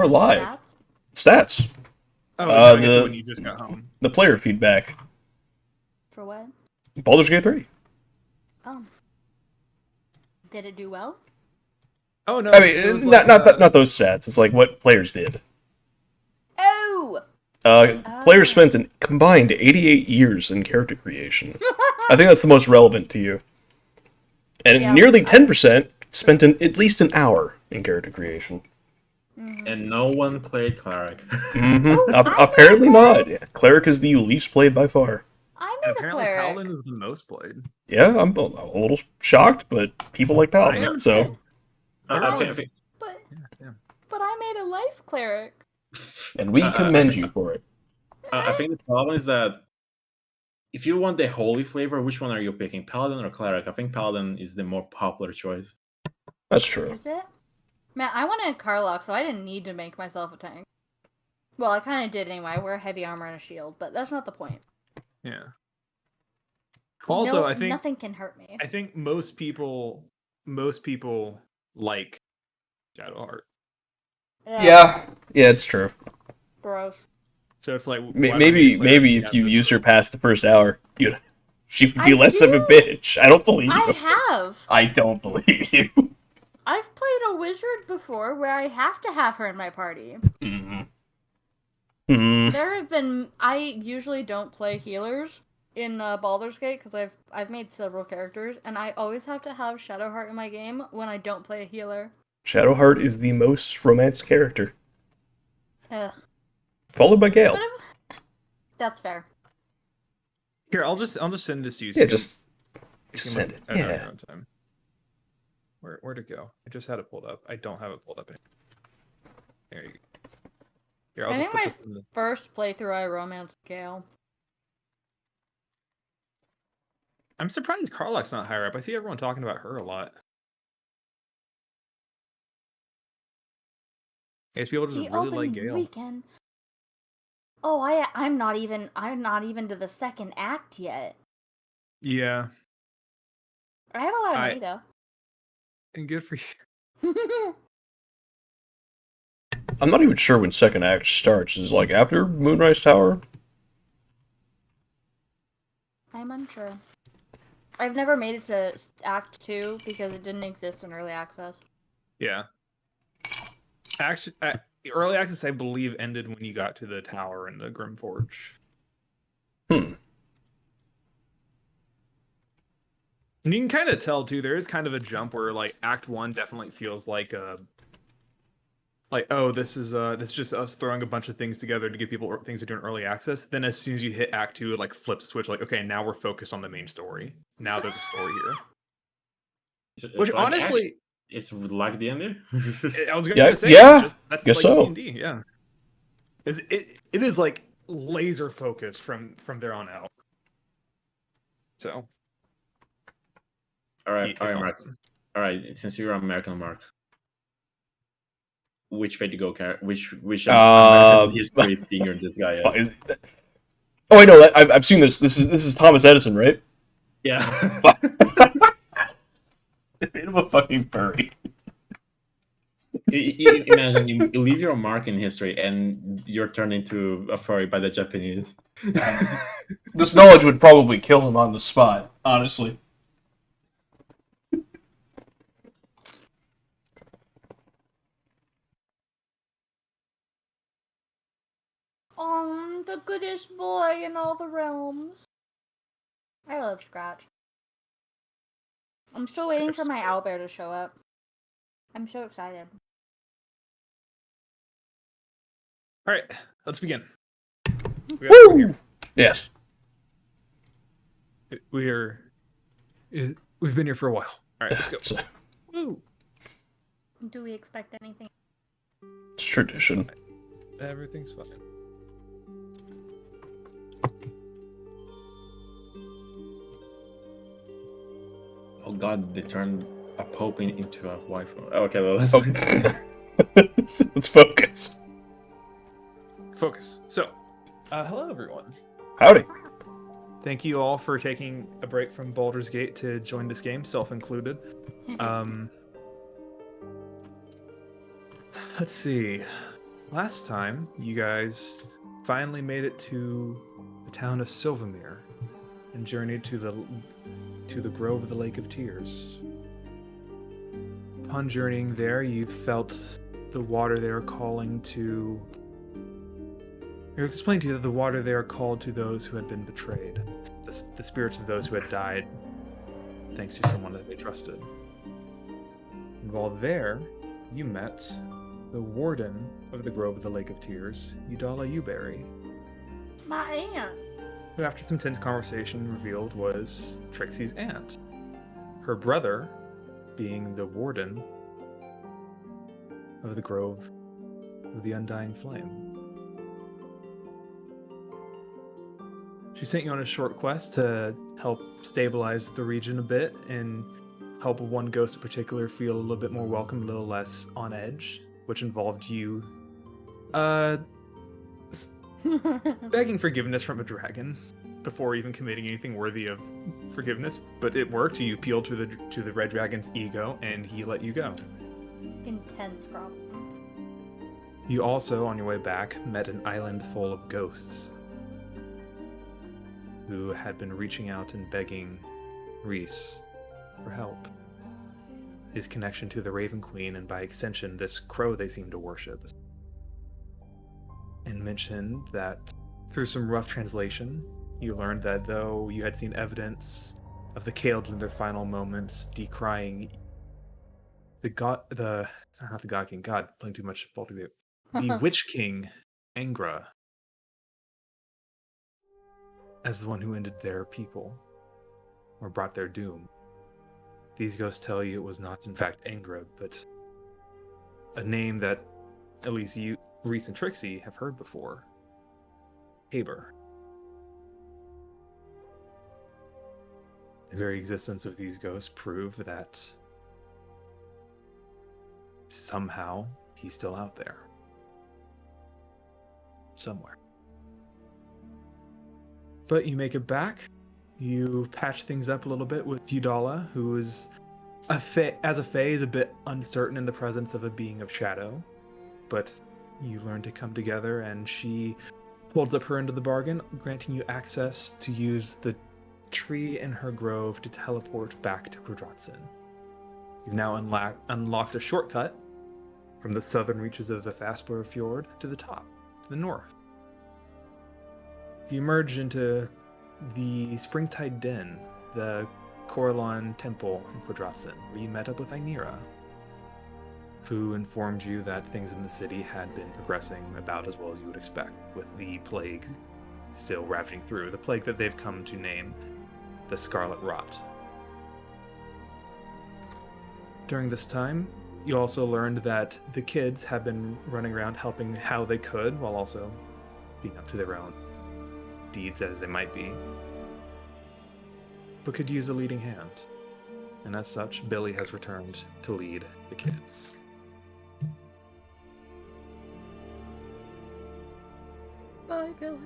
We're live. Stats? Stats. Oh, I guess the when you just got home. the player feedback. For what? Baldur's Gate 3. Oh. Did it do well? Oh no! I it was mean, like, not those stats. It's like what players did. Oh! Players spent a combined 88 years in character creation. I think that's the most relevant to you. And Yeah, nearly 10% spent at least an hour in character creation. And no one played Cleric. Oh, I made a Apparently not. cleric. Yeah, Cleric is the least played by far. I made a apparently cleric. Paladin is the most played. Yeah, I'm a little shocked, but people like Paladin, am so... too. I think, But Yeah. but I made a life cleric. And we commend you for it. I think the problem is that if you want the holy flavor, which one are you picking, Paladin or Cleric? I think Paladin is the more popular choice. That's true. Is it? Man, I wanted Karlach, so I didn't need to make myself a tank. Well, I kind of did anyway. I wear heavy armor and a shield, but that's not the point. Yeah. Also, No, I think nothing can hurt me. most people like Shadowheart. Yeah, it's true. Gross. So it's like Maybe if you use her past the first hour, she would be I less of a do. bitch. I don't believe you. I have. I don't believe you. I've played a wizard before where I have to have her in my party. Mm-hmm. Mm. There have been. I usually don't play healers in Baldur's Gate because I've made several characters, and I always have to have Shadowheart in my game when I don't play a healer. Shadowheart is the most romanced character, Ugh. followed by Gale. That's fair. Here, I'll just send this to you. Yeah, you just can send look it. at on your Yeah. own time. Where'd it go? I just had it pulled up. I don't have it pulled up. There you go. Here, I'll I just think put my this in the... first playthrough I romanced Gale. I'm surprised Karlach's not higher up. I see everyone talking about her a lot. I guess people just The really like opening Gale. weekend. Oh, I'm not even to the second act yet. Yeah, I have a lot of money though. and good for you. I'm not even sure when second act starts. Is it like after Moonrise Tower? I'm unsure. I've never made it to Act 2 because it didn't exist in early access. Yeah. Actually, early access, I believe, ended when you got to the tower in the Grimforge. Hmm. And you can kind of tell too. There is kind of a jump where like Act 1 definitely feels like oh, this is just us throwing a bunch of things together to give people things to do in early access. Then as soon as you hit Act 2, it like flips a switch. Like, okay, now we're focused on the main story. Now there's a story here. Which like, honestly, it's like the ending. I was going Yeah, to say, yeah, that's guess like so. D&D, yeah. It is like laser focused from there on out. So, all right, it's Mark. awesome. All right, since you're American, Mark, which way to go? Which American history figure this guy is? Oh, I know. I've seen this. This is Thomas Edison, right? Yeah. They made him a fucking furry. Imagine you leave your mark in history and you're turned into a furry by the Japanese. This knowledge would probably kill him on the spot, honestly. The goodest boy in all the realms. I love Scratch. I'm still waiting for my owlbear to show up. I'm so excited. All right, let's begin. Woo! Yes. We've been here for a while. All right, let's go. Woo! Do we expect anything? It's tradition. Everything's fine. Oh God, they turned a pope into a wife. Okay, well, let's. Let's focus. Focus. So, hello everyone. Howdy. Thank you all for taking a break from Baldur's Gate to join this game, self-included. Let's see. Last time, you guys finally made it to the town of Silvermere and journeyed to the grove of the Lake of Tears. Upon journeying there, you felt the water there calling to... It explained to you that the water there called to those who had been betrayed, the spirits of those who had died, thanks to someone that they trusted. And while there, you met the warden of the Grove of the Lake of Tears, Udala Uberry, My aunt. who after some tense conversation revealed was Trixie's aunt. Her brother being the warden of the Grove of the Undying Flame. She sent you on a short quest to help stabilize the region a bit and help one ghost in particular feel a little bit more welcome, a little less on edge, which involved you begging forgiveness from a dragon before even committing anything worthy of forgiveness. But it worked. You appealed to the red dragon's ego, and he let you go. Intense problem. You also, on your way back, met an island full of ghosts who had been reaching out and begging Reese for help. His connection to the Raven Queen, and by extension, this crow they seem to worship. And mentioned that through some rough translation, you learned that though you had seen evidence of the Kaelds in their final moments decrying not the God King, God, playing too much Baldur's Gate, the Witch King, Angra, as the one who ended their people, or brought their doom. These ghosts tell you it was not in fact Angra, but a name that at least you, Reese and Trixie, have heard before. Haber. The very existence of these ghosts prove that somehow he's still out there. Somewhere. But you make it back. You patch things up a little bit with Udala, who is as a fae is a bit uncertain in the presence of a being of shadow. But you learn to come together, and she holds up her end of the bargain, granting you access to use the tree in her grove to teleport back to Kordrazin. You've now unlocked a shortcut from the southern reaches of the Fastborough Fjord to the top, to the north. You emerge into the Springtide Den, the Coralon Temple in Kordrazin, where you met up with Ainira, who informed you that things in the city had been progressing about as well as you would expect, with the plague still ravaging through, the plague that they've come to name the Scarlet Rot. During this time, you also learned that the kids have been running around helping how they could, while also being up to their own deeds as they might be, but could use a leading hand. And as such, Billy has returned to lead the kids. Bye, Billy.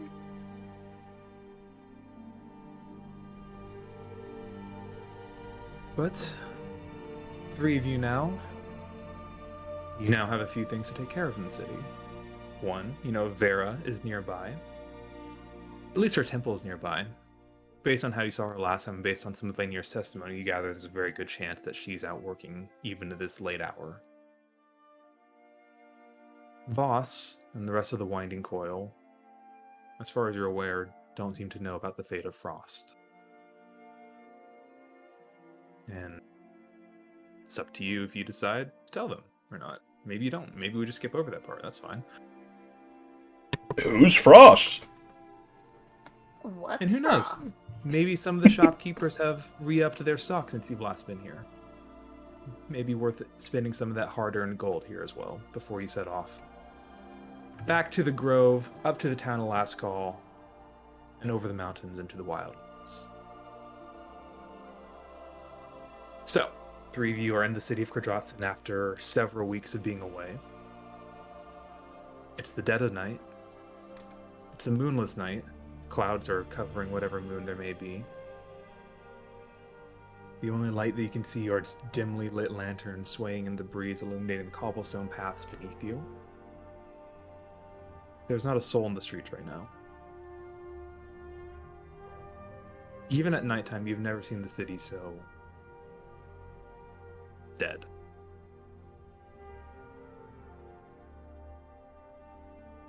But three of you now have a few things to take care of in the city. One, Vera is nearby. At least her temple is nearby. Based on how you saw her last time, and based on some of Lanier's testimony, you gather there's a very good chance that she's out working even at this late hour. Voss and the rest of the Winding Coil, as far as you're aware, don't seem to know about the fate of Frost. And it's up to you if you decide to tell them or not. Maybe you don't. Maybe we just skip over that part. That's fine. Who's Frost? What's And who knows? Frost? Maybe some of the shopkeepers have re-upped their stock since you've last been here. Maybe worth spending some of that hard-earned gold here as well before you set off. Back to the Grove, up to the town of Laskal, and over the mountains into the Wildlands. So, three of you are in the city of Kordrazin after several weeks of being away. It's the dead of night. It's a moonless night. Clouds are covering whatever moon there may be. The only light that you can see are just dimly lit lanterns swaying in the breeze, illuminating the cobblestone paths beneath you. There's not a soul in the streets right now. Even at nighttime, you've never seen the city so dead.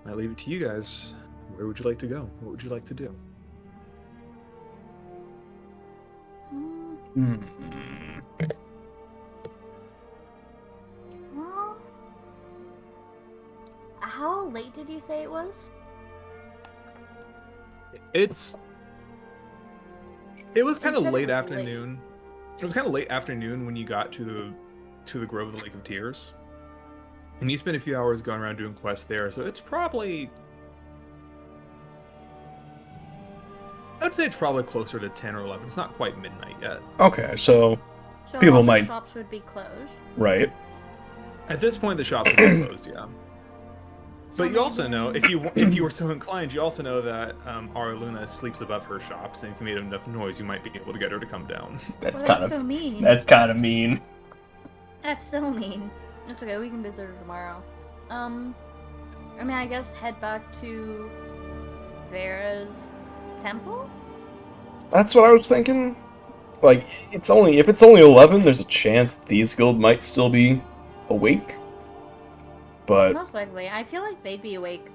I leave it to you guys. Where would you like to go? What would you like to do? Hmm. Hmm. Well, how late did you say it was? It was kind You of said it late was afternoon. It was kind of late afternoon when you got to the Grove of the Lake of Tears. And you spent a few hours going around doing quests there, so it's probably... I would say it's probably closer to 10 or 11. It's not quite midnight yet. Okay, so So People all the might- shops would be closed. right. At this point, the shops are closed, yeah. But So you also know, maybe- if you were so inclined, you also know that our Luna sleeps above her shops, and if you made enough noise, you might be able to get her to come down. That's Well, kind of so mean. kind of mean. That's so mean. It's okay, we can visit her tomorrow. I mean, I guess head back to Vera's temple? That's what I was thinking. Like, if it's only 11, there's a chance Thieves Guild might still be awake. But Most likely. I feel like they'd be awake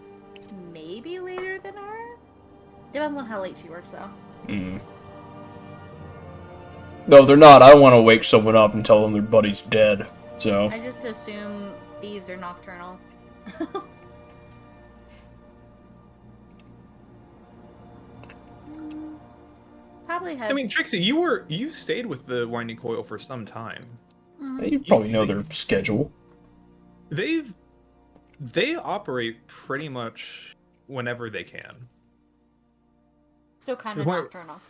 maybe later than her? Depends on how late she works, though. no, they're not. I don't want to wake someone up and tell them their buddy's dead. So I just assume thieves are nocturnal. Probably head. I mean, Trixie, you stayed with the Winding Coil for some time. Mhm. you probably know their schedule. They operate pretty much whenever they can. So kind of Where- nocturnal.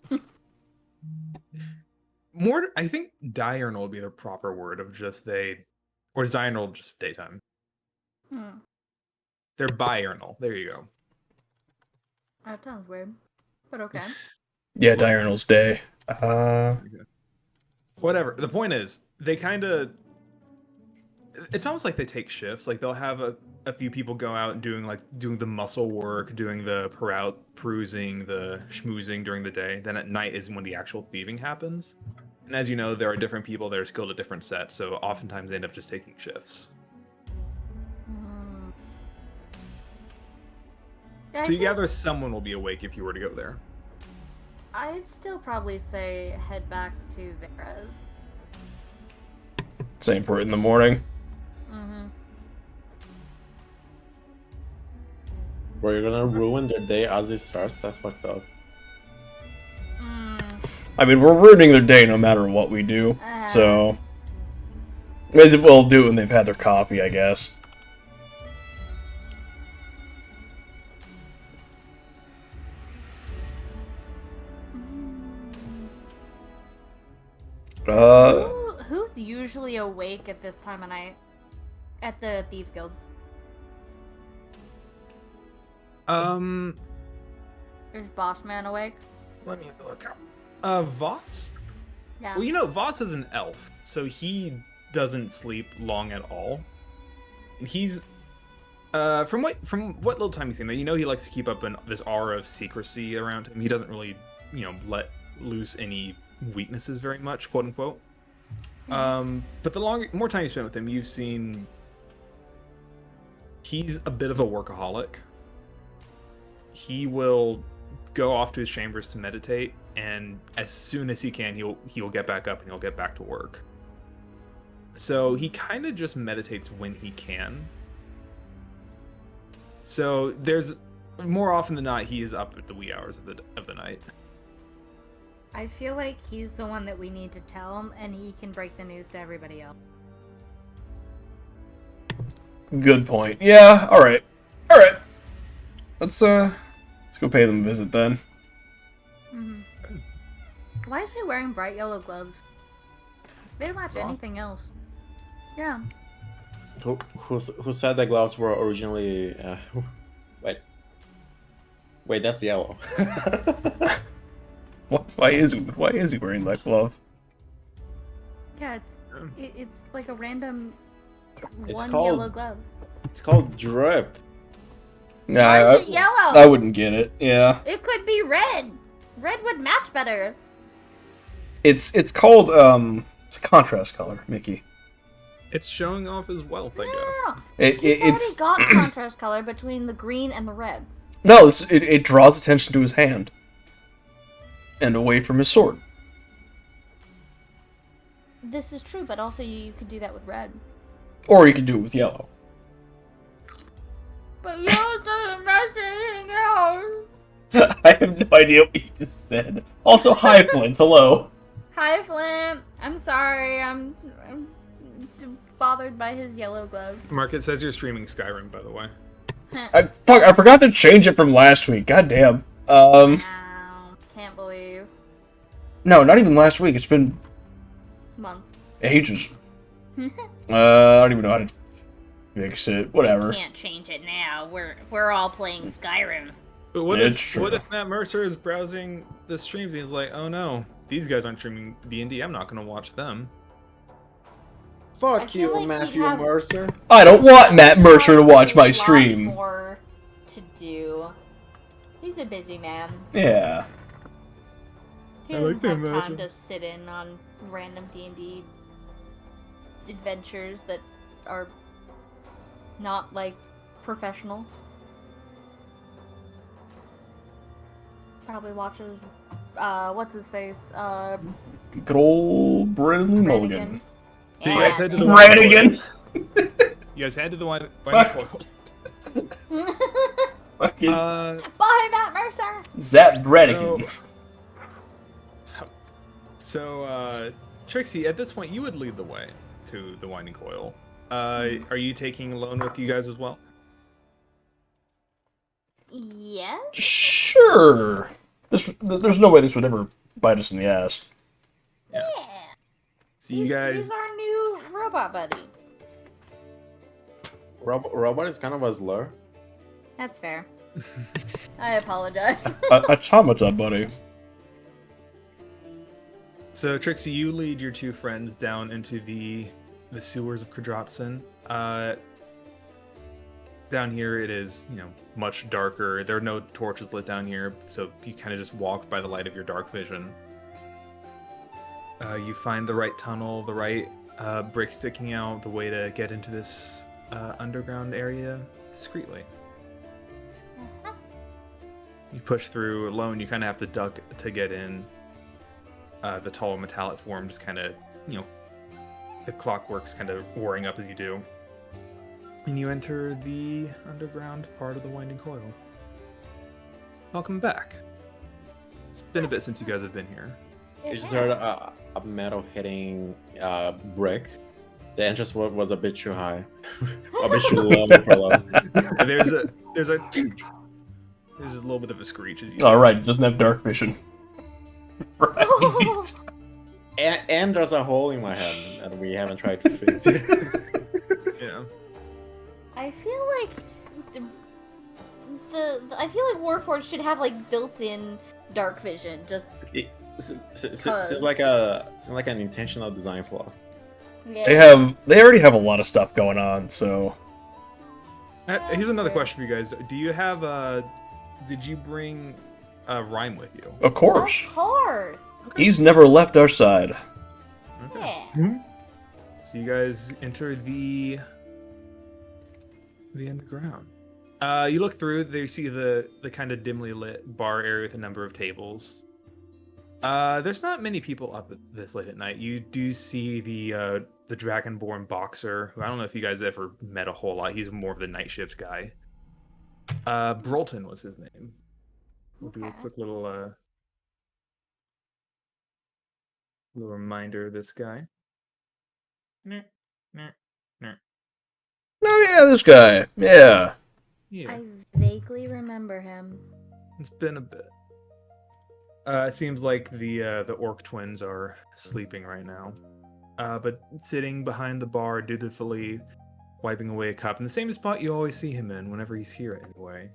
More, I think diurnal would be the proper word of just or diurnal just daytime. Hmm. They're biurnal. There you go. That sounds weird. But okay. Yeah, Diurnal's Day. Whatever. The point is, they kind of. It's almost like they take shifts. Like they'll have a few people go out and doing the muscle work, doing the perusing, the schmoozing during the day. Then at night is when the actual thieving happens. And as you know, there are different people that are skilled at different sets, so oftentimes they end up just taking shifts. Hmm. Yeah, I So you think gather someone will be awake if you were to go there. I'd still probably say head back to Vera's. Same for it in the morning. Mm-hmm. Where you're gonna ruin their day as it starts? That's fucked up. I mean, we're ruining their day no matter what we do. So, as it will do when they've had their coffee, I guess. Who's usually awake at this time of night? At the Thieves Guild? Is Bossman awake? Let me look up. Voss? Yeah. Well, you know, Voss is an elf, so he doesn't sleep long at all. And he's from what little time you've seen him, you know he likes to keep up this aura of secrecy around him. He doesn't really, let loose any weaknesses very much, quote unquote. But the more time you spend with him, you've seen he's a bit of a workaholic. He will go off to his chambers to meditate, and as soon as he can, he'll get back up and he'll get back to work. So he kind of just meditates when he can. So there's more often than not he is up at the wee hours of the night. I feel like he's the one that we need to tell him, and he can break the news to everybody else. Good point. Yeah, alright. Alright. Let's go pay them a visit then. Mm-hmm. Why is he wearing bright yellow gloves? They don't match Awesome. anything else. Yeah. Who said the gloves were originally? Wait, that's yellow. Why is he wearing that glove? Yeah, it's like a random It's one called- yellow glove. It's called drip. Nah, Why is it yellow? I wouldn't get it. Yeah, It could be red. Red would match better. it's called it's a contrast color, Mickey. It's showing off his wealth, I guess. He's already got contrast color between the green and the red. No, it draws attention to his hand and away from his sword. This is true, but also you could do that with red. Or you can do it with yellow. But yellow doesn't match anything else. I have no idea what you just said. Also, hi, Flint. Hello. Hi, Flint. I'm sorry. I'm bothered by his yellow glove. Mark, it says you're streaming Skyrim, by the way. I forgot to change it from last week. God damn. Wow, can't believe. No, not even last week. It's been Months. ages. I don't even know how to fix it. Whatever. Can't change it now. We're all playing Skyrim. But what It's if true. what if Matt Mercer is browsing the streams and he's like, oh no, these guys aren't streaming D&D. I'm not gonna watch them. I Fuck feel you, like he'd Matthew have- Mercer. I don't want Matt Mercer to watch my Lot stream. More to do. He's a busy man. Yeah. He I doesn't like to have imagine. time to sit in on random D&D adventures that are not like professional. Probably watches what's his face? Good old Brendan Mulligan. You guys head to the Brannigan. You guys head to the wine Fuck. coil. Fucking Bye, Matt Mercer. Zap Brannigan. So, Trixie, at this point, you would lead the way to the winding coil. Are you taking Lone with you guys as well? Yes. Sure. There's no way this would ever bite us in the ass. Yeah. So you guys, He's our new robot buddy. Robot is kind of a slur. That's fair. I apologize. Automata, buddy. so Trixie, you lead your two friends down into the sewers of Kordrazin. Down here, it is much darker. There are no torches lit down here, so you kind of just walk by the light of your dark vision. You find the right tunnel, the right brick sticking out, the way to get into this underground area discreetly. You push through alone. You kind of have to duck to get in. The tall metallic form just kind of, the clockwork's kind of whirring up as you do. And you enter the underground part of the winding coil. Welcome back. It's been a bit since you guys have been here. You just heard a metal hitting brick. The entrance was a bit too high, a bit too low for love. There's a little bit of a screech as you. All right, it doesn't have dark vision. Right. And there's a hole in my head, and we haven't tried to fix it. Yeah. I feel like I feel like Warforged should have like built-in dark vision. Just Seems like an intentional design flaw. yeah. They already have a lot of stuff going on, so Here's another question for you guys. Do you have did you bring a rhyme with you? of course. Of course. He's never left our side. Okay. Yeah. So you guys enter the underground. You look through. There you see the kind of dimly lit bar area with a number of tables. There's not many people up this late at night. You do see the Dragonborn boxer, who I don't know if you guys ever met a whole lot. He's more of the night shift guy. Brolton was his name. We'll do a quick little reminder of this guy. Oh yeah, this guy. Yeah. Yeah, I vaguely remember him. it's been a bit. It seems like the orc twins are sleeping right now. But sitting behind the bar, dutifully wiping away a cup in the same spot you always see him in whenever he's here anyway.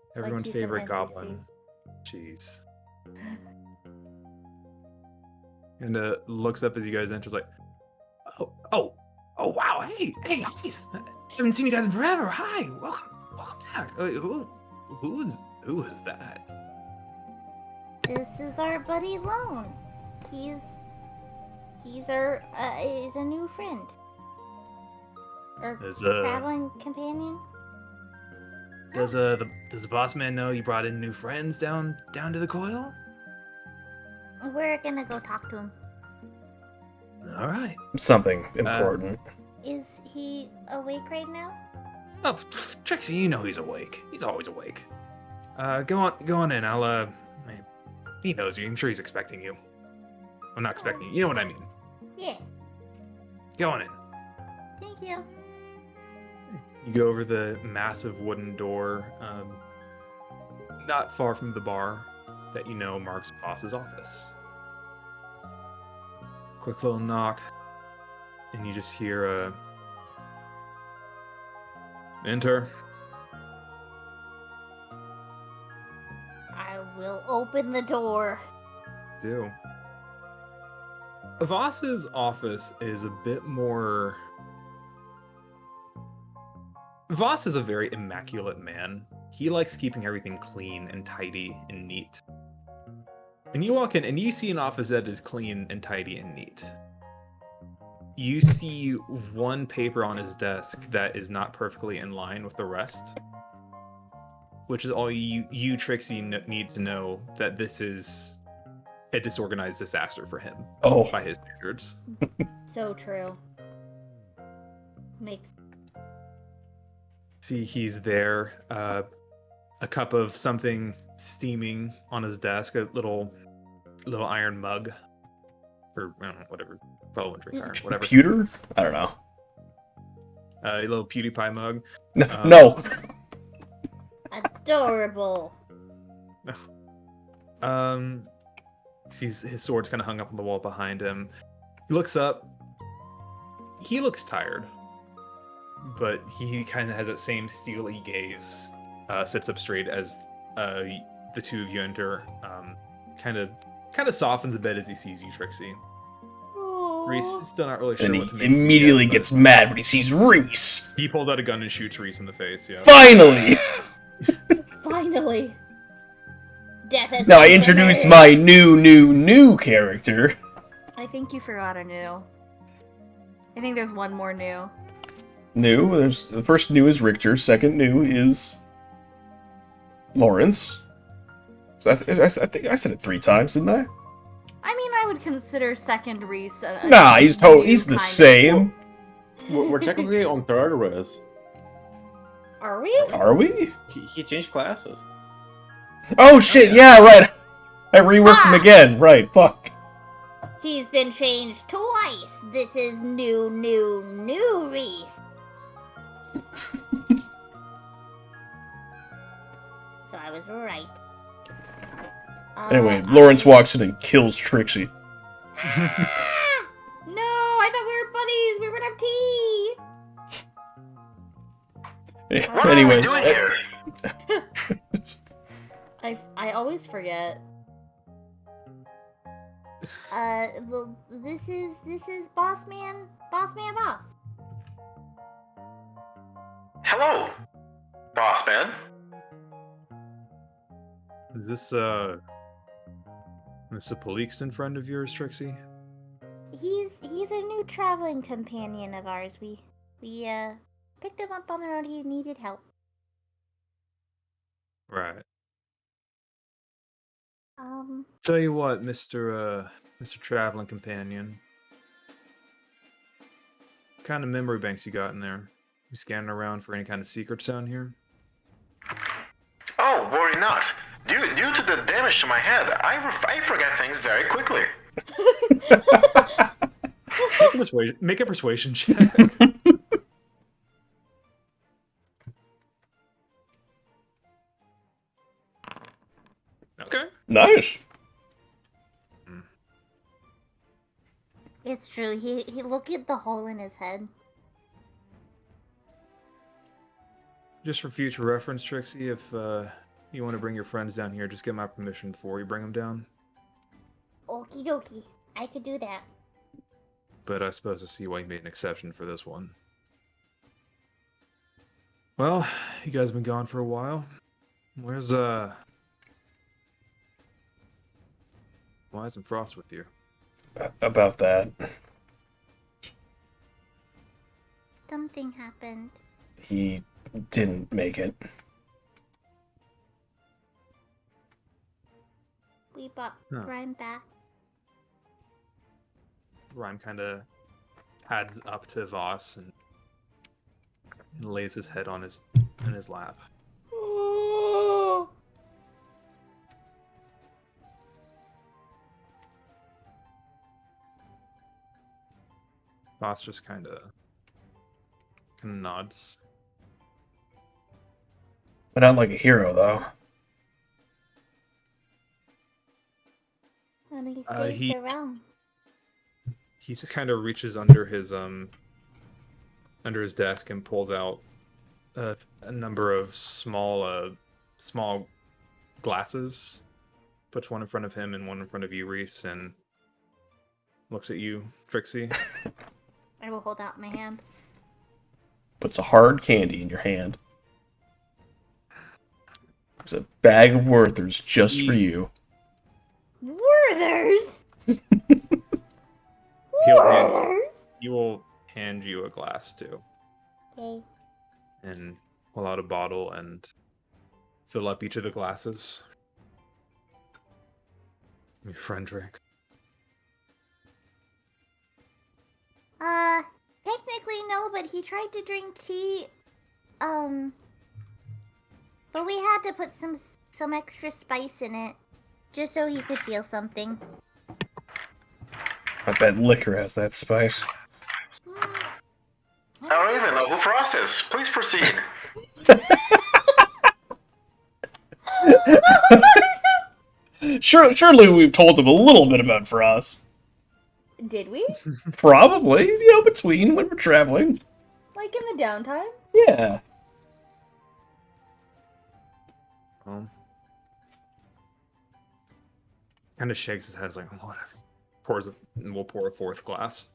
It's like Everyone's he's an favorite NPC. goblin. Jeez. And looks up as you guys enter, like, oh wow, hey guys, I haven't seen you guys in forever. Hi, welcome back. Who is that? This is our buddy Lone. He's a new friend. Or Does traveling companion. does the boss man know you brought in new friends down to the coil? We're gonna go talk to him. All right. Something important. Is he awake right now? Oh, Trixie, you know he's awake. He's always awake. Go on in. He knows you. I'm sure he's expecting you. I'm not expecting you. You know what I mean. Yeah. Go on in. Thank you. You go over the massive wooden door, not far from the bar that you know marks Boss's office. Quick little knock, and you just hear a enter. I will open the door. Do. Voss's office is a bit more. Voss is a very immaculate man. He likes keeping everything clean and tidy and neat. And you walk in and you see an office that is clean and tidy and neat. You see one paper on his desk that is not perfectly in line with the rest. Which is all you Trixie, need to know that this is a disorganized disaster for him. Oh. By his standards. So true. Makes. See, he's there. A cup of something steaming on his desk. A little iron mug, or I don't know, whatever. Probably wouldn't drink iron. Whatever. Computer? I don't know. A little PewDiePie mug. No. Adorable. Sees his sword's kind of hung up on the wall behind him. He looks up. He looks tired, but he kind of has that same steely gaze. Sits up straight as the two of you enter. Kind of softens a bit as he sees you, Trixie. Reese is still not really sure And what to he make of you immediately yet, gets mad when he sees Reese. He pulls out a gun and shoots Reese in the face. Yeah. Finally! Finally. Death has Now I come introduce for my new character. I think you forgot a new. I think there's one more new. New? There's the first new is Richter. Second new is Lawrence. So I think I said it 3 times, didn't I? I mean, I would consider second Reese. Nah, he's new the kind of- same. We're technically on third Riz. Are we? Are we? He changed classes. Oh shit! Yeah, right. I reworked him Ah! again. Right? Fuck. He's been changed twice. This is new Reese. So I was right. Anyway, Lawrence walks in and kills Trixie. No, I thought we were buddies. We were gonna have tea. What are we Anyways, doing here? I always forget. Well, this is Boss Man Boss. Hello, boss man. Is this a Polixton friend of yours, Trixie? He's a new traveling companion of ours. We picked him up on the road. He needed help. Right. Um, Tell you what, Mr. Traveling Companion. What kind of memory banks you got in there? You scanning around for any kind of secrets down here? Oh, worry not. Due to the damage to my head, I forget things very quickly. Make a persuasion check. Okay. Nice. it's true. He look at the hole in his head. Just for future reference, Trixie, if you want to bring your friends down here, just get my permission before you bring them down. Okie dokie. I could do that. But I suppose I see why you made an exception for this one. Well, you guys been gone for a while. Where's why isn't Frost with you? About that. Something happened. He didn't make it. We brought Huh. Rhyme back. Rhyme kind of pads up to Voss and lays his head on in his lap. Voss just kind of nods. But not like a hero, though. And he Uh, saved he- the realm. He just kind of reaches under his desk and pulls out a number of small glasses. Puts one in front of him and one in front of you, Reese, and looks at you, Trixie. I will hold out my hand. Puts a hard candy in your hand. It's a bag of Werthers just for you. Werthers! He'll Werthers! He will hand you a glass too, Okay. and pull out a bottle and fill up each of the glasses. Your friend drink. Technically no, but he tried to drink tea. But we had to put some extra spice in it, just so he could feel something. I bet liquor has that spice. I don't even know who Frost is. Please proceed. Surely we've told him a little bit about Frost. Did we? Probably, between when we're traveling. Like in the downtime? Yeah. Kind of shakes his head. It's like, whatever. And we'll pour a fourth glass.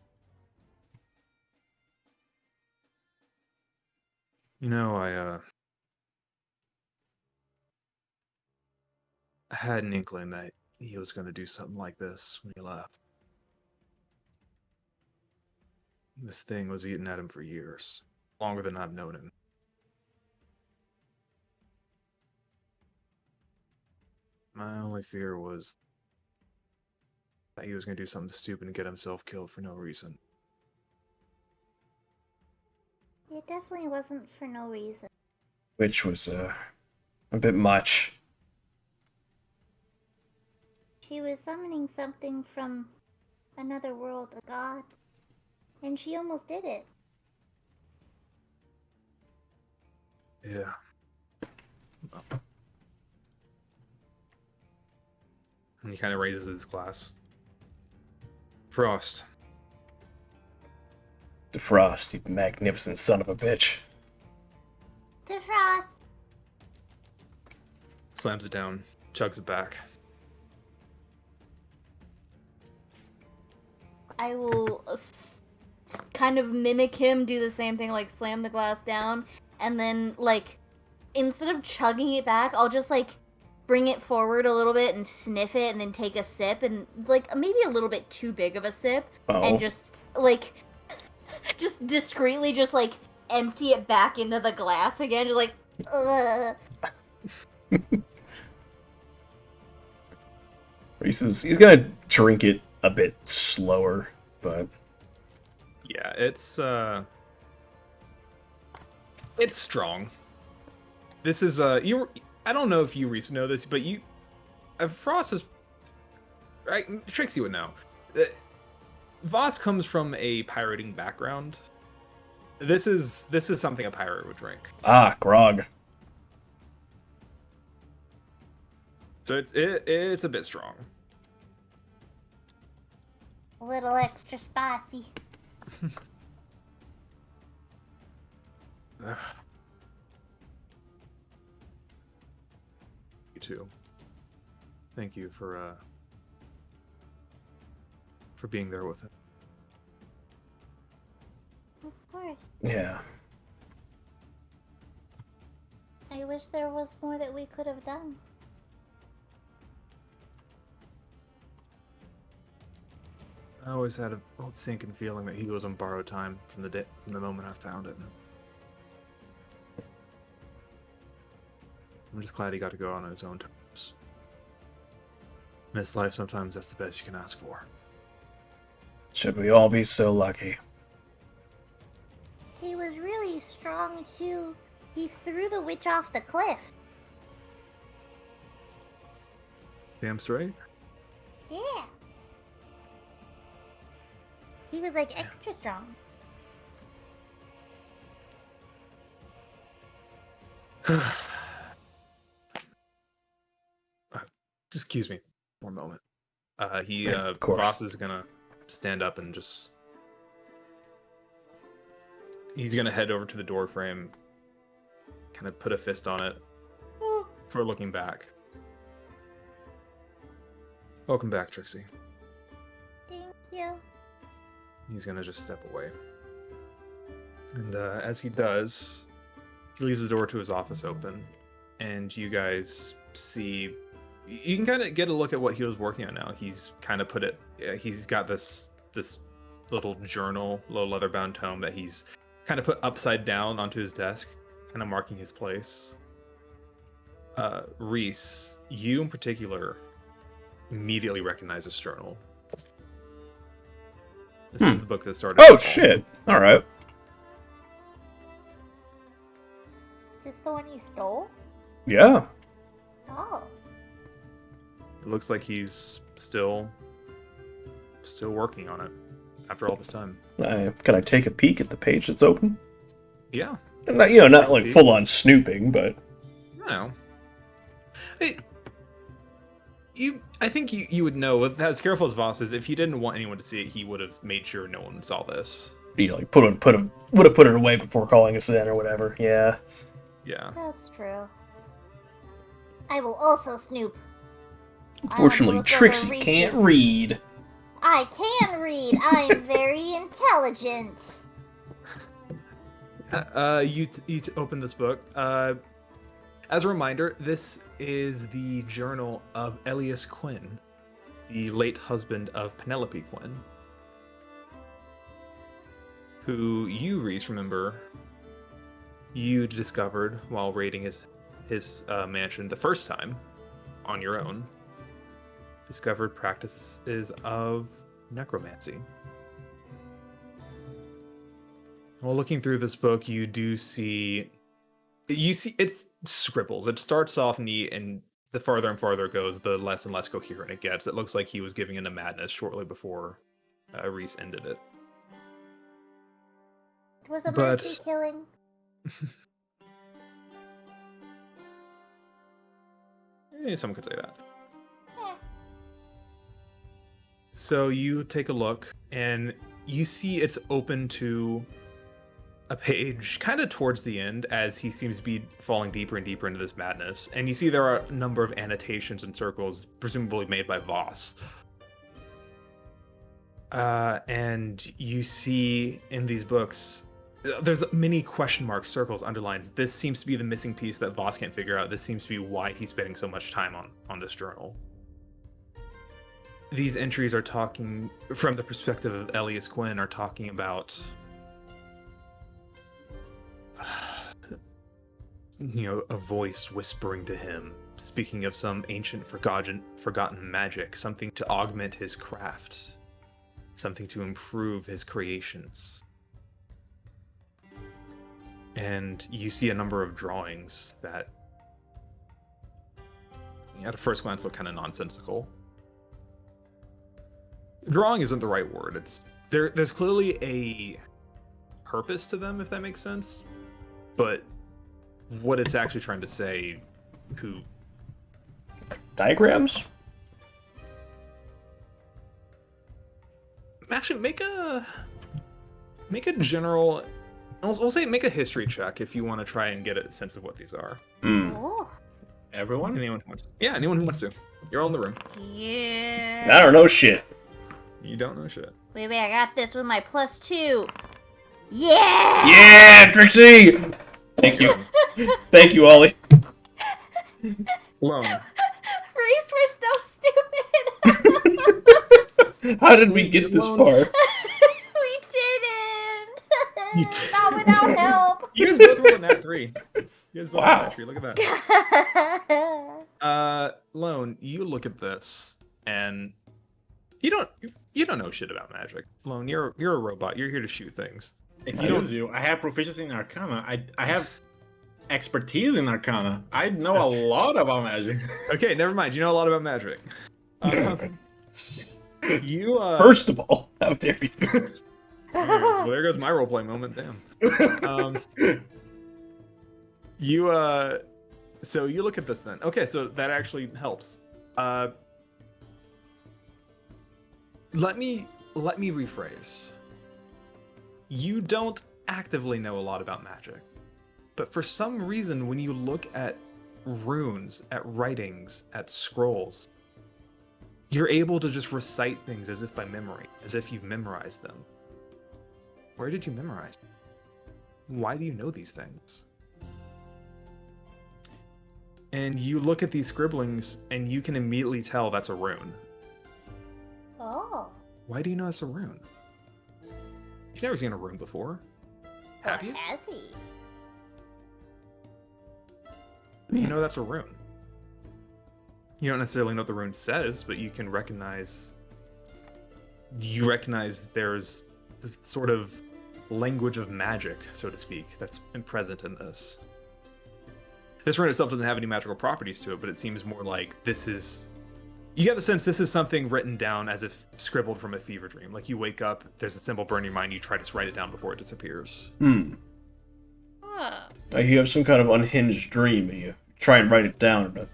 I had an inkling that he was going to do something like this when he left. This thing was eating at him for years, longer than I've known him. My only fear was that he was going to do something stupid and get himself killed for no reason. It definitely wasn't for no reason. Which was a bit much. She was summoning something from another world, a god. And she almost did it. Yeah. And he kind of raises his glass. Frost. Defrost, you magnificent son of a bitch. To Frost! Slams it down, chugs it back. I will kind of mimic him, do the same thing, like slam the glass down, and then, like, instead of chugging it back, I'll just, like, bring it forward a little bit and sniff it and then take a sip, and, like, maybe a little bit too big of a sip, and just, like, just discreetly just, like, empty it back into the glass again, just like, ugh. He's gonna drink it a bit slower, but Yeah, it's strong. This is I don't know if you Reese know this, but Frost is right. Trixie would know. Voss comes from a pirating background. This is something a pirate would drink. grog. So it's a bit strong. A little extra spicy. You too. Thank you for being there with it. Of course. Yeah. wish there was more that we could have done. I always had a old sinking feeling that he was on borrowed time from the moment I found it. I'm just glad he got to go on his own terms. In this life, sometimes that's the best you can ask for. Should we all be so lucky? He was really strong too. He threw the witch off the cliff. Damn straight. Yeah. He was like extra strong. Just excuse me for a moment. Of course. Voss is gonna stand up and just... He's gonna head over to the door frame, kind of put a fist on it for looking back. Welcome back, Trixie. Thank you. He's gonna just step away. And as he does, he leaves the door to his office open, and you guys see... You can kind of get a look at what he was working on now. He's kind of put it... He's got this little journal, little leather-bound tome that he's kind of put upside down onto his desk, kind of marking his place. Reese, you in particular immediately recognize this journal. This is the book that started... Oh, shit. Alright. Is this the one you stole? Yeah. Oh. It looks like he's still working on it after all this time. Can I take a peek at the page that's open? Yeah. Not, not like full-on snooping, but... No. Hey, I think you would know, as careful as Voss is, if he didn't want anyone to see it, he would have made sure no one saw this. He would have put it away before calling us in or whatever. Yeah. Yeah. That's true. I will also snoop. Unfortunately, Trixie can't read. I can read. I am very intelligent. You open this book. As a reminder, this is the journal of Elias Quinn, the late husband of Penelope Quinn, who you, Reese, remember you discovered while raiding his mansion the first time on your own. Discovered practices of necromancy. While looking through this book, you see it's scribbles. It starts off neat, and the farther and farther it goes, the less and less coherent it gets. It looks like he was giving into madness shortly before Reese ended it. It was a mercy killing. Someone could say that. So you take a look, and you see it's open to a page kind of towards the end as he seems to be falling deeper and deeper into this madness. And you see there are a number of annotations and circles, presumably made by Voss. And you see in these books, there's many question marks, circles, underlines. This seems to be the missing piece that Voss can't figure out. This seems to be why he's spending so much time on this journal. These entries are talking, from the perspective of Elias Quinn, are talking about, a voice whispering to him, speaking of some ancient forgotten magic, something to augment his craft, something to improve his creations. And you see a number of drawings that, at a first glance, look kind of nonsensical. Drawing isn't the right word. There's clearly a purpose to them, if that makes sense. But what it's actually trying to say, Diagrams? Actually, make a general... We'll say make a history check if you want to try and get a sense of what these are. Oh. Everyone? Anyone who wants to. Yeah, anyone who wants to. You're all in the room. Yeah. I don't know shit. You don't know shit. Wait, I got this with my +2. Yeah! Yeah, Trixie! Thank you. Thank you, Ollie. Lone. Reese, we're so stupid. How did we get this far? We didn't. You did. Not without help. You guys both rolled a nat 3. You guys both rolled a Wow. nat 3. Look at that. Lone, you look at this, and you don't know shit about magic. Lone, you're a robot. You're here to shoot things. Excuse you. I have proficiency in Arcana. I have expertise in Arcana. I know a lot about magic. Okay, never mind. You know a lot about magic. You First of all, how dare you? well, there goes my roleplay moment. Damn. So you look at this then. Okay, so that actually helps. Let me rephrase. You don't actively know a lot about magic, but for some reason, when you look at runes, at writings, at scrolls, you're able to just recite things as if by memory, as if you've memorized them. Where did you memorize them? Why do you know these things? And you look at these scribblings, and you can immediately tell that's a rune. Oh. Why do you know that's a rune? You've never seen a rune before. Have you? Has he? You know that's a rune. You don't necessarily know what the rune says, but you can recognize... You recognize there's the sort of language of magic, so to speak, that's been present in this. This rune itself doesn't have any magical properties to it, but it seems more like this is... You get the sense this is something written down as if scribbled from a fever dream. Like you wake up, there's a symbol burn in your mind, you try to write it down before it disappears. Like you have some kind of unhinged dream, and you try and write it down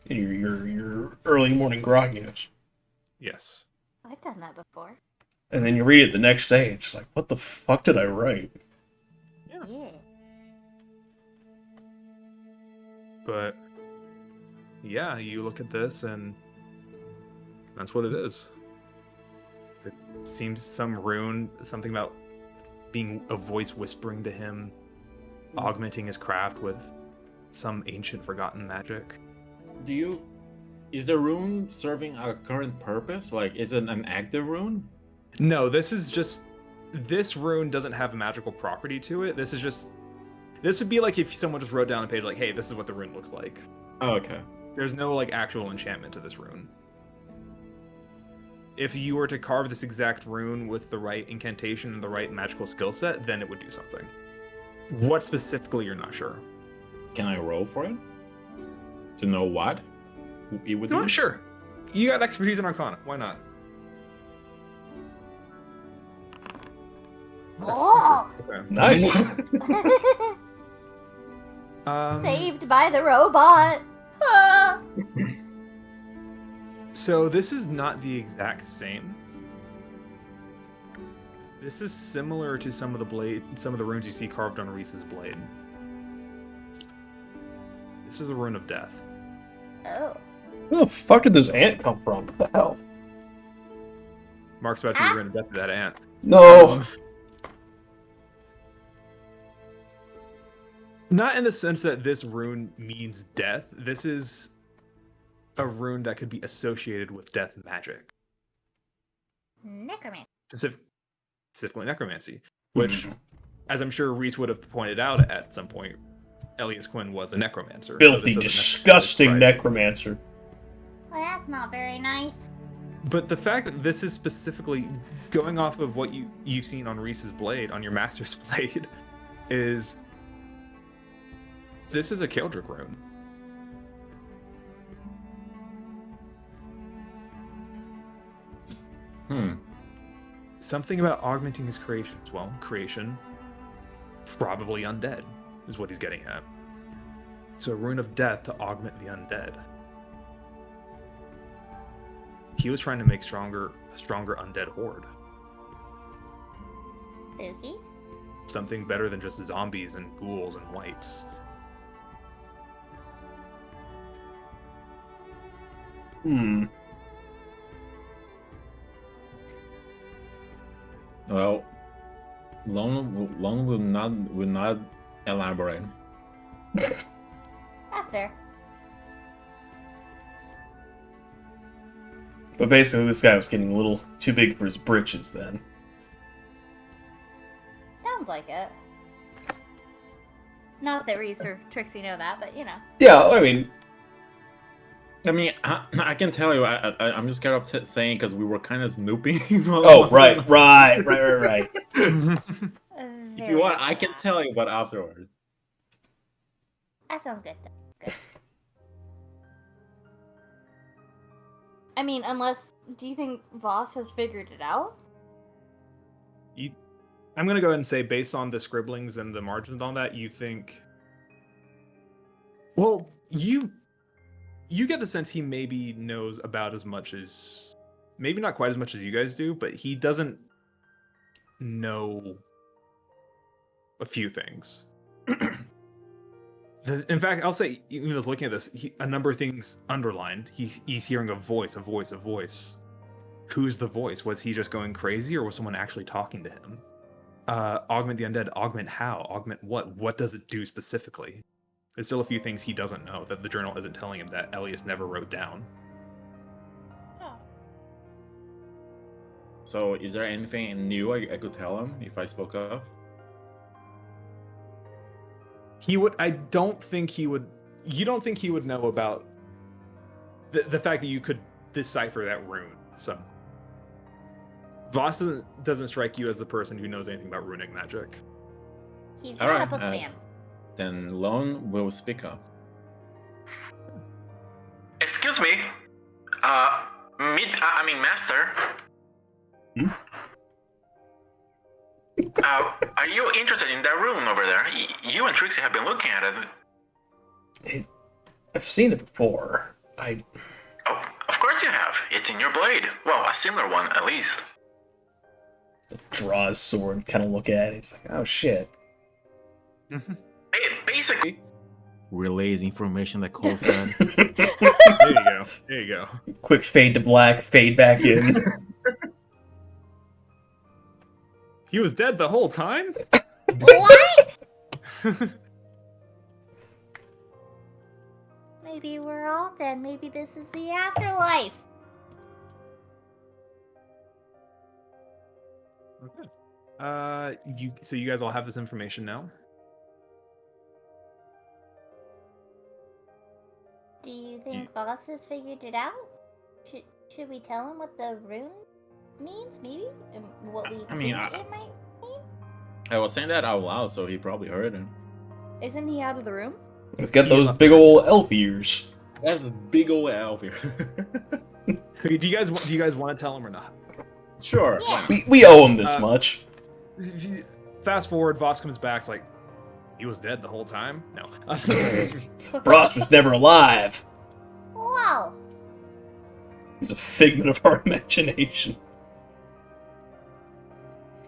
in your early morning grogginess. Yes. I've done that before. And then you read it the next day, and it's just like, what the fuck did I write? Yeah. But yeah, you look at this and that's what it is. It seems some rune, something about being a voice whispering to him, augmenting his craft with some ancient forgotten magic. Is the rune serving a current purpose? Like, is it an active rune? No, this rune doesn't have a magical property to it. This would be like if someone just wrote down a page like, hey, this is what the rune looks like. Oh, okay. There's no like actual enchantment to this rune. If you were to carve this exact rune with the right incantation and the right magical skill set, then it would do something. What specifically, you're not sure. Can I roll for it? To know what it would No, do? sure. You got expertise in Arcana. Why not? Oh! Okay. Nice. Saved by the robot. Ah. So this is not the exact same. This is similar to some of the runes you see carved on Reese's blade. This is a rune of death. Oh. Where the fuck did this ant come from? What the hell? Mark's about to be rune of death to that ant. No. Not in the sense that this rune means death. This is a rune that could be associated with death magic. Necromancy. Specifically necromancy. Which, as I'm sure Reese would have pointed out at some point, Elias Quinn was a necromancer. So Filthy, this doesn't disgusting necessarily surprise necromancer. Well, that's not very nice. me. But the fact that this is specifically going off of what you've seen on Reese's blade, on your master's blade, is this is a Kaldric rune. Something about augmenting his creations. Well, creation, probably undead, is what he's getting at. So a rune of death to augment the undead. He was trying to make a stronger undead horde. Spooky. Something better than just zombies and ghouls and wights. Well, Lone will not elaborate. That's fair. But basically, this guy was getting a little too big for his britches then. Sounds like it. Not that Reese or Trixie know that, but you know. Yeah, I mean, I can tell you, I'm just scared of saying because we were kind of snooping. oh, right. If you want, I can tell you, but afterwards. That sounds good. Good. I mean, do you think Voss has figured it out? I'm gonna go ahead and say, based on the scribblings and the margins on that, you think. Well, you get the sense he maybe knows about as much as, maybe not quite as much as you guys do, but he doesn't know a few things. In fact, I'll say, even just looking at this, a number of things underlined. He's hearing a voice. Who's the voice? Was he just going crazy, or was someone actually talking to him? Augment the undead. Augment how? Augment what? What does it do specifically? There's still a few things he doesn't know that the journal isn't telling him that Elias never wrote down. So, is there anything new I could tell him if I spoke up? He would. I don't think he would. You don't think he would know about the fact that you could decipher that rune. So, Voss doesn't strike you as the person who knows anything about runic magic. He's All not a right, book fan. Then Lone will speak up. Excuse me. Master. Hmm? Are you interested in that room over there? You and Trixie have been looking at it. I've seen it before. Oh, of course you have. It's in your blade. Well, a similar one, at least. Draw his sword, kind of look at it. He's like, oh shit. Basically, Relays information that Cole said. There you go. Quick fade to black, fade back in. He was dead the whole time? What? Maybe we're all dead. Maybe this is the afterlife. Okay. So you guys all have this information now? Do you think Voss has figured it out? Should we tell him what the rune means, maybe? And what we think it might mean? I was saying that out loud, so he probably heard him. Isn't he out of the room? He's got those big old elf ears. That's big old elf here. Okay, do you guys want to tell him or not? Sure. Yeah. We owe him this much. Fast forward, Voss comes back. It's like, he was dead the whole time? No. Frost was never alive. Whoa. He's a figment of our imagination.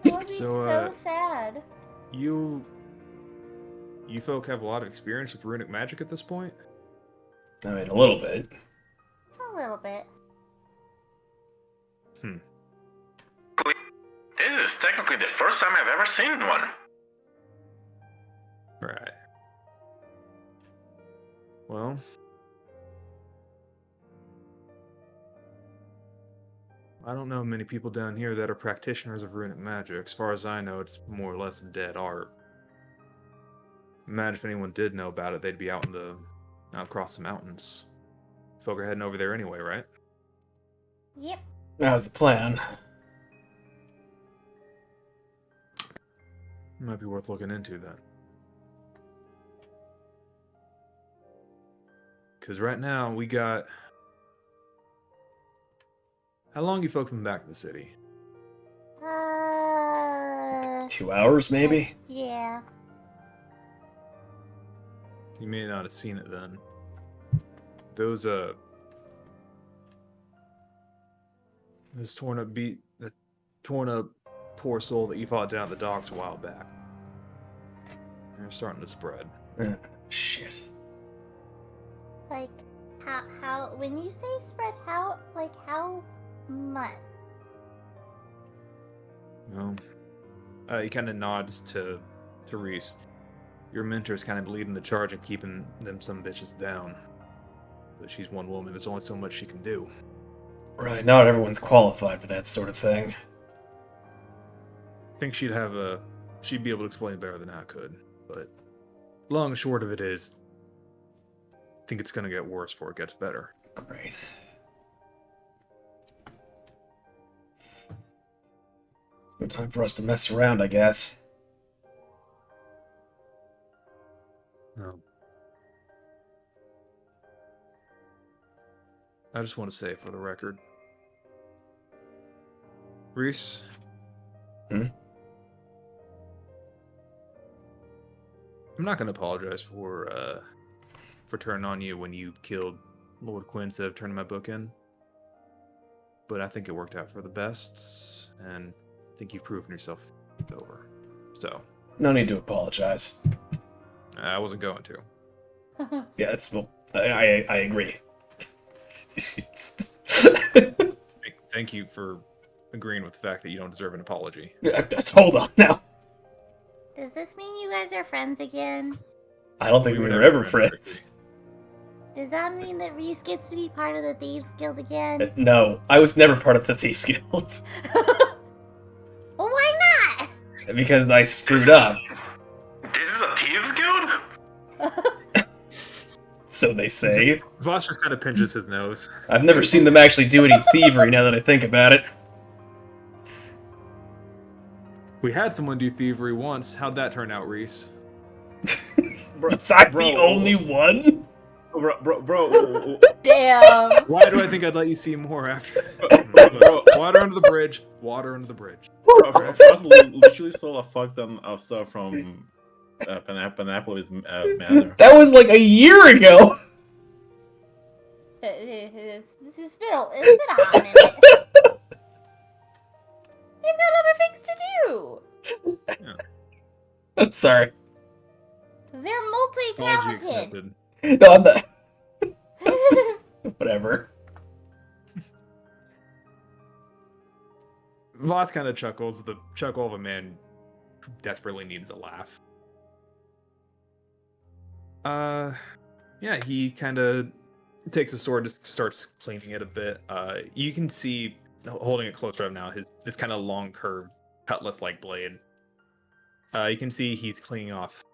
That would be So, so sad. You folk have a lot of experience with runic magic at this point? I mean, a little bit. A little bit. this is technically the first time I've ever seen one. Right. Well, I don't know many people down here that are practitioners of runic magic. As far as I know, it's more or less a dead art. Imagine if anyone did know about it, they'd be out across the mountains. Folk are heading over there anyway, right? Yep. That was the plan. Might be worth looking into then. Because right now we got... How long you folk been back to the city? 2 hours, maybe? Yeah. You may not have seen it then. Those torn up poor soul that you fought down at the docks a while back. They're starting to spread. Shit. Like, how, when you say spread, how much? No. He kind of nods to Reese. Your mentor's kind of leading the charge and keeping them some bitches down. But she's one woman. There's only so much she can do. Right, not everyone's qualified for that sort of thing. I think she'd be able to explain it better than I could. But long and short of it is, I think it's gonna get worse before it gets better. Great. No time for us to mess around, I guess. No. I just want to say for the record, Reese. Hmm? I'm not gonna apologize for turning on you when you killed Lord Quinn instead of turning my book in. But I think it worked out for the best, and I think you've proven yourself over. So No need to apologize. I wasn't going to. Yeah, well, I agree. Thank you for agreeing with the fact that you don't deserve an apology. Hold on now. Does this mean you guys are friends again? I don't think We we were were never ever friends, friends. Does that mean that Reese gets to be part of the Thieves Guild again? No, I was never part of the Thieves Guild. Well, why not? Because I screwed up. This is a thieves guild? So they say. Voss just kind of pinches his nose. I've never seen them actually do any thievery now that I think about it. We had someone do thievery once. How'd that turn out, Reese? Was I the only one? Bro. Damn. Why do I think I'd let you see more after? Bro. Water under the bridge. Water under the bridge. Frost literally stole a fuck ton of stuff from Panapolis Manor. That was like a year ago. It's been a hot minute. They've got other things to do. I'm sorry. They're Apology multi-talented. accepted. No, I'm not. Whatever. Voss kind of chuckles, the chuckle of a man who desperately needs a laugh. Yeah, he kind of takes the sword and starts cleaning it a bit. You can see, holding it closer up now, this kind of long curved cutlass-like blade. You can see he's cleaning off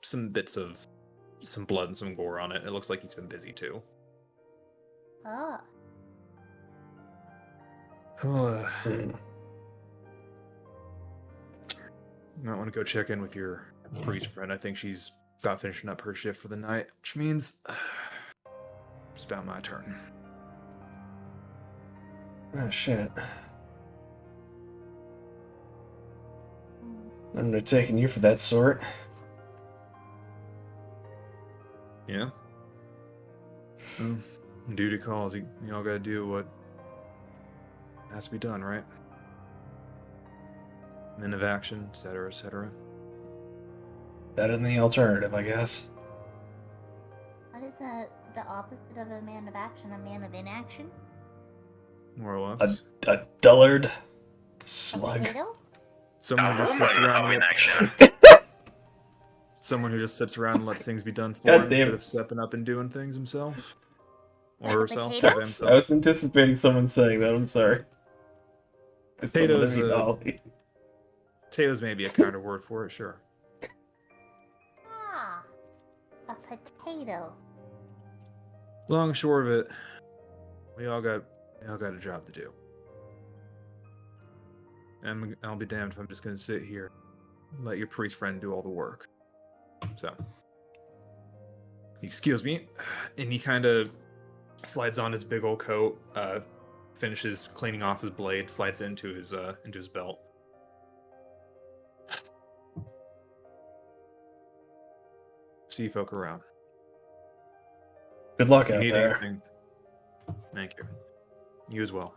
some bits of some blood and some gore on it. It looks like he's been busy too. Oh. Might want to go check in with your priest friend. I think she's about finishing up her shift for the night, which means it's about my turn. Oh, shit. I'm not taking you for that sort. Yeah. Well, duty calls. You all gotta do what has to be done, right? Men of action, etc., etc. Better than the alternative, I guess. What is the opposite of a man of action? A man of inaction? More or less. A dullard. A Slug. potato? Someone who A just sits woman around of and inaction. someone who just sits around and lets things be done for God him damn instead it. of stepping up and doing things himself. Like Or a herself. potato? Or themselves. I was anticipating someone saying that, I'm sorry. It's someone Potatoes, I mean, Ollie. Potatoes may be a kinder word for it, sure. Ah. A potato. Long and short of it, we all got a job to do. And I'll be damned if I'm just gonna sit here and let your priest friend do all the work. So, excuse me, and he kind of slides on his big old coat, finishes cleaning off his blade, slides it into his belt. See you folk around. Good luck If you out need there. anything, thank you. You as well.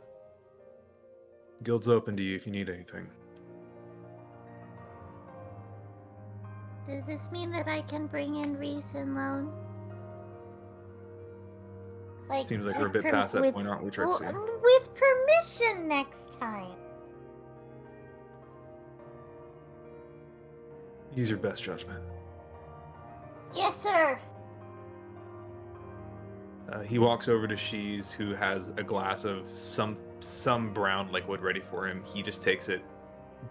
Guild's open to you if you need anything. Does this mean that I can bring in Reese and Lone? Like, Seems like we're a with bit past that point, aren't we, Trixie? With permission next time. Use your best judgment. Yes, sir. He walks over to Shees, who has a glass of some brown liquid ready for him. He just takes it,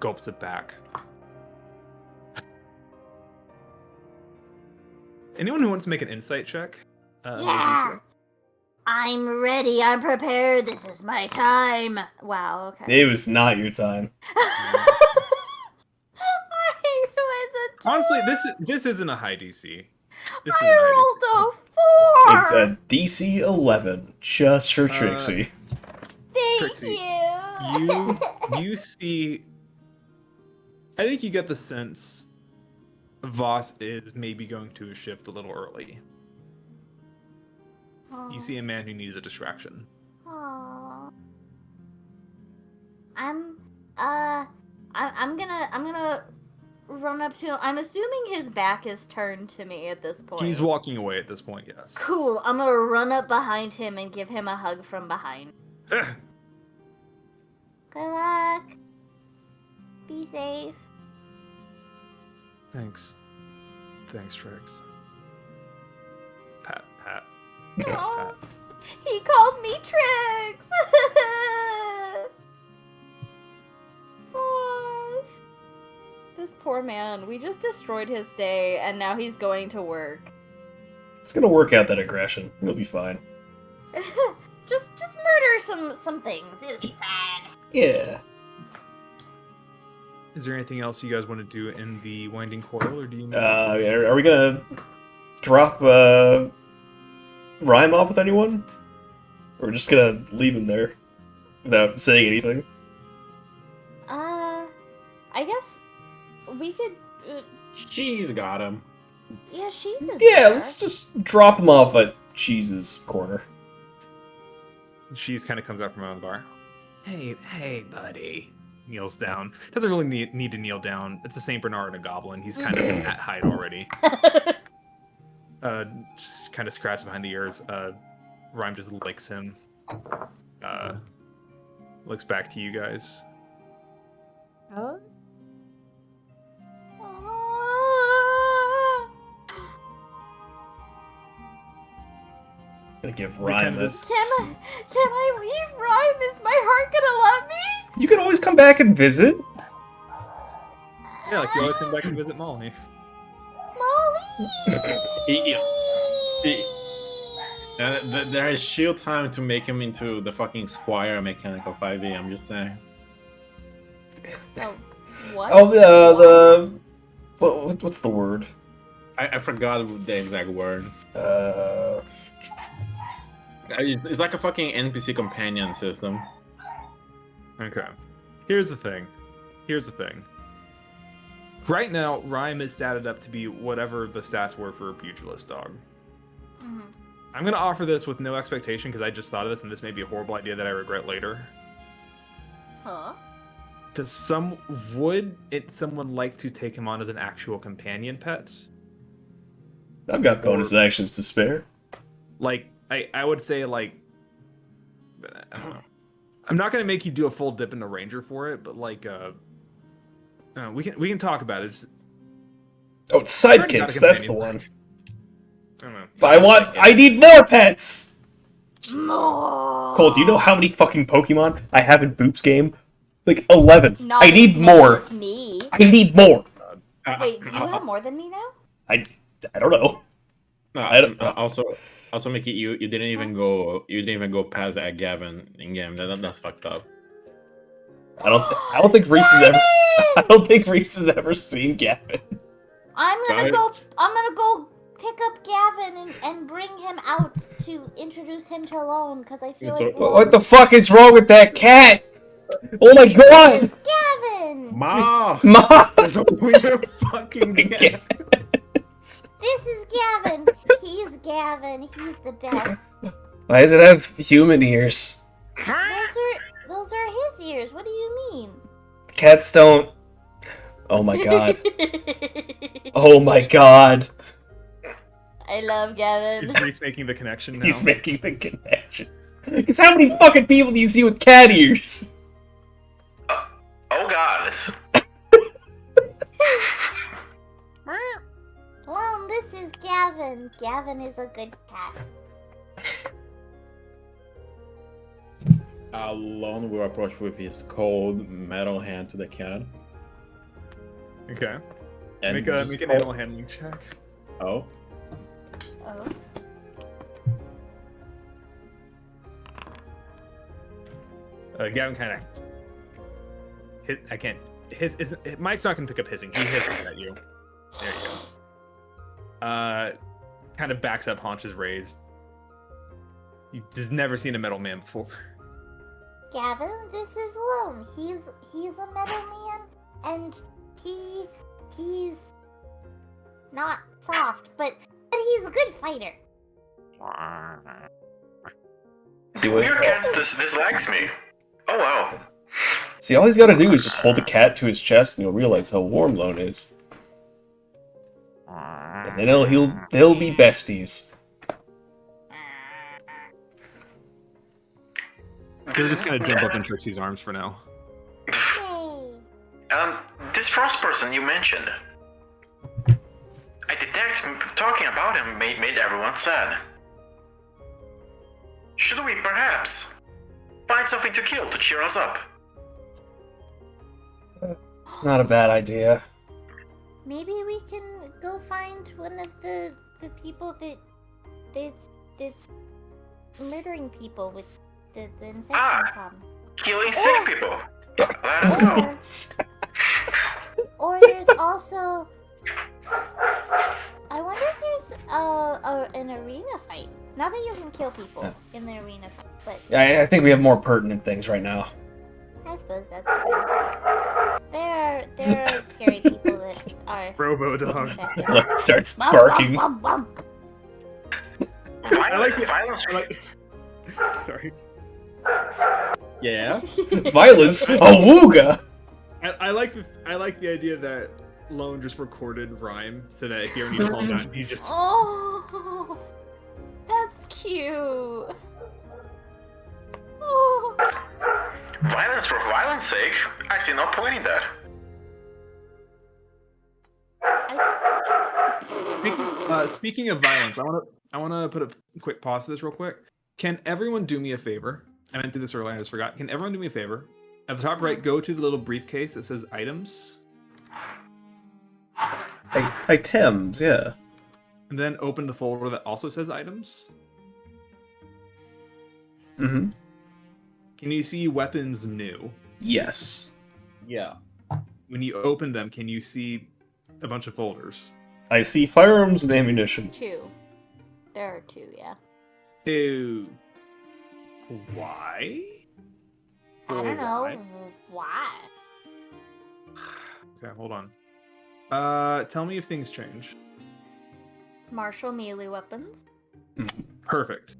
gulps it back. Anyone who wants to make an insight check? Yeah. I'm ready. I'm prepared. This is my time. Wow. Okay. It was not your time. Honestly, this isn't a high DC. I rolled a 4. It's a DC 11, just for Trixie. Thank Trixie, you. You see. I think you get the sense Voss is maybe going to a shift a little early. You see a man who needs a distraction. Aww. I'm gonna run up to him. I'm assuming his back is turned to me at this point. He's walking away at this point, yes. Cool. I'm gonna run up behind him and give him a hug from behind. Good luck. Be safe. Thanks, Trix. Pat. Oh, he called me Trix. Boss. This poor man. We just destroyed his day, and now he's going to work. It's gonna work out that aggression. He'll be fine. just murder some things. It'll be fine. Yeah. Is there anything else you guys want to do in the Winding Coil, or do you? Are we gonna drop Rhyme off with anyone? Or we're just gonna leave him there without saying anything? I guess we could. She's got him. Yeah, she's. Yeah, let's just drop him off at Cheese's corner. She's kind of comes out from around the bar. Hey, buddy. Kneels down. Doesn't really need to kneel down. It's a Saint Bernard and a goblin. He's kind of at height already. Just kind of scratches behind the ears. Rhyme just licks him. Looks back to you guys. Oh. Gonna give Rhyme this. Can I leave Rhyme? Is my heart gonna let me? You can always come back and visit. Yeah, like you always come back and visit Molly. Molly! There is shield time to make him into the fucking Squire mechanical 5e, I'm just saying. Oh, what? Oh, what's the word? I forgot the exact word. It's like a fucking NPC companion system. Okay. Here's the thing. Right now, Rhyme is statted up to be whatever the stats were for a pugilist dog. Mm-hmm. I'm going to offer this with no expectation because I just thought of this and this may be a horrible idea that I regret later. Huh? Would someone like to take him on as an actual companion pet? I've got bonus actions to spare. Like, I would say, like, I don't know. I'm not going to make you do a full dip into Ranger for it, but, like, we can talk about it. It's sidekicks, that's the one. I don't know. I need more pets! More. Cole, do you know how many fucking Pokemon I have in Boop's game? Like, 11. Not I need as many more. as me. I need more. Wait, do you have more than me now? I don't know. No, I don't- Also, Mickey, you didn't even go past that Gavin in game. That's fucked up. I don't think Reese has ever. I don't think Reese has ever seen Gavin. I'm gonna go pick up Gavin and bring him out to introduce him to Lone because I feel like What the fuck is wrong with that cat? Oh my god! It's Gavin. Ma, There's a weird fucking Gavin. This is Gavin. He's Gavin. He's the best. Why does it have human ears? Those are his ears. What do you mean? Cats don't. Oh my god. Oh my god. I love Gavin. Is Reese making the connection now? He's making the connection. Because how many fucking people do you see with cat ears? Oh god. Lone, this is Gavin. Gavin is a good cat. Lone will approach with his cold metal hand to the cat. Okay. And Make just an hold- animal handling check. Oh. Oh. Gavin kind of hit. I can't. Mike's not gonna pick up hissing. He hisses at you. There you go. Kind of backs up, haunches raised. He's never seen a metal man before. Gavin, this is Lone. He's a metal man, and he's not soft, but he's a good fighter. See what? Your cat dislikes me. Oh wow. See, all he's got to do is just hold the cat to his chest, and you'll realize how warm Lone is. And then they'll be besties. He'll just kind of jump up in Trixie's arms for now. Yay! This frost person you mentioned. I detect talking about him made everyone sad. Should we perhaps find something to kill to cheer us up? Not a bad idea. Maybe we can go find one of the people that's murdering people with the infection problem. Killing sick people. Let us go. Or there's also, I wonder if there's an arena fight. Not that you can kill people in the arena fight, but Yeah, I think we have more pertinent things right now. I suppose that's true. There are scary people that are Robo dog. infected. Lone starts barking. I like it. Violence. Sorry. Yeah. Violence? Awooga! I like the idea that Lone just recorded rhyme so that if you ever need to calm down, he just. Oh, that's cute. Oh. Violence for violence sake? I see no point in that. Speaking of violence, I want to put a quick pause to this real quick. Can everyone do me a favor? I meant to do this earlier, I just forgot. Can everyone do me a favor? At the top right, go to the little briefcase that says items, Items, yeah. and then open the folder that also says items. Mm-hmm. Can you see weapons new? Yes. Yeah. When you open them, can you see a bunch of folders? I see firearms and ammunition. 2. There are 2, yeah. Ew. Why? I don't know Why? why. Okay, hold on. Tell me if things change. Martial melee weapons. Perfect.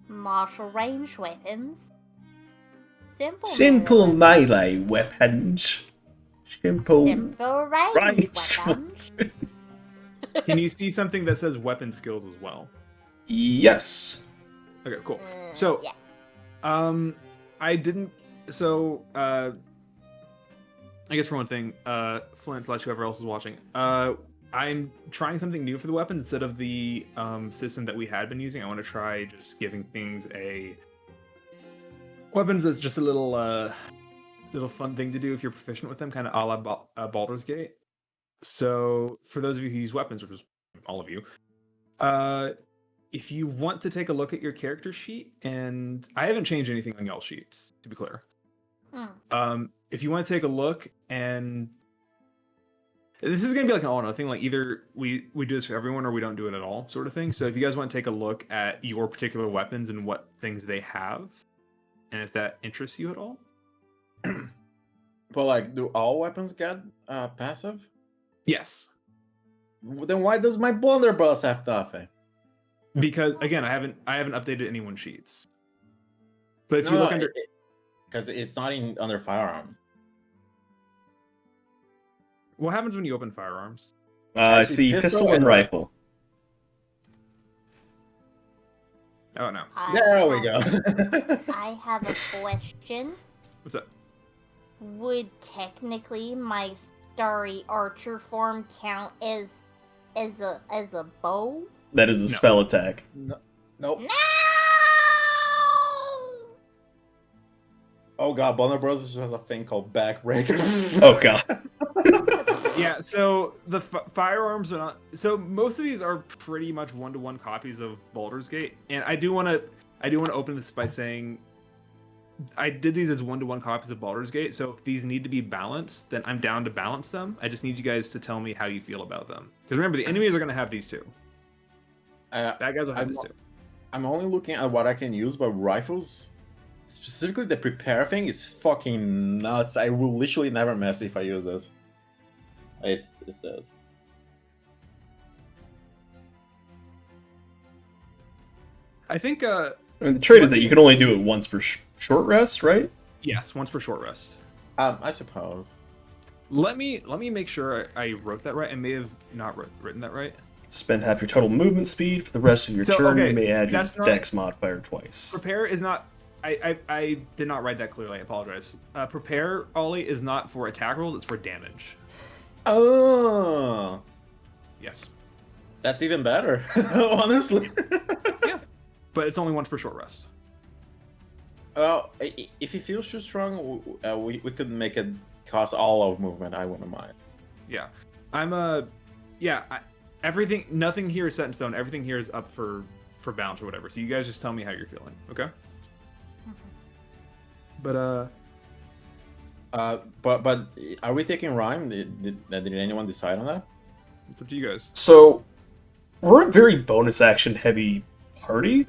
Martial range weapons. Simple melee melee weapons. Simple. Simple range Right. weapons. Can you see something that says weapon skills as well? Yes. Okay, cool. So, yeah. I didn't. So, I guess for one thing, Flint / whoever else is watching, I'm trying something new for the weapon instead of the system that we had been using. I want to try just giving things weapons that's just a little fun thing to do if you're proficient with them, kind of a la Baldur's Gate. So, for those of you who use weapons, which is all of you, if you want to take a look at your character sheet, and I haven't changed anything on y'all sheets, to be clear. If you want to take a look, and this is gonna be like an all-in thing, like either we do this for everyone or we don't do it at all, sort of thing. So if you guys want to take a look at your particular weapons and what things they have, and if that interests you at all. But like, do all weapons get passive? Yes. Then why does my blunderbuss have nothing? Because again, I haven't updated anyone's sheets. But if you look under, because it's not under firearms. what happens when you open firearms? I see pistol and rifle. Oh no. There we go. I have a question. What's up? Would technically my starry archer form count as a bow? That is a spell attack. Nope. No! Oh god, Bonner Bros. Just has a thing called backbreaker. Oh god. Yeah, so the firearms are not. So most of these are pretty much 1-to-1 copies of Baldur's Gate, and I do want to open this by saying I did these as 1-to-1 copies of Baldur's Gate. So if these need to be balanced, then I'm down to balance them. I just need you guys to tell me how you feel about them. Because remember, the enemies are going to have these too. Bad guys will have this too. I'm only looking at what I can use, but rifles, specifically the prepare thing, is fucking nuts. I will literally never mess if I use this. It's this. I think. I mean, the trait is that you can only do it once per short rest, right? Yes, once per short rest. I suppose. Let me make sure I wrote that right. I may have not written that right. Spend half your total movement speed for the rest of your turn. Okay, You may add your that's not- dex modifier twice. Prepare is not. I did not write that clearly. I apologize. Prepare, Ollie, is not for attack rolls. It's for damage. Oh, Yes. that's even better. Honestly. Yeah. But it's only once per short rest. Well, if you feel too strong, we could make it cost all of movement. I wouldn't mind. Yeah. Everything. Nothing here is set in stone. Everything here is up for balance or whatever. So you guys just tell me how you're feeling. Okay. But But are we taking rhyme? Did anyone decide on that? it's up to you guys. So, we're a very bonus action heavy party.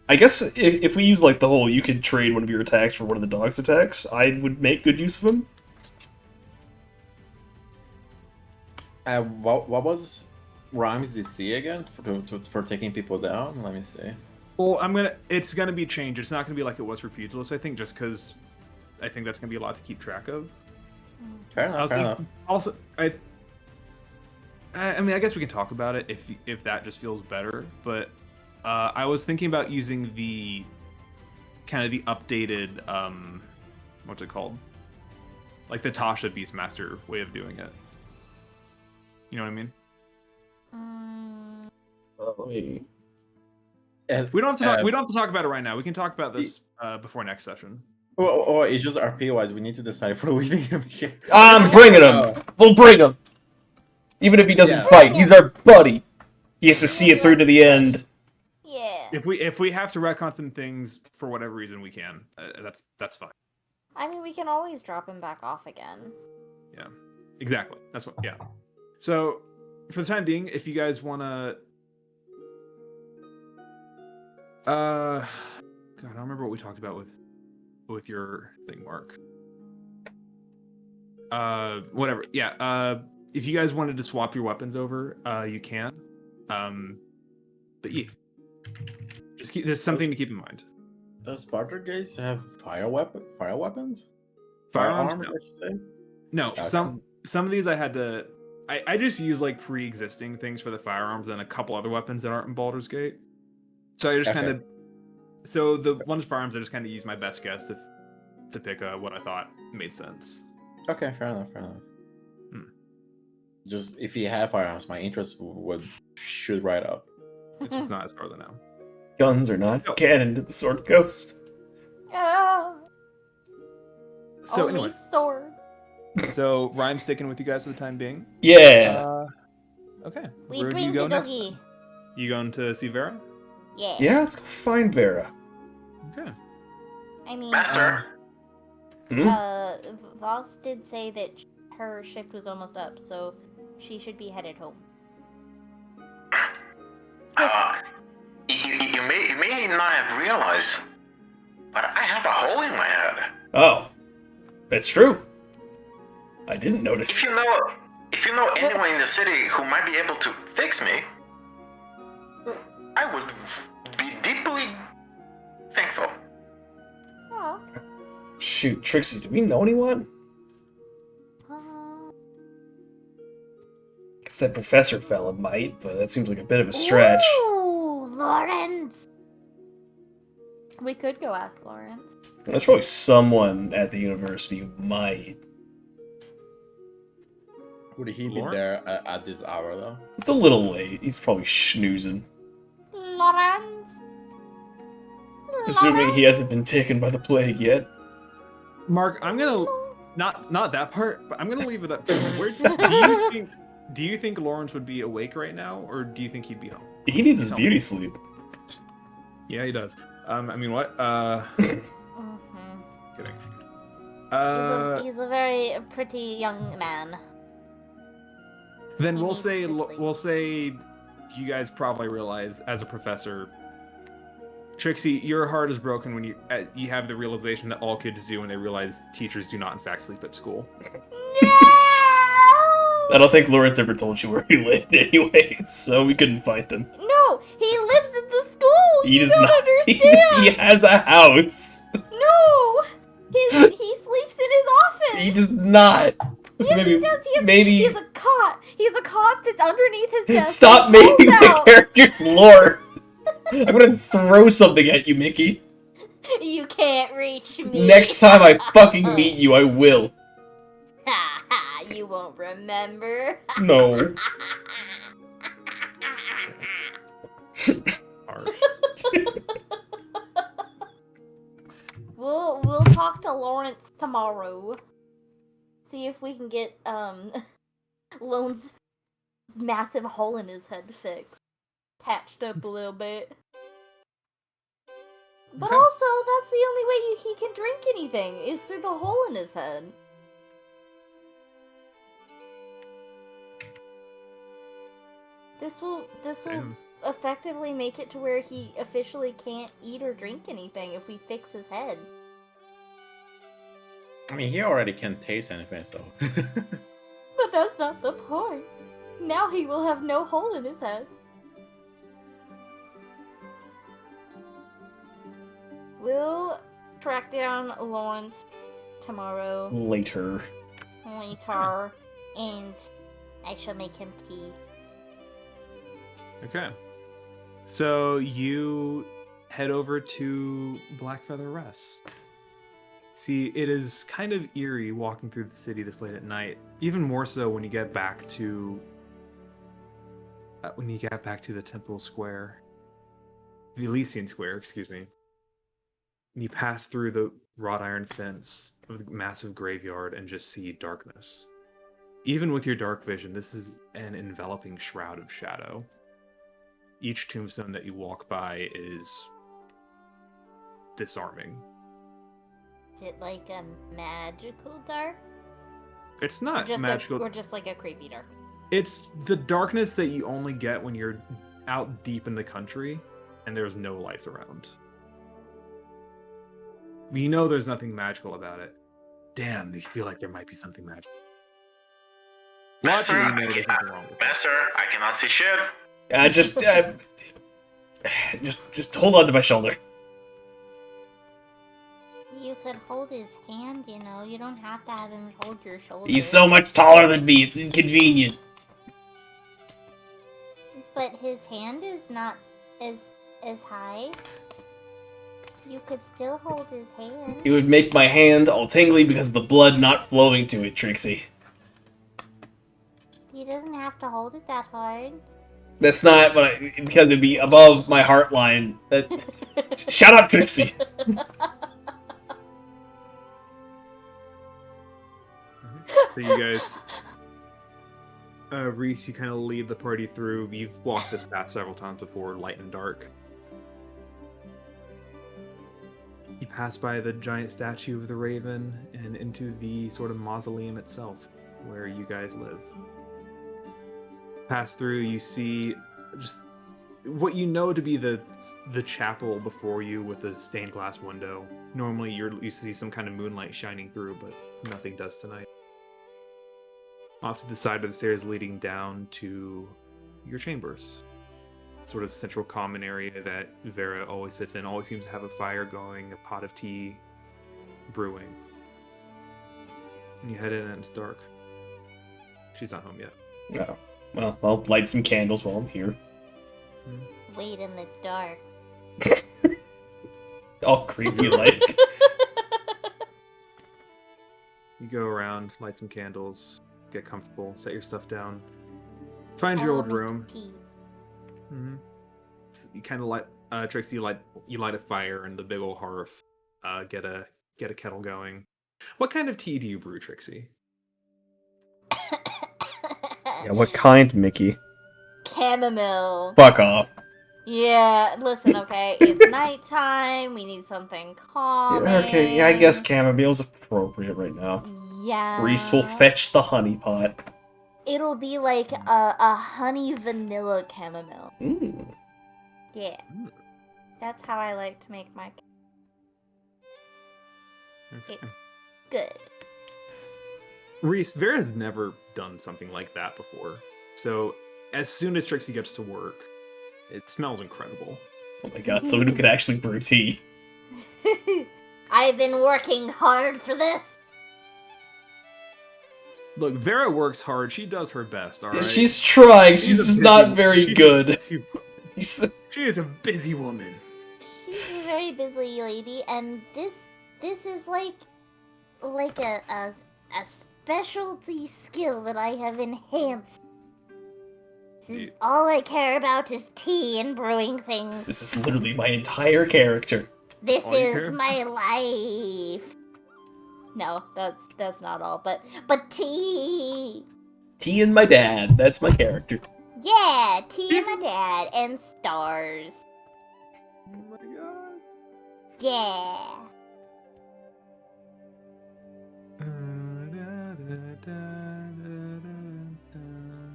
I guess if we use like the whole you could trade one of your attacks for one of the dog's attacks, I would make good use of them. What was Rhyme's DC again for taking people down? Let me see. Well, it's gonna be changed. It's not gonna be like it was for Pugilist, I think, just because I think that's gonna be a lot to keep track of. Fair enough. Also, I mean, I guess we can talk about it if that just feels better. But I was thinking about using the kind of the updated what's it called? Like the Tasha Beastmaster way of doing it. You know what I mean? Let me... We don't have to talk about it right now. We can talk about this before next session. Or it's just RP wise. We need to decide if we're leaving him here. I'm bringing him. We'll bring him. Even if he doesn't fight, he's our buddy. He has to see it through to the end. Yeah. If we have to retcon some things for whatever reason, we can. That's fine. I mean, we can always drop him back off again. Yeah, exactly. That's what. Yeah. So for the time being, if you guys wanna, God, I don't remember what we talked about with your thing, Mark. Whatever. Yeah. If you guys wanted to swap your weapons over, you can. But yeah, just there's something to keep in mind. Does Bartergeist have fire weapons? Firearms? Firearm, No. I should say. No, Okay. some of these I had to. I just use like pre-existing things for the firearms and a couple other weapons that aren't in Baldur's Gate. So I just Okay. kind of. So the ones firearms, I just kind of use my best guess to pick what I thought made sense. Okay, fair enough. Just if you have firearms, my interest would shoot right up. It's just not as far now. Guns are not canon to the Sword Coast. Oh, So only anyway, sword. so Rhyme's sticking with you guys for the time being. Yeah. Okay. We Where do bring you the go next? doggy. You going to see Vera? Yeah. Yeah, let's go find Vera. Okay. I mean, Master, Voss did say that her shift was almost up, so she should be headed home. you may not have realized, but I have a hole in my head. Oh, that's true. I didn't notice. If you know anyone in the city who might be able to fix me, I would be deeply thankful. Aw. Shoot, Trixie, do we know anyone? Guess that professor fella might, but that seems like a bit of a stretch. Ooh, Lawrence. We could go ask Lawrence. There's probably someone at the university who might. Would he be Lord? there at this hour though? It's a little late. He's probably schnoozing. Lawrence. Assuming he hasn't been taken by the plague yet. Mark, I'm gonna not that part, but I'm gonna leave it up to you. Where do you think Lawrence would be awake right now, or do you think he'd be home? He needs his Tell beauty me. sleep. Yeah, he does. I mean, what? Mhm. Kidding. He's a very pretty young man. Then He we'll needs say to sleep. you guys probably realize as a professor, Trixie, your heart is broken when you have the realization that all kids do when they realize teachers do not in fact sleep at school. I don't think Lawrence ever told you where he lived anyway, so we couldn't find him. No, he lives at the school. He You does don't not. understand. He has a house. No, he sleeps in his office. He does not. Yes, maybe, he does. maybe. He has a cot. He has a cot that's underneath his desk. Stop that making falls the out. character's lore. I'm gonna throw something at you, Mickey. You can't reach me. Next time I fucking meet you, I will. Ha ha! You won't remember. No. Harsh. We'll talk to Lawrence tomorrow. See if we can get Lone's massive hole in his head fixed, patched up a little bit. But Okay. also, that's the only way he can drink anything is through the hole in his head. This will Damn. effectively make it to where he officially can't eat or drink anything if we fix his head. I mean, he already can't taste anything, so. But that's not the point. Now he will have no hole in his head. We'll track down Lawrence tomorrow Later. later. And I shall make him tea. Okay. So you head over to Blackfeather Rest. See, it is kind of eerie walking through the city this late at night. Even more so when you get back to the Temple Square, the Elysian Square, excuse me. And you pass through the wrought iron fence of the massive graveyard and just see darkness. Even with your dark vision, this is an enveloping shroud of shadow. Each tombstone that you walk by is disarming. Is it like a magical dark? It's not magical. Or just like a creepy dark. It's the darkness that you only get when you're out deep in the country and there's no lights around. You know there's nothing magical about it. Damn, you feel like there might be something magical. Master, Logically, you know there's nothing wrong with it. Master, I cannot see shit. Just hold on to my shoulder. You could hold his hand, you know. You don't have to have him hold your shoulder. He's so much taller than me, it's inconvenient. But his hand is not as high. You could still hold his hand. It would make my hand all tingly because of the blood not flowing to it, Trixie. He doesn't have to hold it that hard. That's not what because it'd be above my heart line. Shut up, Trixie. So you guys, Reese, you kind of lead the party through. You've walked this path several times before, light and dark. You pass by the giant statue of the Raven and into the sort of mausoleum itself, where you guys live. Pass through, you see just what you know to be the chapel before you with the stained glass window. Normally you see some kind of moonlight shining through, but nothing does tonight. Off to the side of the stairs leading down to your chambers. Sort of central common area that Vera always sits in. Always seems to have a fire going, a pot of tea brewing. And you head in and it's dark. She's not home yet. No. Well, I'll light some candles while I'm here. Wait in the dark. All creepy like. You go around, light some candles, get comfortable, set your stuff down. Find I your will old make room. tea. Mm-hmm. You kind of light, Trixie, you light a fire in the big old hearth. Get a kettle going. What kind of tea do you brew, Trixie? Yeah, what kind, Mickey? Chamomile. Fuck off. Yeah, listen, okay, it's nighttime. We need something calming. Yeah, okay, yeah, I guess chamomile's appropriate right now. Yeah. Reese will fetch the honey pot. It'll be like a honey vanilla chamomile. Mm. Yeah. That's how I like to make my. It's good. Reese, Vera's never done something like that before. So as soon as Trixie gets to work, it smells incredible. Oh my god, someone who can actually brew tea. I've been working hard for this. Look, Vera works hard. She does her best, all right? She's trying, she's a just busy- not very she's a good. busy woman. She is a busy woman. She's a very busy lady, and this is like a specialty skill that I have enhanced. All I care about is tea and brewing things. This is literally my entire character. This All you is care- my life. No, that's not all, but Tea. Tea and my dad, that's my character. Yeah, tea and my dad and stars. Oh my god. Yeah.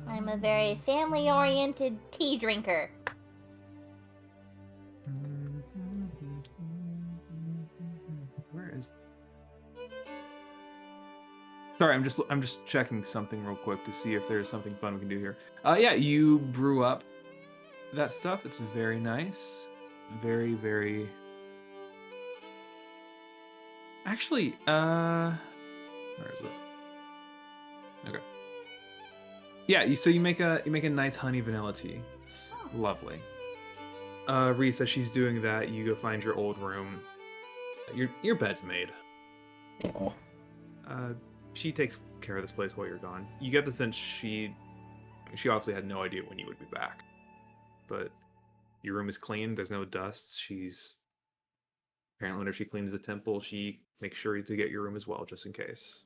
I'm a very family-oriented tea drinker. Where is? Sorry, I'm just checking something real quick to see if there's something fun we can do here. Yeah, you brew up that stuff. It's very nice. Very, very. Actually, where is it? Okay. Yeah, so you make a nice honey vanilla tea. It's lovely. Reese, as she's doing that, you go find your old room. Your bed's made. Oh. She takes care of this place while you're gone. You get the sense she obviously had no idea when you would be back. But your room is clean, there's no dust. Apparently whenever she cleans the temple, she makes sure to get your room as well, just in case.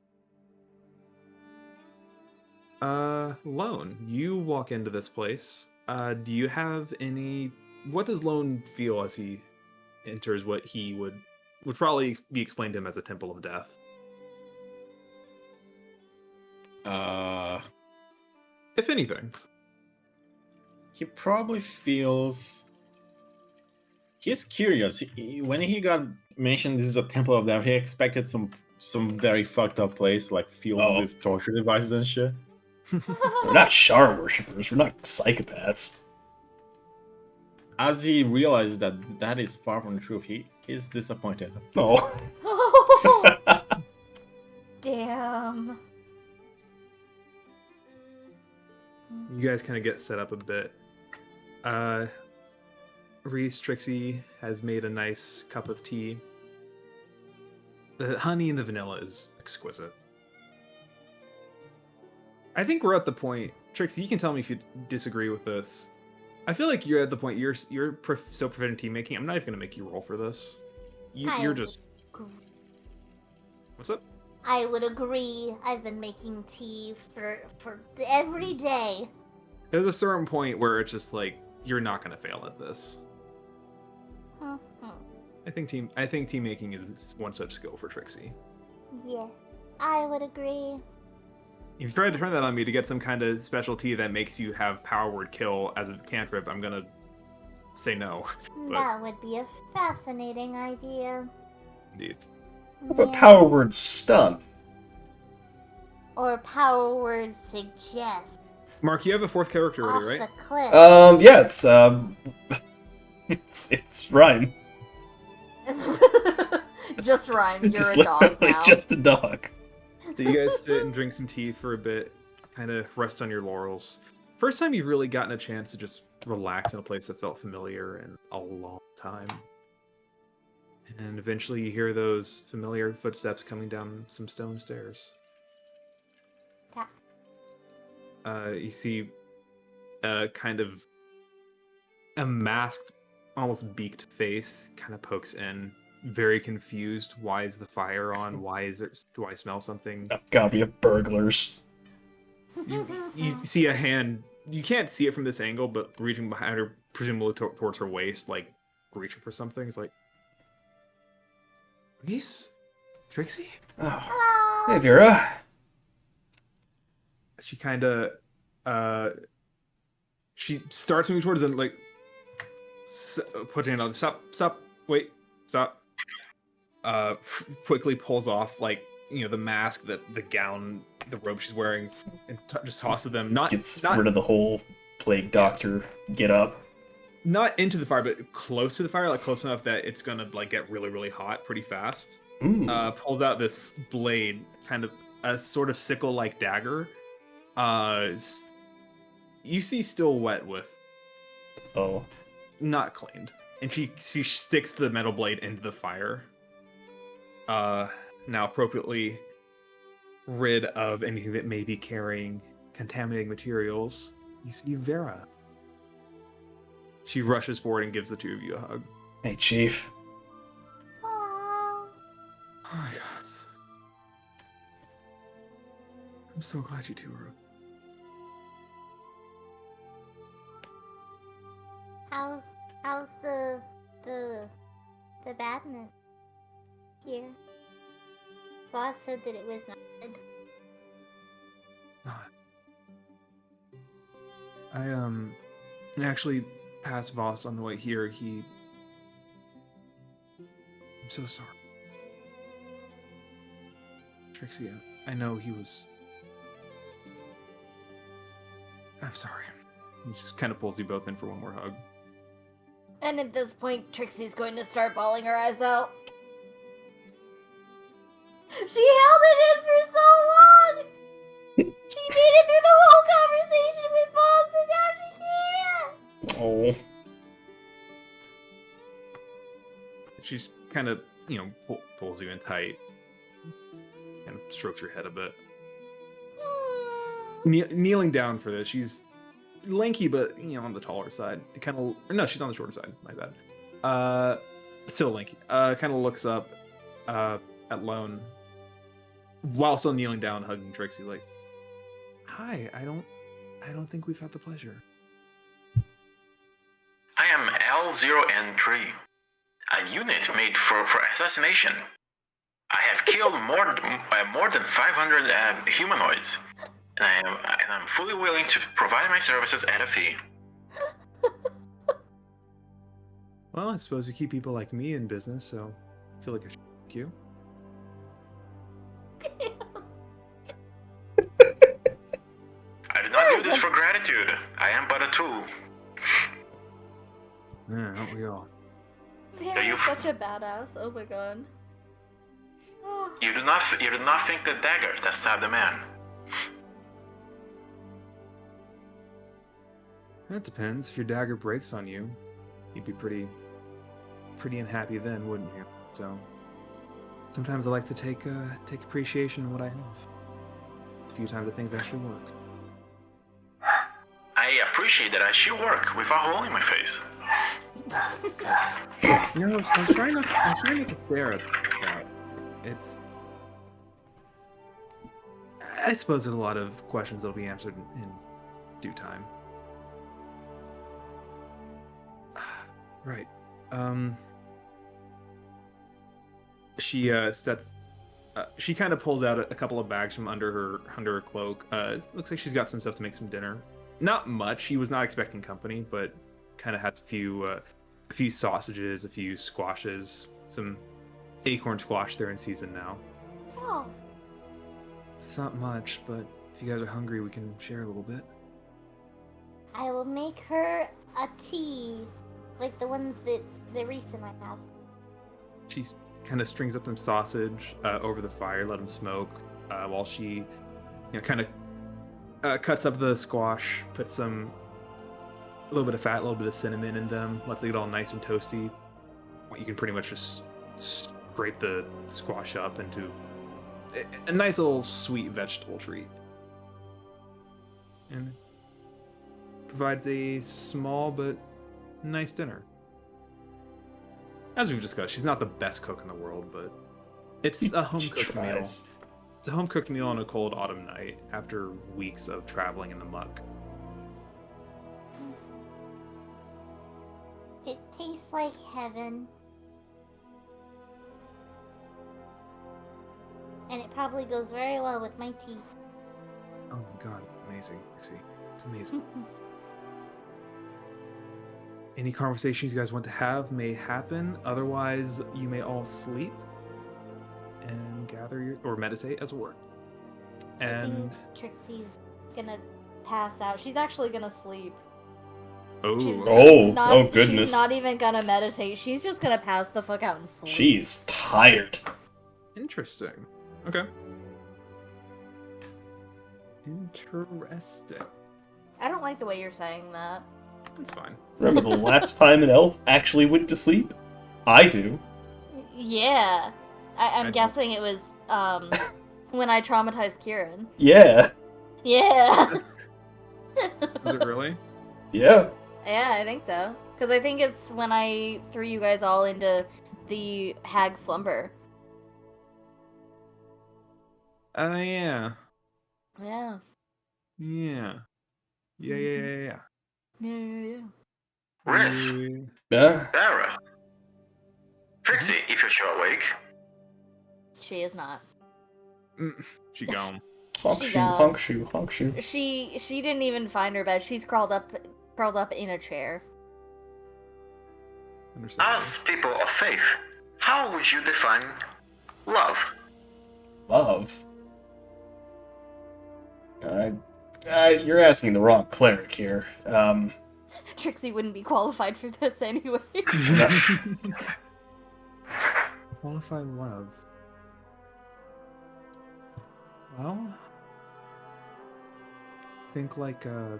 Lone, you walk into this place. Do you have any... What does Lone feel as he enters what he would probably be explained to him as a Temple of Death? If anything. He probably feels. He's curious. When he got mentioned this is a temple of death, he expected some very fucked up place like filled with torture devices and shit. We're not Shar worshippers, we're not psychopaths. As he realizes that is far from the truth, he's disappointed. Oh. Damn. You guys kind of get set up a bit. Reese, Trixie has made a nice cup of tea. The honey and the vanilla is exquisite. I think we're at the point, Trixie, you can tell me if you disagree with this. I feel like you're at the point you're so proficient in tea making. I'm not even gonna make you roll for this. You're just. What's up? I would agree. I've been making tea for every day. There's a certain point where it's just like you're not gonna fail at this. I think tea making is one such skill for Trixie. Yeah, I would agree. If you tried to turn that on me to get some kind of special tea that makes you have power word kill as a cantrip, I'm gonna say no. But That would be a fascinating idea. indeed. How about power word stun? Or power word suggest. Mark, you have a fourth character Off already, right? the cliff. Yeah, it's Rhyme. Just rhyme. You're Just a dog literally now. just a dog. So you guys sit and drink some tea for a bit, kind of rest on your laurels. First time you've really gotten a chance to just relax in a place that felt familiar in a long time. And eventually you hear those familiar footsteps coming down some stone stairs. You see kind of a masked, almost beaked face kind of pokes in very confused. Why is the fire on? Why is there? Do I smell something? Gotta be a burglars. You see a hand. You can't see it from this angle, but reaching behind her, presumably towards her waist, like reaching for something. It's like, Reese, Trixie. Oh, Hello. hey Vera. She kind of, she starts moving towards it, like, putting it on. Stop, wait, stop. Quickly pulls off, like, the mask, the gown, the robe she's wearing, and just tosses them. Not Gets rid of the whole plague doctor get up. not into the fire, but close to the fire, like close enough that it's gonna like get really, really hot pretty fast. Ooh. Pulls out this blade, kind of a sort of sickle-like dagger. You see still wet with, Oh. not cleaned, and she sticks the metal blade into the fire. Now appropriately rid of anything that may be carrying contaminating materials. You see Vera. She rushes forward and gives the two of you a hug. Hey, Chief. Aw. Oh my god. I'm so glad you two are okay. How's the badness here? Boss said that it was not good. Not. I actually passed Voss on the way here. I'm so sorry. Trixie, I know he was... I'm sorry. He just kind of pulls you both in for one more hug. And at this point, Trixie's going to start bawling her eyes out. She held it in for so long! She made it through the whole conversation with Boss, and now she can't! Oh. She's kind of, pulls you in tight. And strokes your head a bit. Kneeling down for this. She's lanky, but, on the taller side. No, she's on the shorter side. My bad. Still lanky. Kind of looks up at Lone while still kneeling down, hugging Trixie, like, hi, I don't think we've had the pleasure. I am L0N3, a unit made for assassination. I have killed more than 500 humanoids, and I'm fully willing to provide my services at a fee. Well, I suppose you keep people like me in business, so I feel like I should thank you. I do not do this for gratitude. I am but a tool. Yeah, aren't we all? They're such a badass. Oh my god. You do not think the dagger that stabbed the man. That depends. If your dagger breaks on you, you'd be pretty unhappy then, wouldn't you? So sometimes I like to take appreciation in what I have. A few times the things actually work. I appreciate that I should work without a hole in my face. I'm trying not to stare at that. It's... I suppose there's a lot of questions that'll be answered in due time. Right. She sets. She kind of pulls out a couple of bags from under her cloak. It looks like she's got some stuff to make some dinner. Not much. She was not expecting company, but kind of has a few sausages, a few squashes, some acorn squash. They're in season now. Oh, It's not much, but if you guys are hungry, we can share a little bit. I will make her a tea, like the ones that the Reese might have. She kind of strings up some sausage over the fire, let them smoke, while she, kind of cuts up the squash, puts a little bit of fat, a little bit of cinnamon in them, lets it get all nice and toasty. You can pretty much just scrape the squash up into a nice little sweet vegetable treat. And provides a small but nice dinner. as we've discussed, she's not the best cook in the world, but it's a home cooked meal. tries. It's a home cooked meal on a cold autumn night after weeks of traveling in the muck. It tastes like heaven. And it probably goes very well with my tea. Oh my god, amazing, Pixie. It's amazing. Any conversations you guys want to have may happen. Otherwise, you may all sleep and gather your or meditate as it were. I And think Trixie's gonna pass out. She's actually gonna sleep. She's Oh, not, oh goodness. She's not even gonna meditate. She's just gonna pass the fuck out and sleep. She's tired. interesting. Okay. Interesting. I don't like the way you're saying that. That's fine. Remember the last time an elf actually went to sleep? I do. Yeah. I'm I do. guessing it was when I traumatized Kieran. Yeah. Yeah. Was it really? Yeah. Yeah, I think so. Because I think it's when I threw you guys all into the hag slumber. Yeah. Yeah. Yeah. Yeah. Yeah, yeah, yeah. Riz, Yeah. Dara, Trixie, if you're still awake. She is not. She gone. Honk She shoe, gone. honk shoe, honk shoe. She didn't even find her bed. She's crawled up in a chair. Understandable. As people of faith, how would you define love? Love. You're asking the wrong cleric here. Trixie wouldn't be qualified for this anyway. Qualified love. Well, think like I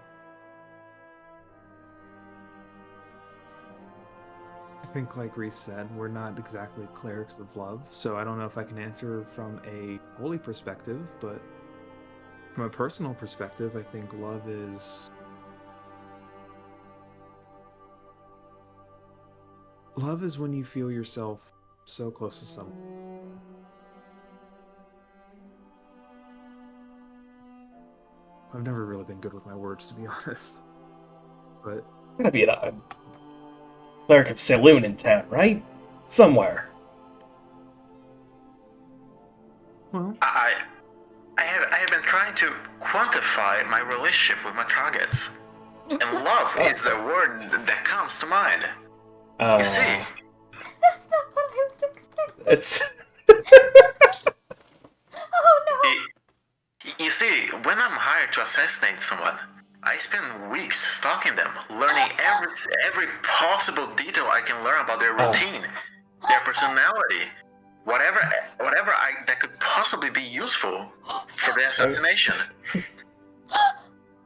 think like Reese said, we're not exactly clerics of love, so I don't know if I can answer from a holy perspective, but from a personal perspective, I think love is when you feel yourself so close to someone. I've never really been good with my words, to be honest. But Gotta be a cleric of Saloon in town, right? Somewhere. well, I have been trying to quantify my relationship with my targets. And love is the word that comes to mind. You see, That's not what I was expecting. It's. Oh no. you see, when I'm hired to assassinate someone, I spend weeks stalking them, learning every possible detail I can learn about their routine, their personality, whatever that could possibly be useful for the assassination.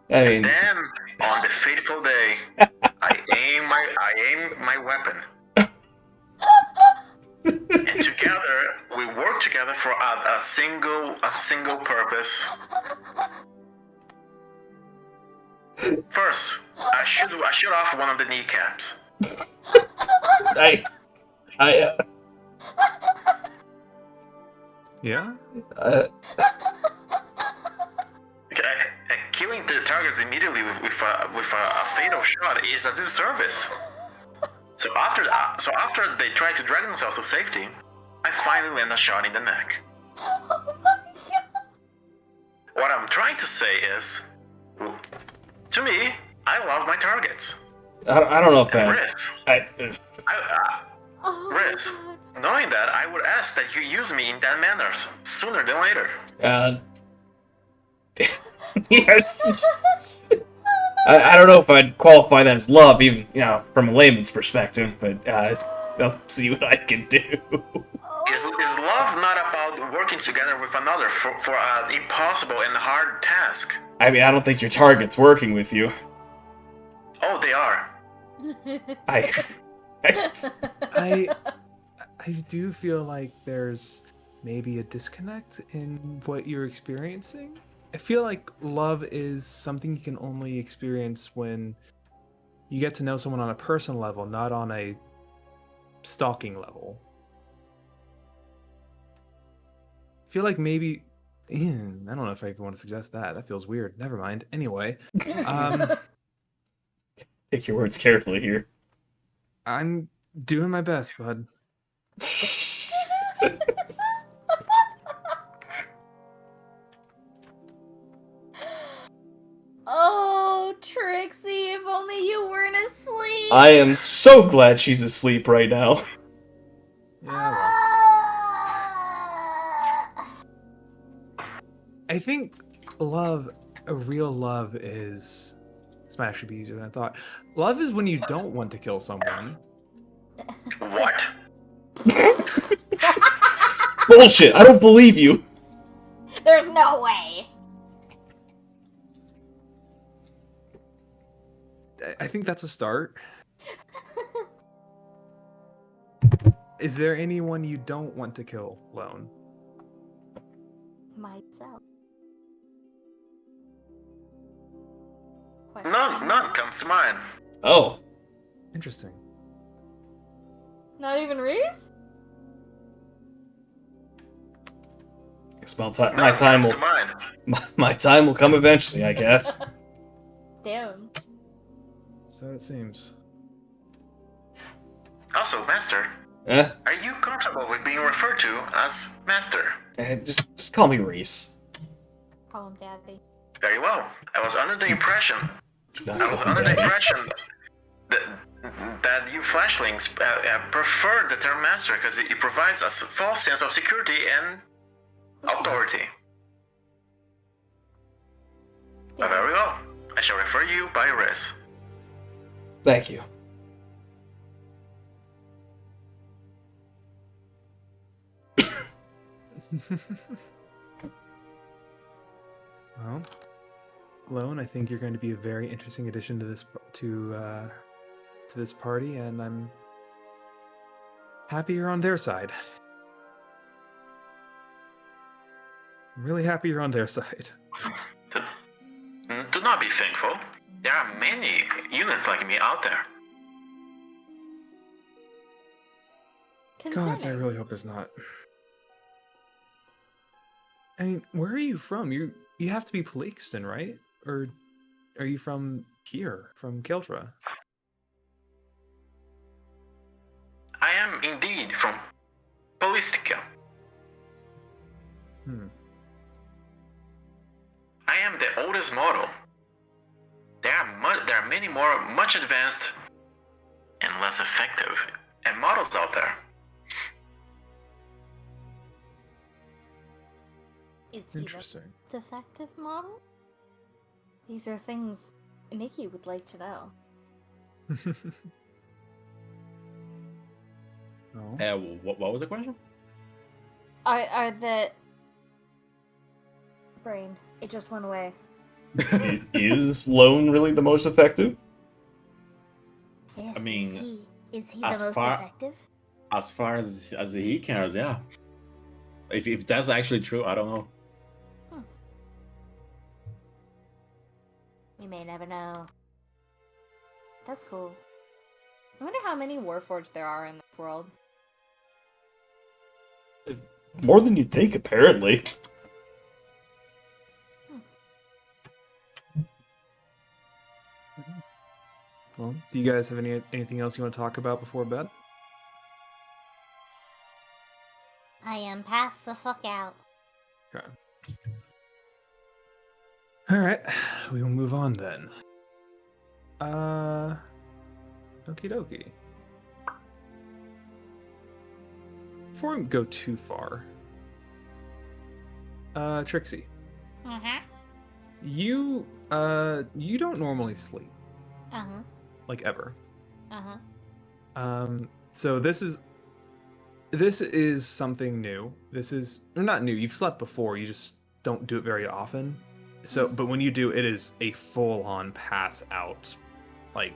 I mean, Then, on the fateful day, I aim my weapon, and together we work together for a single purpose. First, I shoot off one of the kneecaps. yeah. Killing the targets immediately with a fatal shot is a disservice. So after they try to drag themselves to safety, I finally land a shot in the neck. What I'm trying to say is, to me, I love my targets. I don't know if that. Riz, Oh my Riz, God. knowing that, I would ask that you use me in that manner sooner than later. Yes. I don't know if I'd qualify that as love, even from a layman's perspective, but I'll see what I can do. Is love not about working together with another for an impossible and hard task? I mean, I don't think your target's working with you. Oh, they are. I do feel like there's maybe a disconnect in what you're experiencing. I feel like love is something you can only experience when you get to know someone on a personal level, not on a stalking level. I feel like maybe. I don't know if I even want to suggest that. That feels weird. Never mind. Anyway, Pick your words carefully here. I'm doing my best, bud. Oh, Trixie, if only you weren't asleep. I am so glad she's asleep right now. Yeah. Well. I think love, a real love is. This might actually be easier than I thought. Love is when you don't want to kill someone. What? Bullshit! I don't believe you. There's no way. I think that's a start. Is there anyone you don't want to kill, Lone? Myself. None comes to mind. Oh. Interesting. Not even Reese? Guess my time None comes will to mind. my time will come eventually, I guess. Damn. So it seems. Also, Master, Eh? are you comfortable with being referred to as Master? Just call me Reese. Call him Daddy. Very well. I was under the impression Do not I was call me under the Daddy. impression that you flashlings prefer the term master because it provides a false sense of security and authority. But very well. I shall refer you by Riz. Thank you. Well, Lone, I think you're going to be a very interesting addition to this party, and I'm happy you're on their side. I'm really happy you're on their side. Do not be thankful. There are many units like me out there. Gods, I Concerning. really hope there's not. I mean, where are you from? You have to be Polixton, right? Or are you from here, from Keltra? I am indeed from Polistica. I am the oldest model. There are many more much advanced and less effective and models out there. Is he Interesting. the most effective model? These are things Nikki would like to know. Oh. What was the question? Are the brain? It just went away. Is Lone really the most effective? Yes, I mean, is he the as most far- effective? As far as he cares, yeah. If that's actually true, I don't know. We may never know. That's cool. I wonder how many Warforged there are in this world. More than you'd think, apparently. Well, do you guys have anything else you want to talk about before bed? I am passed the fuck out. Okay. All right, we will move on then. Okie dokie. Before we go too far, Trixie, Uh-huh. you don't normally sleep, Uh-huh. like ever. Uh-huh. So this is something new. This is or not new. You've slept before. You just don't do it very often. So, but when you do, it is a full-on pass out, like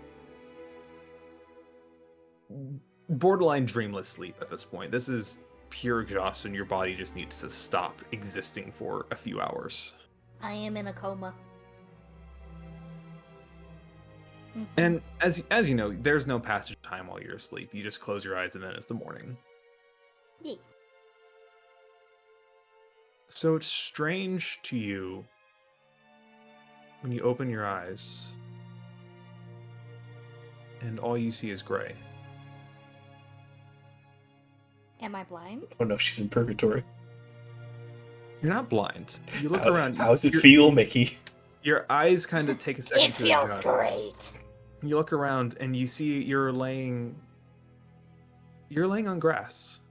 borderline dreamless sleep at this point. This is pure exhaustion. Your body just needs to stop existing for a few hours. I am in a coma. And as you know, there's no passage of time while you're asleep. You just close your eyes and then it's the morning. Yeah. So it's strange to you when you open your eyes and all you see is gray. Am I blind? Oh no, she's in purgatory. You're not blind. You look around. How does it your- feel, Mickey? Your eyes kind of take a second It to feels adjust. great. You look around and you see you're laying on grass.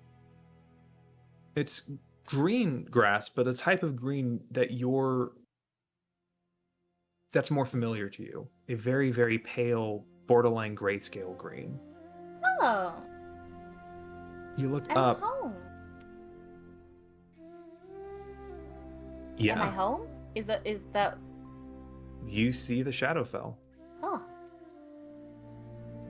It's green grass, but a type of green that's more familiar to you. A very, very pale, borderline grayscale green. Oh, You look I'm up. home. Yeah. Am I home? Is that? You see the Shadowfell. Oh,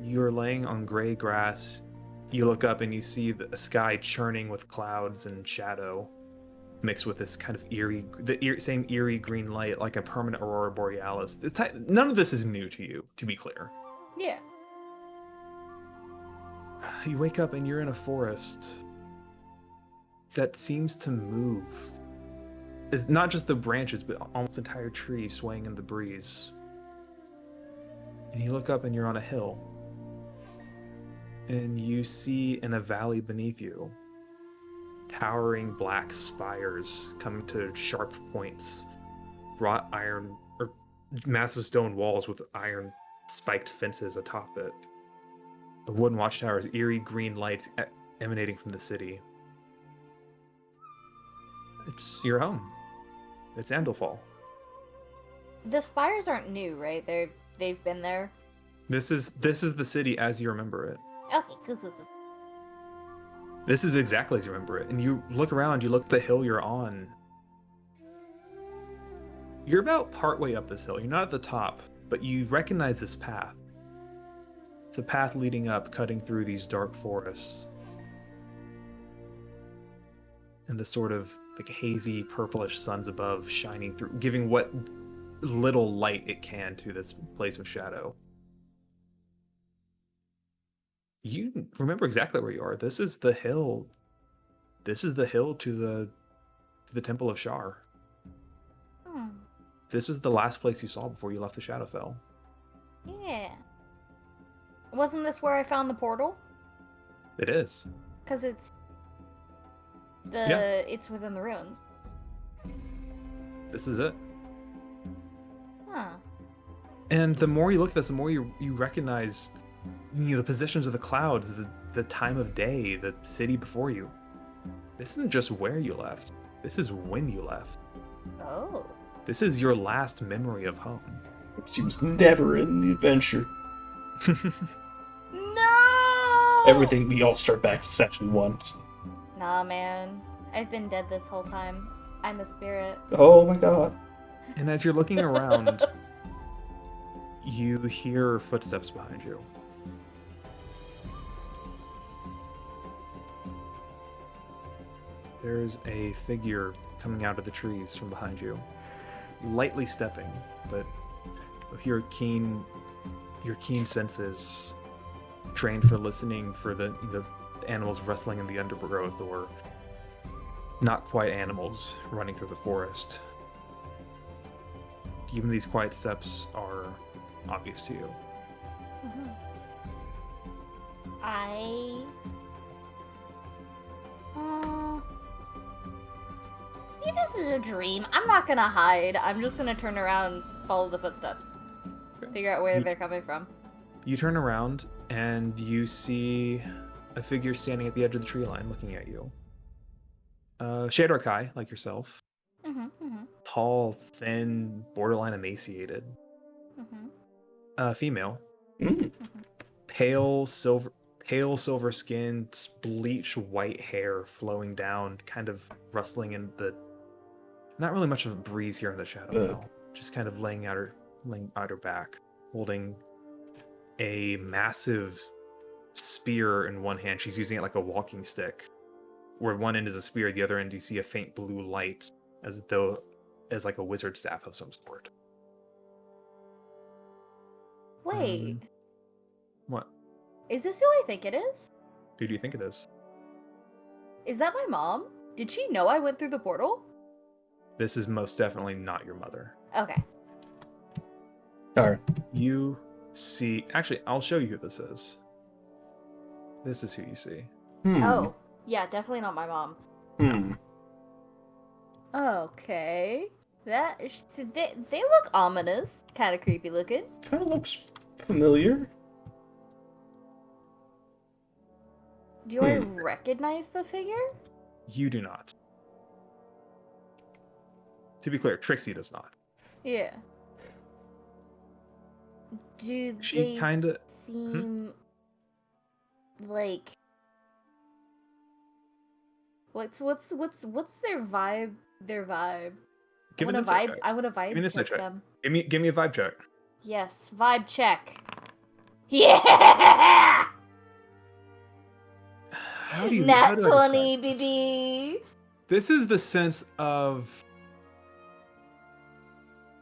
You're laying on gray grass. You look up and you see the sky churning with clouds and shadow, mixed with this kind of same eerie green light, like a permanent aurora borealis. None of this is new to you, to be clear. yeah. You wake up and you're in a forest that seems to move. It's not just the branches, but almost entire trees swaying in the breeze. And you look up and you're on a hill. And you see in a valley beneath you towering black spires coming to sharp points, wrought iron or massive stone walls with iron spiked fences atop it. The wooden watchtowers, eerie green lights emanating from the city. It's your home. It's Andalfall. The spires aren't new, right? They've been there. This is the city as you remember it. Okay, cool. This is exactly as you remember it. And you look around, you look at the hill you're on. You're about partway up this hill. You're not at the top, but you recognize this path. It's a path leading up, cutting through these dark forests. And the sort of like hazy purplish suns above shining through, giving what little light it can to this place of shadow. You remember exactly where you are. This is the hill. This is the hill to the Temple of Shar. Hmm. This is the last place you saw before you left the Shadowfell. Yeah. Wasn't this where I found the portal? It is. Because it's it's within the ruins. This is it. Huh. And the more you look at this, the more you recognize the positions of the clouds, the time of day, the city before you. This isn't just where you left. This is when you left. Oh. This is your last memory of home. She was never in the adventure. No! Everything, we all start back to session 1. Nah, man. I've been dead this whole time. I'm a spirit. Oh my god. And as you're looking around, you hear footsteps behind you. There's a figure coming out of the trees from behind you, lightly stepping, but with your keen senses, trained for listening for the animals rustling in the undergrowth or not quite animals running through the forest. Even these quiet steps are obvious to you. Mhm. Maybe this is a dream. I'm not gonna hide. I'm just gonna turn around and follow the footsteps. Figure out where they're coming from. You turn around and you see a figure standing at the edge of the tree line looking at you. Shadar Kai, like yourself. Tall, thin, borderline emaciated. Female. Mm. Pale silver skin, bleached white hair flowing down, kind of rustling in the... Not really much of a breeze here in the Shadowfell. Just kind of laying out her back, holding a massive spear in one hand. She's using it like a walking stick. Where one end is a spear, the other end you see a faint blue light, as like a wizard staff of some sort. Wait, What? is this who I think it is? Who do you think it is? Is that my mom? Did she know I went through the portal? This is most definitely not your mother. Okay. Alright. You see... Actually, I'll show you who this is. This is who you see. Oh, yeah, definitely not my mom. Okay. They look ominous. Kind of creepy looking. Kind of looks familiar. Do I recognize the figure? You do not. To be clear, Trixie does not. Yeah. Do She they kinda- seem like what's their vibe? Their vibe. Give I an want to insight vibe. check. I want to Give me an vibe insight check check. them. Give me a vibe check. Yes, vibe check. Yeah. How do you... Nat how do I describe 20, this? baby. This is the sense of...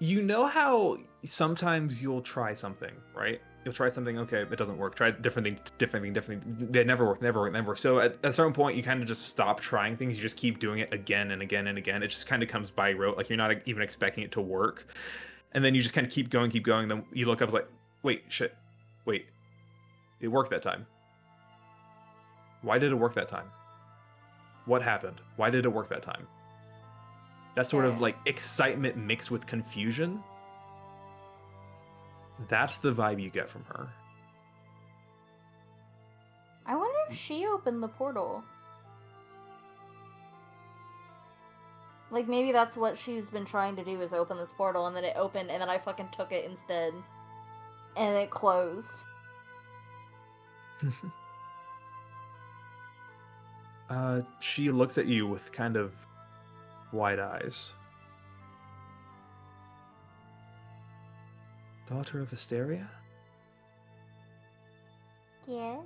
You know how sometimes you'll try something, right? You'll try something, okay, it doesn't work. Try different thing. They never work. So at a certain point, you kind of just stop trying things. You just keep doing it again and again and again. It just kind of comes by rote. Like you're not even expecting it to work. And then you just kind of keep going. Then you look up, it's like, wait, it worked that time. Why did it work that time? What happened? Why did it work that time? That sort of like excitement mixed with confusion. That's the vibe you get from her. I wonder if she opened the portal. Like maybe that's what she's been trying to do is open this portal, and then it opened, and then I fucking took it instead, and it closed. She looks at you with kind of wide eyes. Daughter of Asteria? Yes.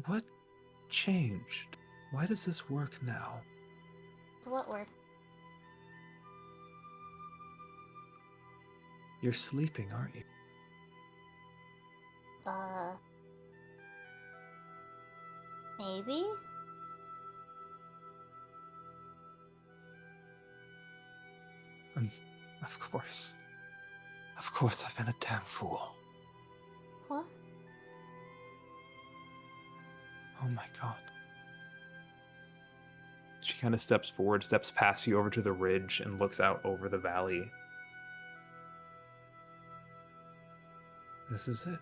What changed? Why does this work now? So what work? You're sleeping, aren't you? Maybe? Of course. Of course, I've been a damn fool. What? Oh my god. She kind of steps forward, steps past you over to the ridge, and looks out over the valley. This is it.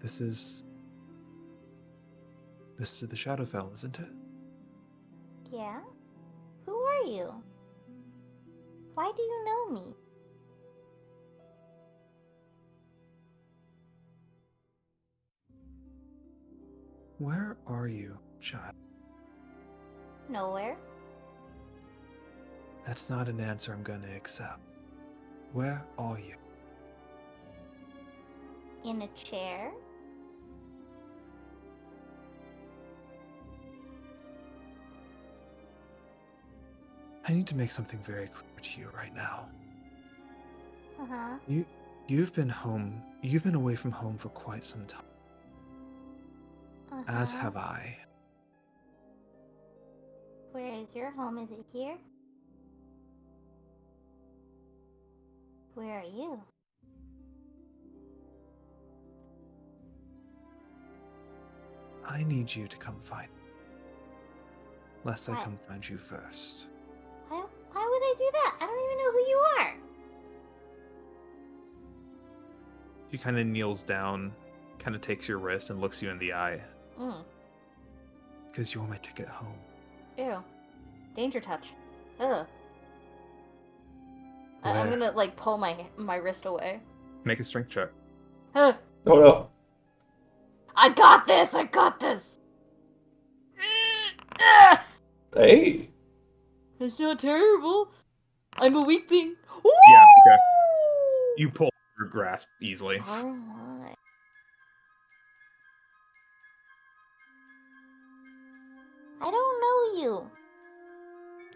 This is the Shadowfell, isn't it? Yeah? Who are you? Why do you know me? Where are you, child? Nowhere. That's not an answer I'm gonna accept. Where are you? In a chair? I need to make something very clear to you right now. Uh-huh. You've been home. You've been away from home for quite some time. As have I. Where is your home? Is it here? Where are you? I need you to come find me. Lest I What? come find you first. Why would I do that? I don't even know who you are. She kind of kneels down, kind of takes your wrist and looks you in the eye. Because you're my ticket home. Ew. Danger touch. Ugh. I'm Where? gonna like pull my wrist away. Make a strength check. Huh. Oh no. I got this! I got this! Hey. It's not terrible. I'm a weakling. Yeah, okay. You pull your grasp easily. Oh my. I don't know you.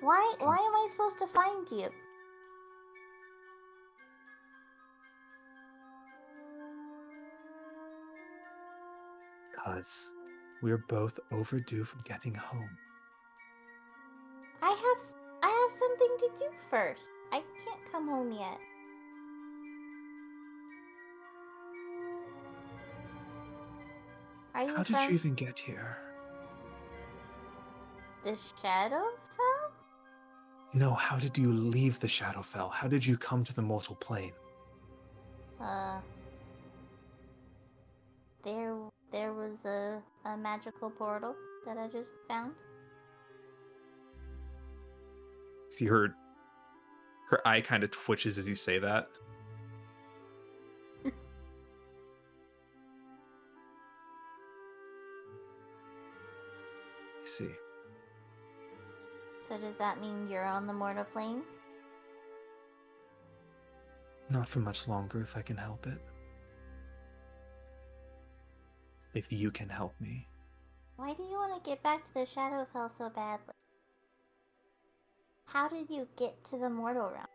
Why am I supposed to find you? Because we're both overdue from getting home. I have something to do first. I can't come home yet. Are you How did from you even get here? the Shadowfell? No, how did you leave the Shadowfell? How did you come to the mortal plane? There was a magical portal that I just found. See her eye kind of twitches as you say that. I see. So does that mean you're on the mortal plane? Not for much longer if I can help it. If you can help me. Why do you want to get back to the Shadowfell so badly? How did you get to the mortal realm?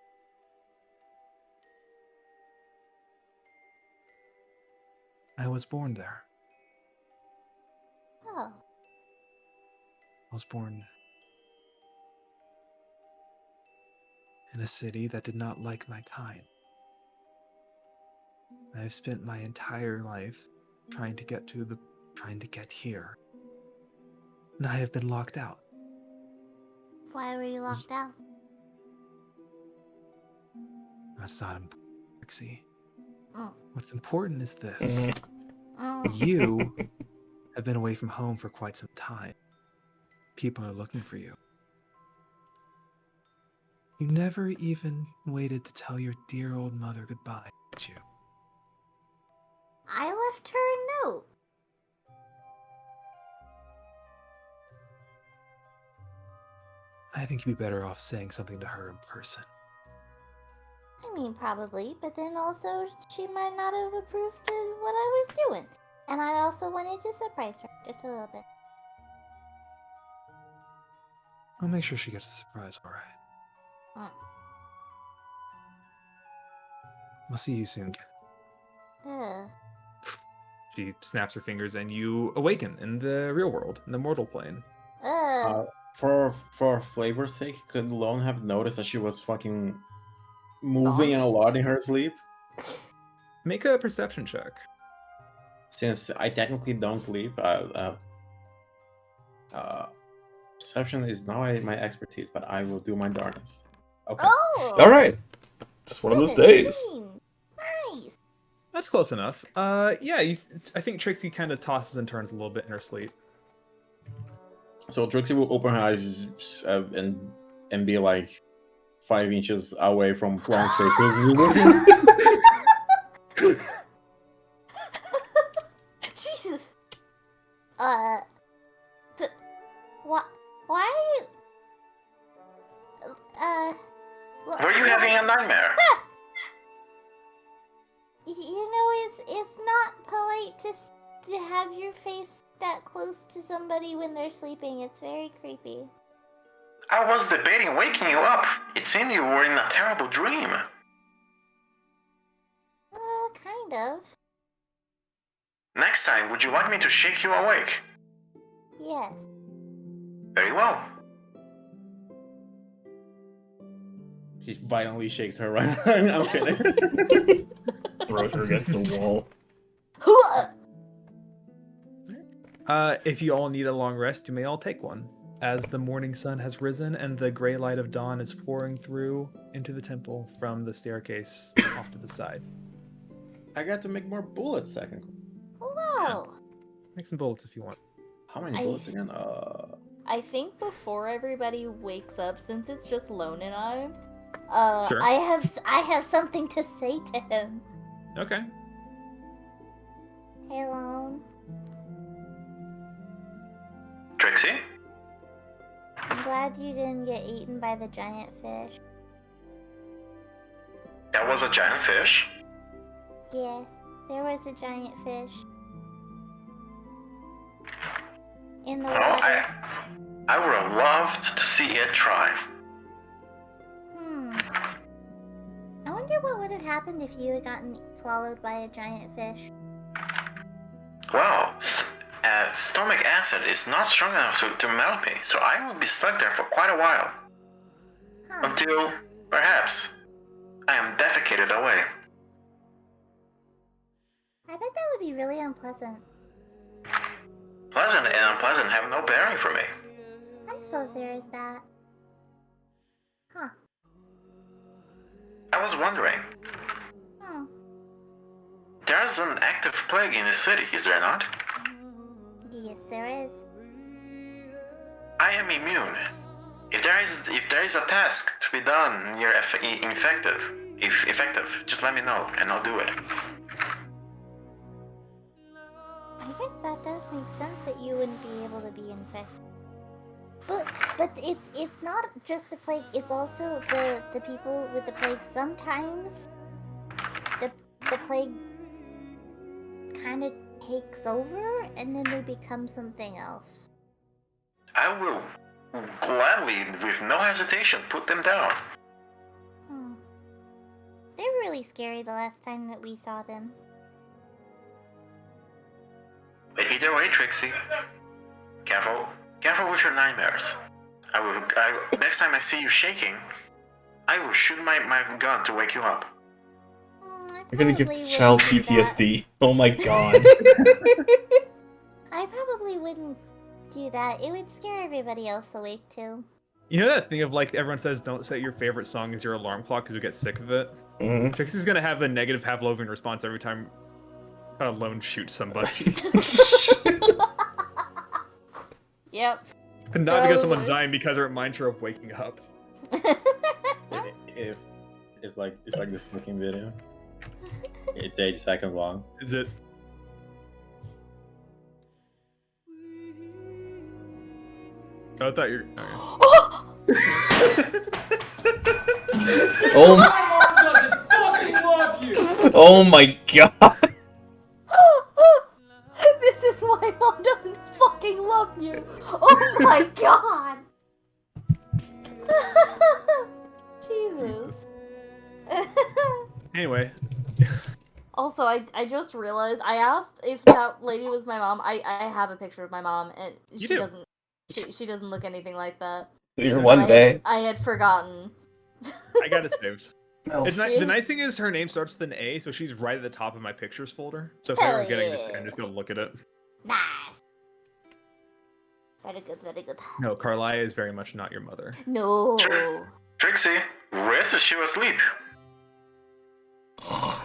I was born there. Oh, I was born in a city that did not like my kind. I have spent my entire life trying to get here. And I have been locked out. why were you locked out? That's not important, Trixie. Mm. What's important is this. Mm. You have been away from home for quite some time. People are looking for you. You never even waited to tell your dear old mother goodbye, did you? I left her a note. I think you'd be better off saying something to her in person. I mean, probably, but then also she might not have approved of what I was doing. And I also wanted to surprise her just a little bit. I'll make sure she gets a surprise, alright? Mm. I'll see you soon, kid. Ugh. She snaps her fingers and you awaken in the real world, in the mortal plane. Ugh. For flavor's sake, could Lone have noticed that she was fucking moving a Zombie. lot in her sleep? Make a perception check. Since I technically don't sleep, perception is not my expertise, but I will do my darnest. Okay. Oh! All right, just one of those days. 17. Nice. That's close enough. Yeah, I think Trixie kind of tosses and turns a little bit in her sleep. So Trixie will open her eyes and be like 5 inches away from Flown's face. Jesus. What? Why? Were you having a nightmare? You know, it's not polite to have your face that close to somebody when they're sleeping. It's very creepy. I was debating waking you up. It seemed you were in a terrible dream. Kind of. Next time, would you like me to shake you awake? Yes. Very well. He violently shakes her right now. I'm kidding. Throws her against the wall. If you all need a long rest, you may all take one. As the morning sun has risen and the gray light of dawn is pouring through into the temple from the staircase off to the side. I got to make more bullets technically. Whoa. Make some bullets if you want. How many bullets again? I think before everybody wakes up, since it's just Lone and I, Sure. I have something to say to him. Okay. Hey, Lone. Trixie? I'm glad you didn't get eaten by the giant fish. That was a giant fish? Yes, there was a giant fish. In the Well, water. I would have loved to see it try. what would have happened if you had gotten swallowed by a giant fish? Well, stomach acid is not strong enough to melt me, so I will be stuck there for quite a while. Huh. Until, perhaps, I am defecated away. I bet that would be really unpleasant. Pleasant and unpleasant have no bearing for me. I suppose there is that. Huh. I was wondering, Hmm. there's an active plague in the city, is there not? Yes, there is. I am immune. If there is a task to be done near effective, just let me know and I'll do it. I guess that does make sense that you wouldn't be able to be infected. But it's not just the plague, it's also the people with the plague. Sometimes the plague kind of takes over and then they become something else. I will gladly, with no hesitation, put them down. They were really scary the last time that we saw them. But either way, Trixie, careful with your nightmares. Next time I see you shaking, I will shoot my gun to wake you up. You're gonna give this child PTSD. Oh my god. I probably wouldn't do that. It would scare everybody else awake too. You know that thing of like everyone says, don't set your favorite song as your alarm clock because you get sick of it. Mhm. Trixie's gonna have a negative Pavlovian response every time Lone shoots somebody. Yep. Not because someone's dying, because it reminds her of waking up. It's like the smoking video. It's 8 seconds long. Is it? Oh, I thought you're. Oh, oh my god. This is why Mom doesn't fucking love you. Oh my god. Jesus. Anyway. Also, I just realized I asked if that lady was my mom. I have a picture of my mom, and You do? she doesn't look anything like that. You're one day. I had forgotten. I got it saved. No. The nice thing is her name starts with an A, so she's right at the top of my pictures folder. So if Hell you're getting this, yeah. I'm just gonna look at it. Nice. Very good, very good. No, Carlia is very much not your mother. No. Trixie, rest is she asleep?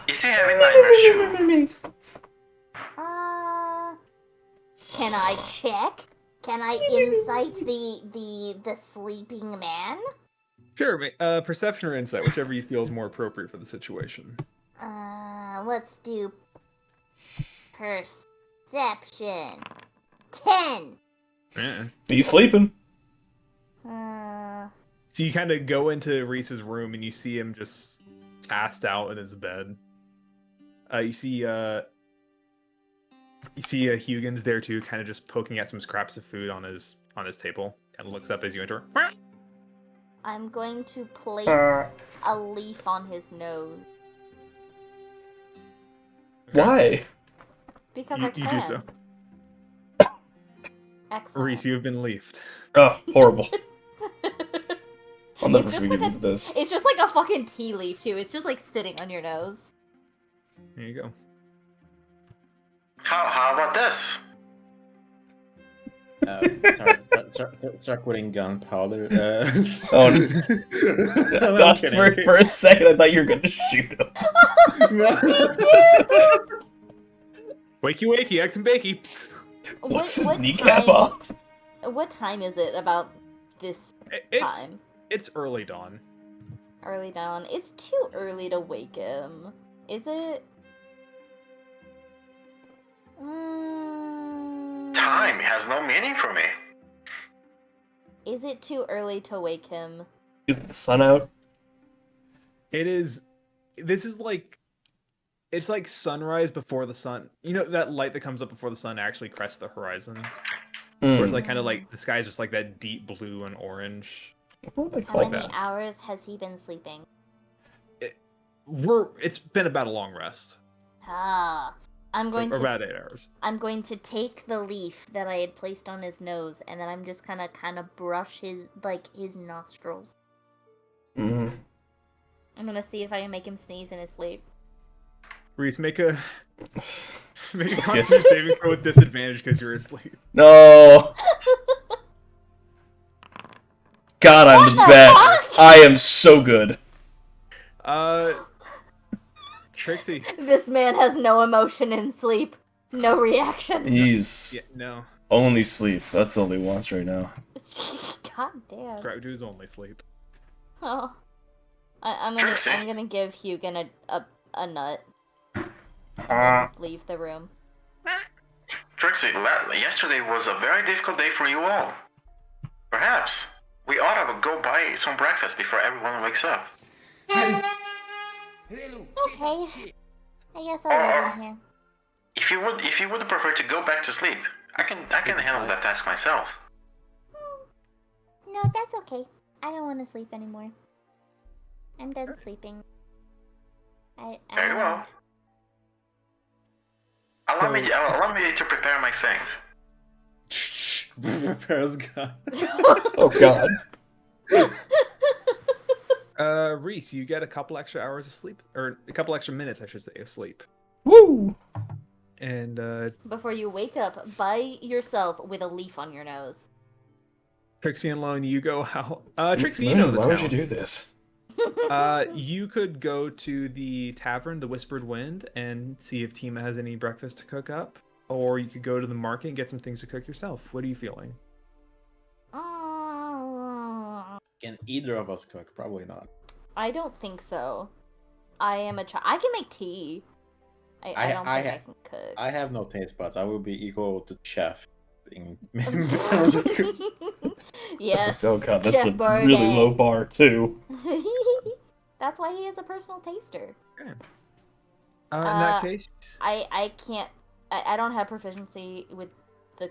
Is he having nightmares too? Can I check? Can I insight the sleeping man? Sure, perception or insight, whichever you feel is more appropriate for the situation. Let's do perception. 10. Yeah. He's sleeping. Uh, So you kind of go into Reese's room and you see him just passed out in his bed. You see Huygens there too, kind of just poking at some scraps of food on his table. Kind of looks up as you enter. I'm going to place a leaf on his nose. Why? Because You- I can. you do so. Excellent. Reese, you have been leafed. Oh, horrible. I'll never It's just forgive like you for this. It's just like a fucking tea leaf too. It's just like sitting on your nose. There you go. How about this? Start putting gunpowder. Oh, I'm no, kidding. for a second, I thought you were gonna shoot him. Wakey wakey, eggs and bakey. Flips his kneecap off. What time is it about this time? It's early dawn. Early dawn. It's too early to wake him. Is it? Time has no meaning for me. Is it too early to wake him? Is the sun out? It is. This is like. It's like sunrise before the sun. You know that light that comes up before the sun actually crests the horizon. Where it's like kind of like the sky's just like that deep blue and orange. What do they How call many that? hours has he been sleeping? It's been about a long rest. I'm going to about 8 hours. I'm going to take the leaf that I had placed on his nose, and then I'm just kind of brush his nostrils. Mm-hmm. I'm gonna see if I can make him sneeze in his sleep. Reese, make a constitution saving throw with disadvantage because you're asleep. No. God, I'm the best. I am so good. Trixie. This man has no emotion in sleep. No reaction. He's No. only sleep. That's all he wants right now. God damn. Crowdoo's only sleep. Oh. I'm Trixie. gonna give Hugin a nut. And then leave the room. Trixie, yesterday was a very difficult day for you all. Perhaps we ought to go buy some breakfast before everyone wakes up. Okay. I guess I'll leave him here. If you would prefer to go back to sleep, I can handle that task myself. No, that's okay. I don't want to sleep anymore. I'm done sleeping. Very well. Allow me to prepare my things. Prepares God. Oh God. Reese, you get a couple extra hours of sleep, or a couple extra minutes, I should say, of sleep. Woo! And Before you wake up by yourself with a leaf on your nose. Trixie and Lone, you go out. Trixie, you know the why town. would you do this? You could go to the tavern, the Whispered Wind, and see if Tima has any breakfast to cook up. Or you could go to the market and get some things to cook yourself. What are you feeling? Can either of us cook? Probably not. I don't think so. I am a child. I can make tea. I don't think I can cook. I have no taste buds. I will be equal to chef. In terms of Yes. Oh God, that's Chef a Boyardee. really low bar too. That's why he is a personal taster. Okay. In that case, I can't. I don't have proficiency with the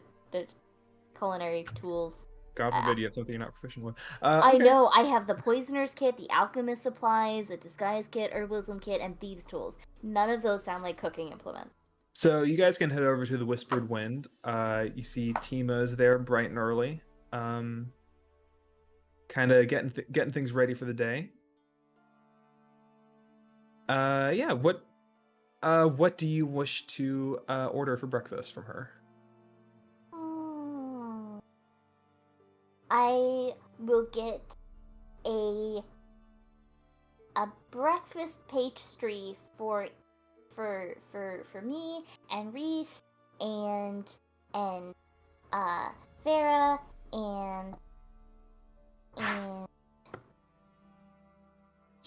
culinary tools. God forbid you have something you're not proficient with. I Okay. know. I have the poisoner's kit, the alchemist supplies, a disguise kit, herbalism kit, and thieves tools. None of those sound like cooking implements. So you guys can head over to the Whispered Wind. You see Tima's there bright and early, kind of getting things ready for the day. Yeah. What do you wish to order for breakfast from her? I will get a breakfast pastry for me and Reese and Farah and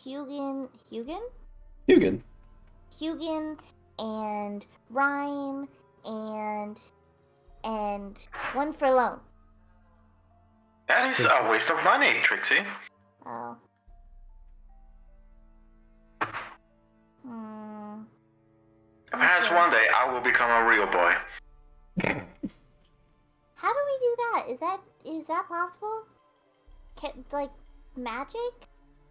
Hugin and Rhyme and one for Lone. That is a waste of money, Trixie. Oh. Perhaps one day I will become a real boy. How do we do that? Is that possible? Can magic?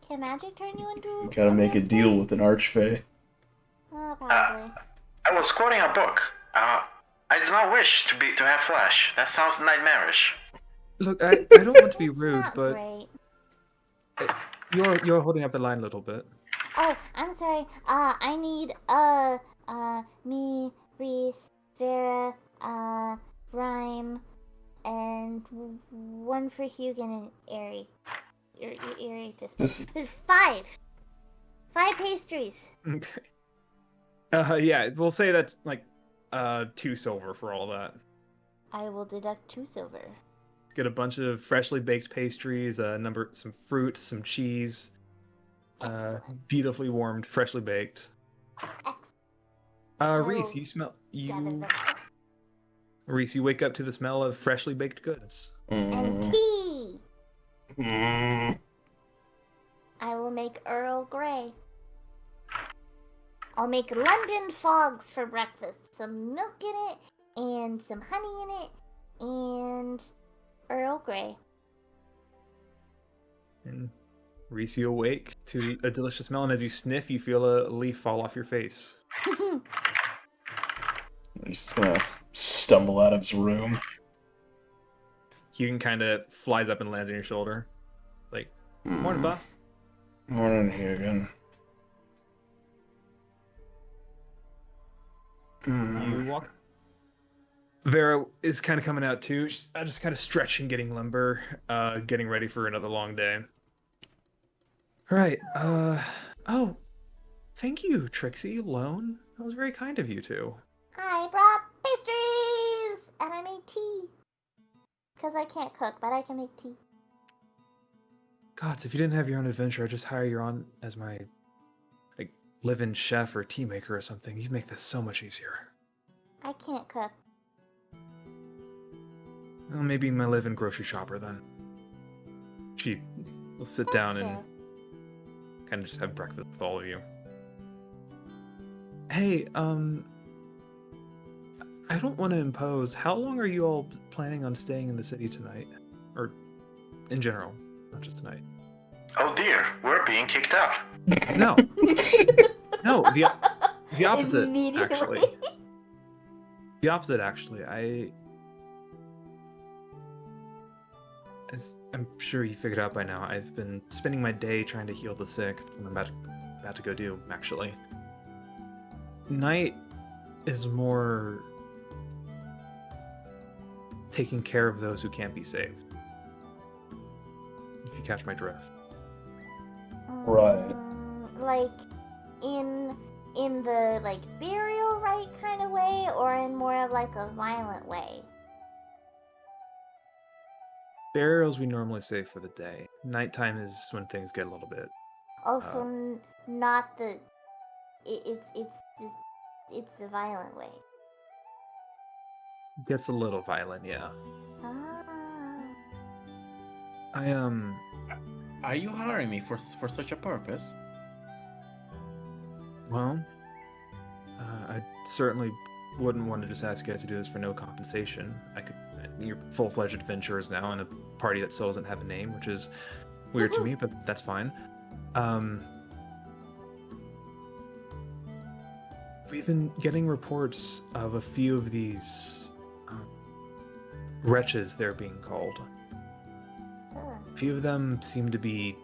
Can magic turn you into? You gotta make a deal with an archfey. Oh, probably. I was quoting a book. I do not wish to have flesh. That sounds nightmarish. Look, I don't want to be It's rude, not but great. you're holding up the line a little bit. Oh, I'm sorry. I need me, Reese, Vera, Rhyme, and one for Hugin and Airy. Airy just. There's 5 pastries. Okay. Yeah, we'll say that's like 2 silver for all that. I will deduct 2 silver. Get a bunch of freshly baked pastries, some fruit, some cheese, beautifully warmed, freshly baked. Reese, Reese, you wake up to the smell of freshly baked goods. And tea. I will make Earl Grey. I'll make London fogs for breakfast. Some milk in it, and some honey in it, and Earl Grey. And Reese, you awake to a delicious smell, and as you sniff, you feel a leaf fall off your face. He's just gonna stumble out of his room. Hugin kind of flies up and lands on your shoulder. Like, morning, boss. Morning, Hugo. You walk. Vera is kind of coming out too. She's just kind of stretching, getting limber, getting ready for another long day. All right. Oh, thank you, Trixie. Lone. That was very kind of you two. I brought pastries! And I made tea. Because I can't cook, but I can make tea. Gods, if you didn't have your own adventure, I'd just hire you on as my, like, live-in chef or tea maker or something. You'd make this so much easier. I can't cook. Well, maybe my live-in grocery shopper then. She will sit down That's and fair. kind of just have breakfast with all of you. Hey, I don't want to impose. How long are you all planning on staying in the city tonight? Or in general, not just tonight. Oh dear, we're being kicked out. No. No, the opposite, Immediately. actually. The opposite, actually. As I'm sure you figured out by now, I've been spending my day trying to heal the sick. I'm about to go do, actually. Night is more taking care of those who can't be saved. If you catch my drift. Right. Like in the like burial rite kind of way, or in more of like a violent way? Burials we normally save for the day. Nighttime is when things get a little bit. Also, not the. It's the violent way. Gets a little violent, yeah. Ah. Are you hiring me for such a purpose? Well, I certainly wouldn't want to just ask you guys to do this for no compensation. You're full-fledged adventurers now in a party that still doesn't have a name, which is weird to me, but that's fine. We've been getting reports of a few of these wretches, they're being called. A few of them seem to be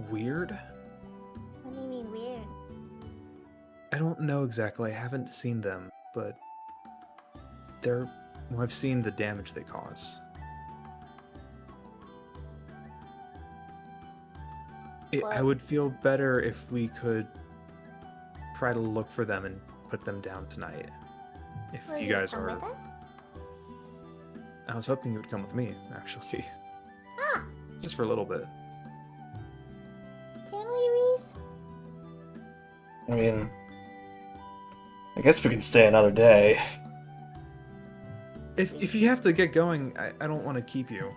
weird. What do you mean weird? I don't know exactly. I haven't seen them, but I've seen the damage they cause. I would feel better if we could try to look for them and put them down tonight. If Will you you guys come are... with us? I was hoping you would come with me, actually. Ah, Just for a little bit. can we, Reese? I mean, I guess we can stay another day. If you have to get going, I don't want to keep you.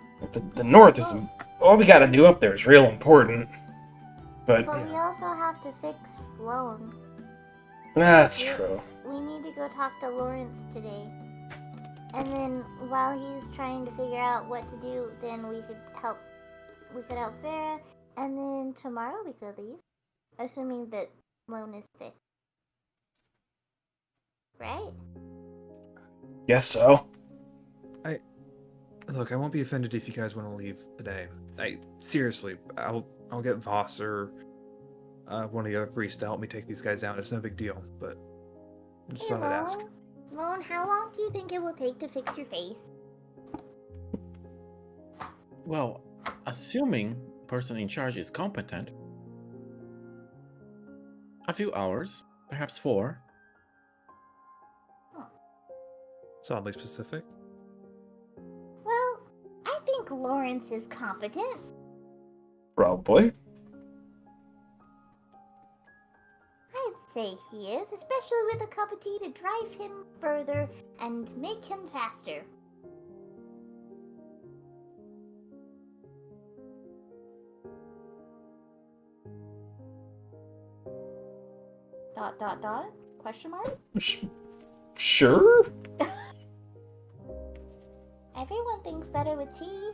The north is... All we gotta do up there is real important. But But we also have to fix Lone. that's true. We need to go talk to Lawrence today. And then while he's trying to figure out what to do, then we could help Farah, and then tomorrow we could leave. Assuming that Lone is fit. Right? Guess so. Look, I won't be offended if you guys want to leave today. Seriously, I'll get Voss or one of the other priests to help me take these guys down. It's no big deal, but I just Hey, thought I'd ask. Lone, how long do you think it will take to fix your face? Well, assuming the person in charge is competent, a few hours, perhaps 4. It's oddly specific. Well, I think Lawrence is competent. Probably. I'd say he is, especially with a cup of tea to drive him further and make him faster. ... Question mark? Sure? Everyone thinks better with tea.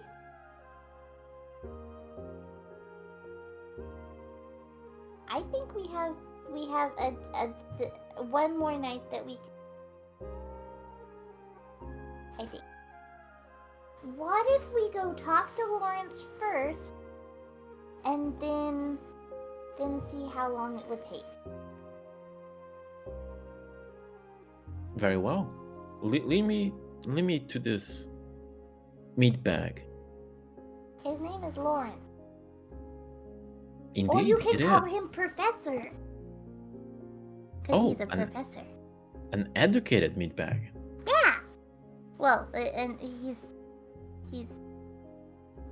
I think we have one more night that we. I think. What if we go talk to Lawrence first, and then see how long it would take? Very well. Lead me to this meat bag. His name is Lawrence. Indeed, Or you can it call is. him Professor. Because Oh, he's a professor. An educated meat bag. Yeah! Well, and he's...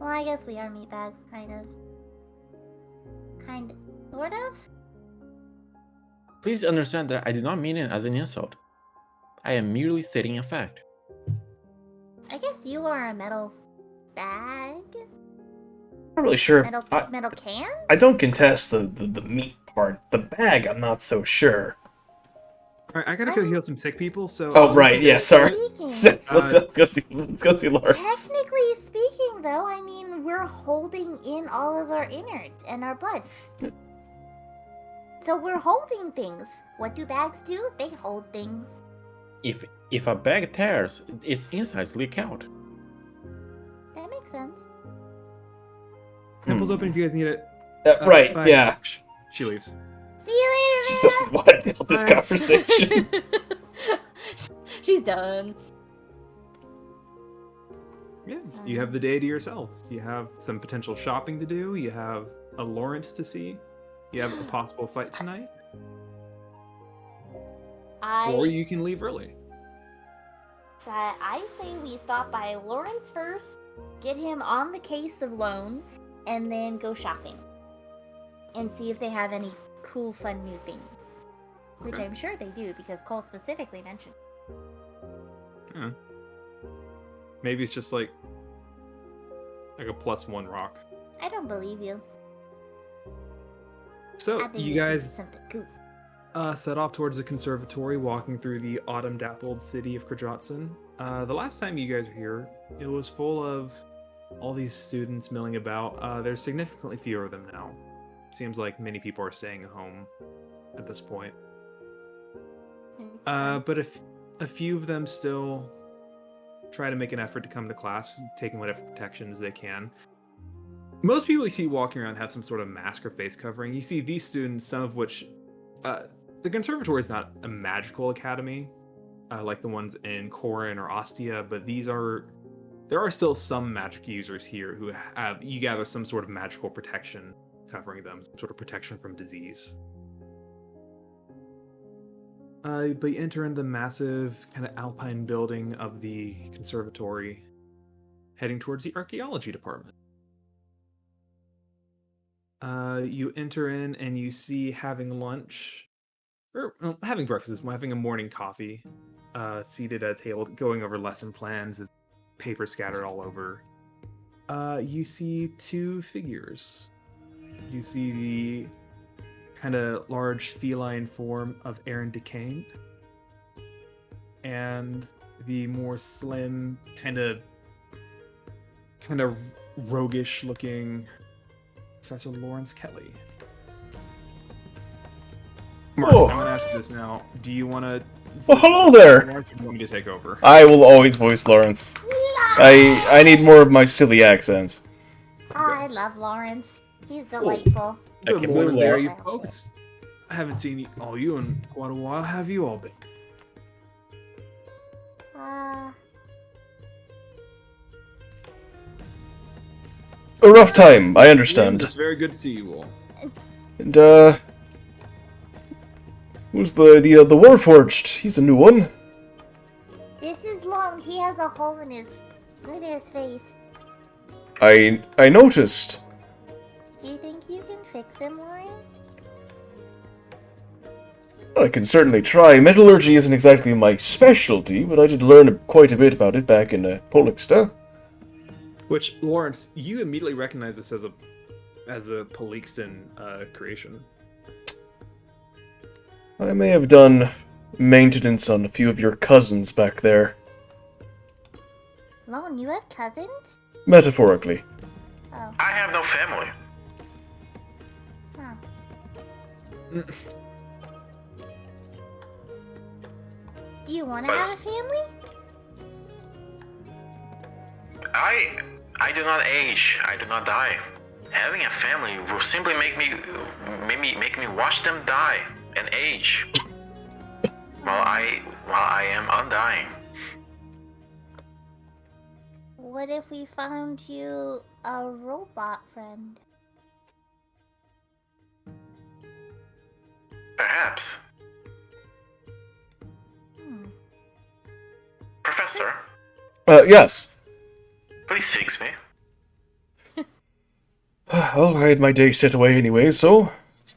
Well, I guess we are meatbags, kind of. Sort of? Please understand that I do not mean it as an insult. I am merely stating a fact. I guess you are a metal bag? Not really sure. Metal can? I don't contest the meat part. The bag, I'm not so sure. All right, I gotta go heal some sick people. So. Oh right, yeah. Sorry. Speaking. Let's go see Lawrence. Technically speaking, though, I mean, we're holding in all of our innards and our blood. So we're holding things. What do bags do? They hold things. If a bag tears, its insides leak out. That makes sense. Temple's open if you guys need it. Right, Bye. yeah. She leaves. See you She later, doesn't want to deal with this Bye. conversation. She's done. Yeah, you have the day to yourselves. You have some potential shopping to do. You have a Lawrence to see. You have a possible fight tonight. Or you can leave early. I say we stop by Lawrence first, get him on the case of loan, and then go shopping. And see if they have any cool, fun new things. Which Okay. I'm sure they do, because Cole specifically mentioned. Yeah. Maybe it's just like a +1 rock. I don't believe you. So I think you this is guys something cool. set off towards the conservatory, walking through the autumn-dappled city of Kordrazin. The last time you guys were here, it was full of all these students milling about. There's significantly fewer of them now. Seems like many people are staying at home at this point. But if a few of them still try to make an effort to come to class, taking whatever protections they can. Most people you see walking around have some sort of mask or face covering. You see these students, some of which... the conservatory is not a magical academy, like the ones in Corin or Ostia, but there are still some magic users here who have, you gather, some sort of magical protection covering them, some sort of protection from disease. But you enter into the massive kind of alpine building of the conservatory, heading towards the archaeology department. You enter in and you see having lunch, or having breakfast, having a morning coffee, seated at a table, going over lesson plans, and paper scattered all over. You see two figures. You see the kind of large feline form of Aaron Decane, and the more slim, kind of roguish looking Professor Lawrence Kelly. Mark, Oh. I'm gonna ask you this now. Do you want to? Well, hello there. Lawrence, or do you want me to take over? I will always voice Lawrence. I need more of my silly accents. I love Lawrence. He's delightful. Good can morning move there, on. you folks. I haven't seen you in quite a while. How have you all been? A rough time, I understand. It's very good to see you all. And who's the Warforged? He's a new one. This is Lone. He has a hole in his face. I noticed. Do you think you can fix him, Lawrence? I can certainly try. Metallurgy isn't exactly my specialty, but I did learn quite a bit about it back in Polixta. Which, Lawrence, you immediately recognize this as a Polixton creation. I may have done maintenance on a few of your cousins back there. Lone, you have cousins? Metaphorically. Oh. I have no family. Huh. Do you want to have a family? I do not age. I do not die. Having a family will simply make me watch them die and age while I am undying. What if we found you a robot friend? Perhaps. Hmm. Professor, Yes. please fix me. Well, I had my day set away anyway, so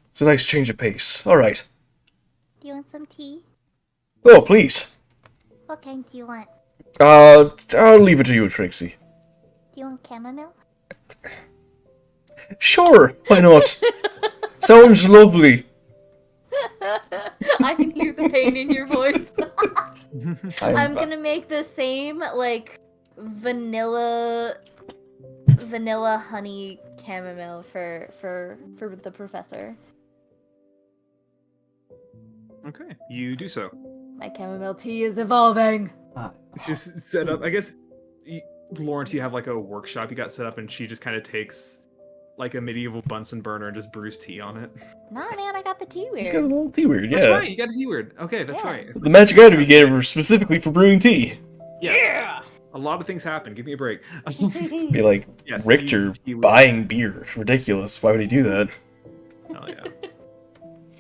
it's a nice change of pace. Alright. Do you want some tea? Oh, please. What kind do you want? I'll leave it to you, Trixie. Do you want chamomile? Sure, why not? Sounds lovely. I can hear the pain in your voice. I'm I'm gonna make the same like vanilla honey chamomile for the professor. Okay, you do so. My chamomile tea is evolving. It's just set up. I guess, Lawrence, you have like a workshop you got set up, and she just kind of takes like a medieval Bunsen burner and just brews tea on it. Nah, man, I got the tea Just got a weird. little tea weird, yeah. That's right. You got a tea weird. Okay, that's Yeah. right. The magic item you gave her specifically for brewing tea. Yes. A lot of things happen. Give me a break. Be like, Yes, Richter use the tea weird. buying beer. It's ridiculous. Why would he do that? Hell yeah.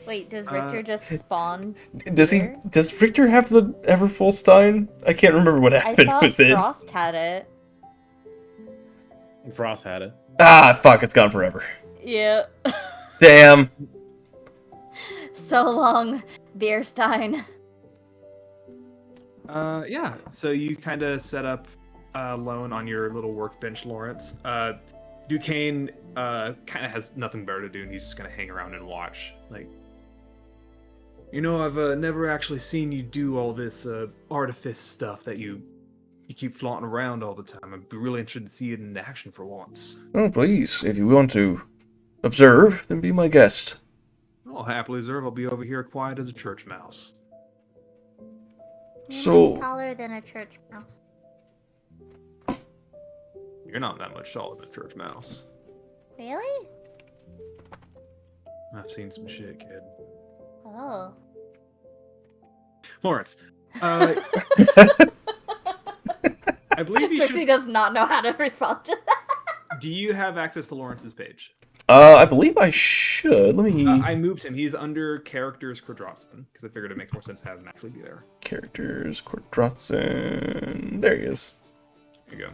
Wait, does Richter just spawn? Does he? beer? Does Richter have the Everfull I can't remember what I happened thought with it. Frost had it. Frost had it. Ah, fuck! It's gone forever. Yeah. Damn. So long, Beerstein. Yeah. So you kind of set up Lone on your little workbench, Lawrence. Duquesne kind of has nothing better to do, and he's just gonna hang around and watch. Like, I've never actually seen you do all this artifice stuff that you keep flaunting around all the time. I'd be really interested to see it in action for once. Oh, please, if you want to observe, then be my guest. I'll happily observe. I'll be over here quiet as a church mouse. You're So- much taller than a church mouse. You're not that much taller than a church mouse. Really? I've seen some shit, kid. Oh. Lawrence, I believe you Trixie should... does not know how to respond to that. Do you have access to Lawrence's page? I believe I should. Let me... I moved him. He's under characters Kordrazin, because I figured it makes more sense to have him actually be there. Characters, Kordrazin. There he is. There you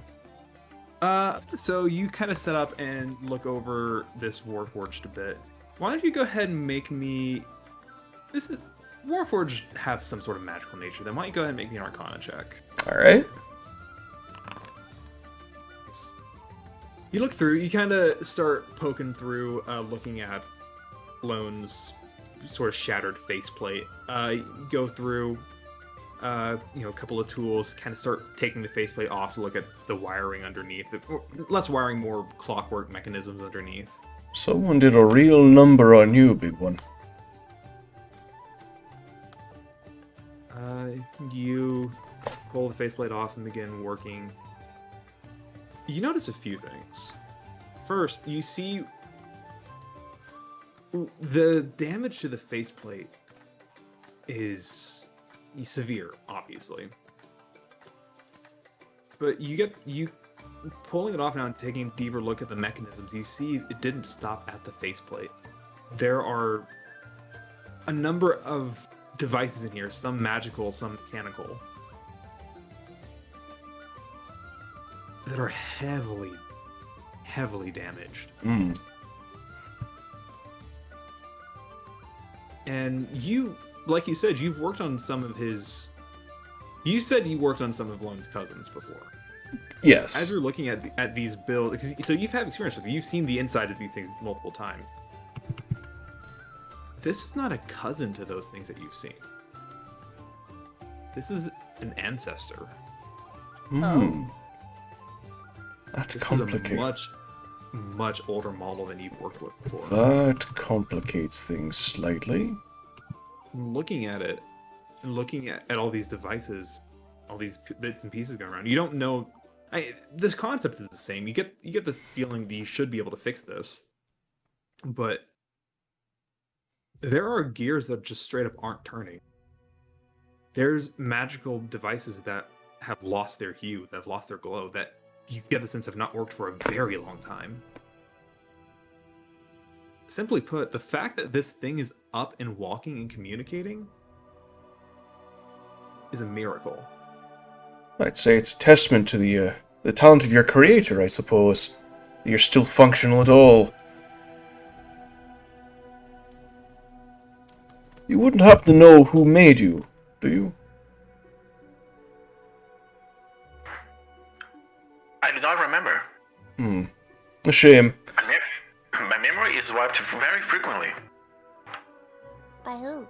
go. So you kind of set up and look over this Warforged a bit. Why don't you go ahead and make me... This is... Warforged have some sort of magical nature. Then why don't you go ahead and make me an Arcana check? Alright. You look through, you kind of start poking through, looking at Lone's sort of shattered faceplate. You go through, a couple of tools, kind of start taking the faceplate off to look at the wiring underneath. Less wiring, more clockwork mechanisms underneath. Someone did a real number on you, big one. You pull the faceplate off and begin working. You notice a few things. First, you see the damage to the faceplate is severe, obviously. But you pulling it off now and taking a deeper look at the mechanisms, you see it didn't stop at the faceplate. There are a number of devices in here, some magical, some mechanical, that are heavily damaged. And you, like you said, you've worked on some of his... You said you worked on some of Lone's cousins before. Yes. As you're looking at these builds, so you've had experience with it. You've seen the inside of these things multiple times. This is not a cousin to those things that you've seen. This is an ancestor. That's This complicated. is a much much older model than you've worked with before. That complicates things slightly. Looking at it, and looking at all these devices, all these bits and pieces going around, you don't know. This concept is the same. You get the feeling that you should be able to fix this, but there are gears that just straight up aren't turning. There's magical devices that have lost their hue, that have lost their glow, that you get the sense have not worked for a very long time. Simply put, the fact that this thing is up and walking and communicating is a miracle. I'd say it's a testament to the talent of your creator, I suppose. That you're still functional at all. You wouldn't happen to know who made you, do you? I do not remember. A shame. My memory is wiped very frequently. By who?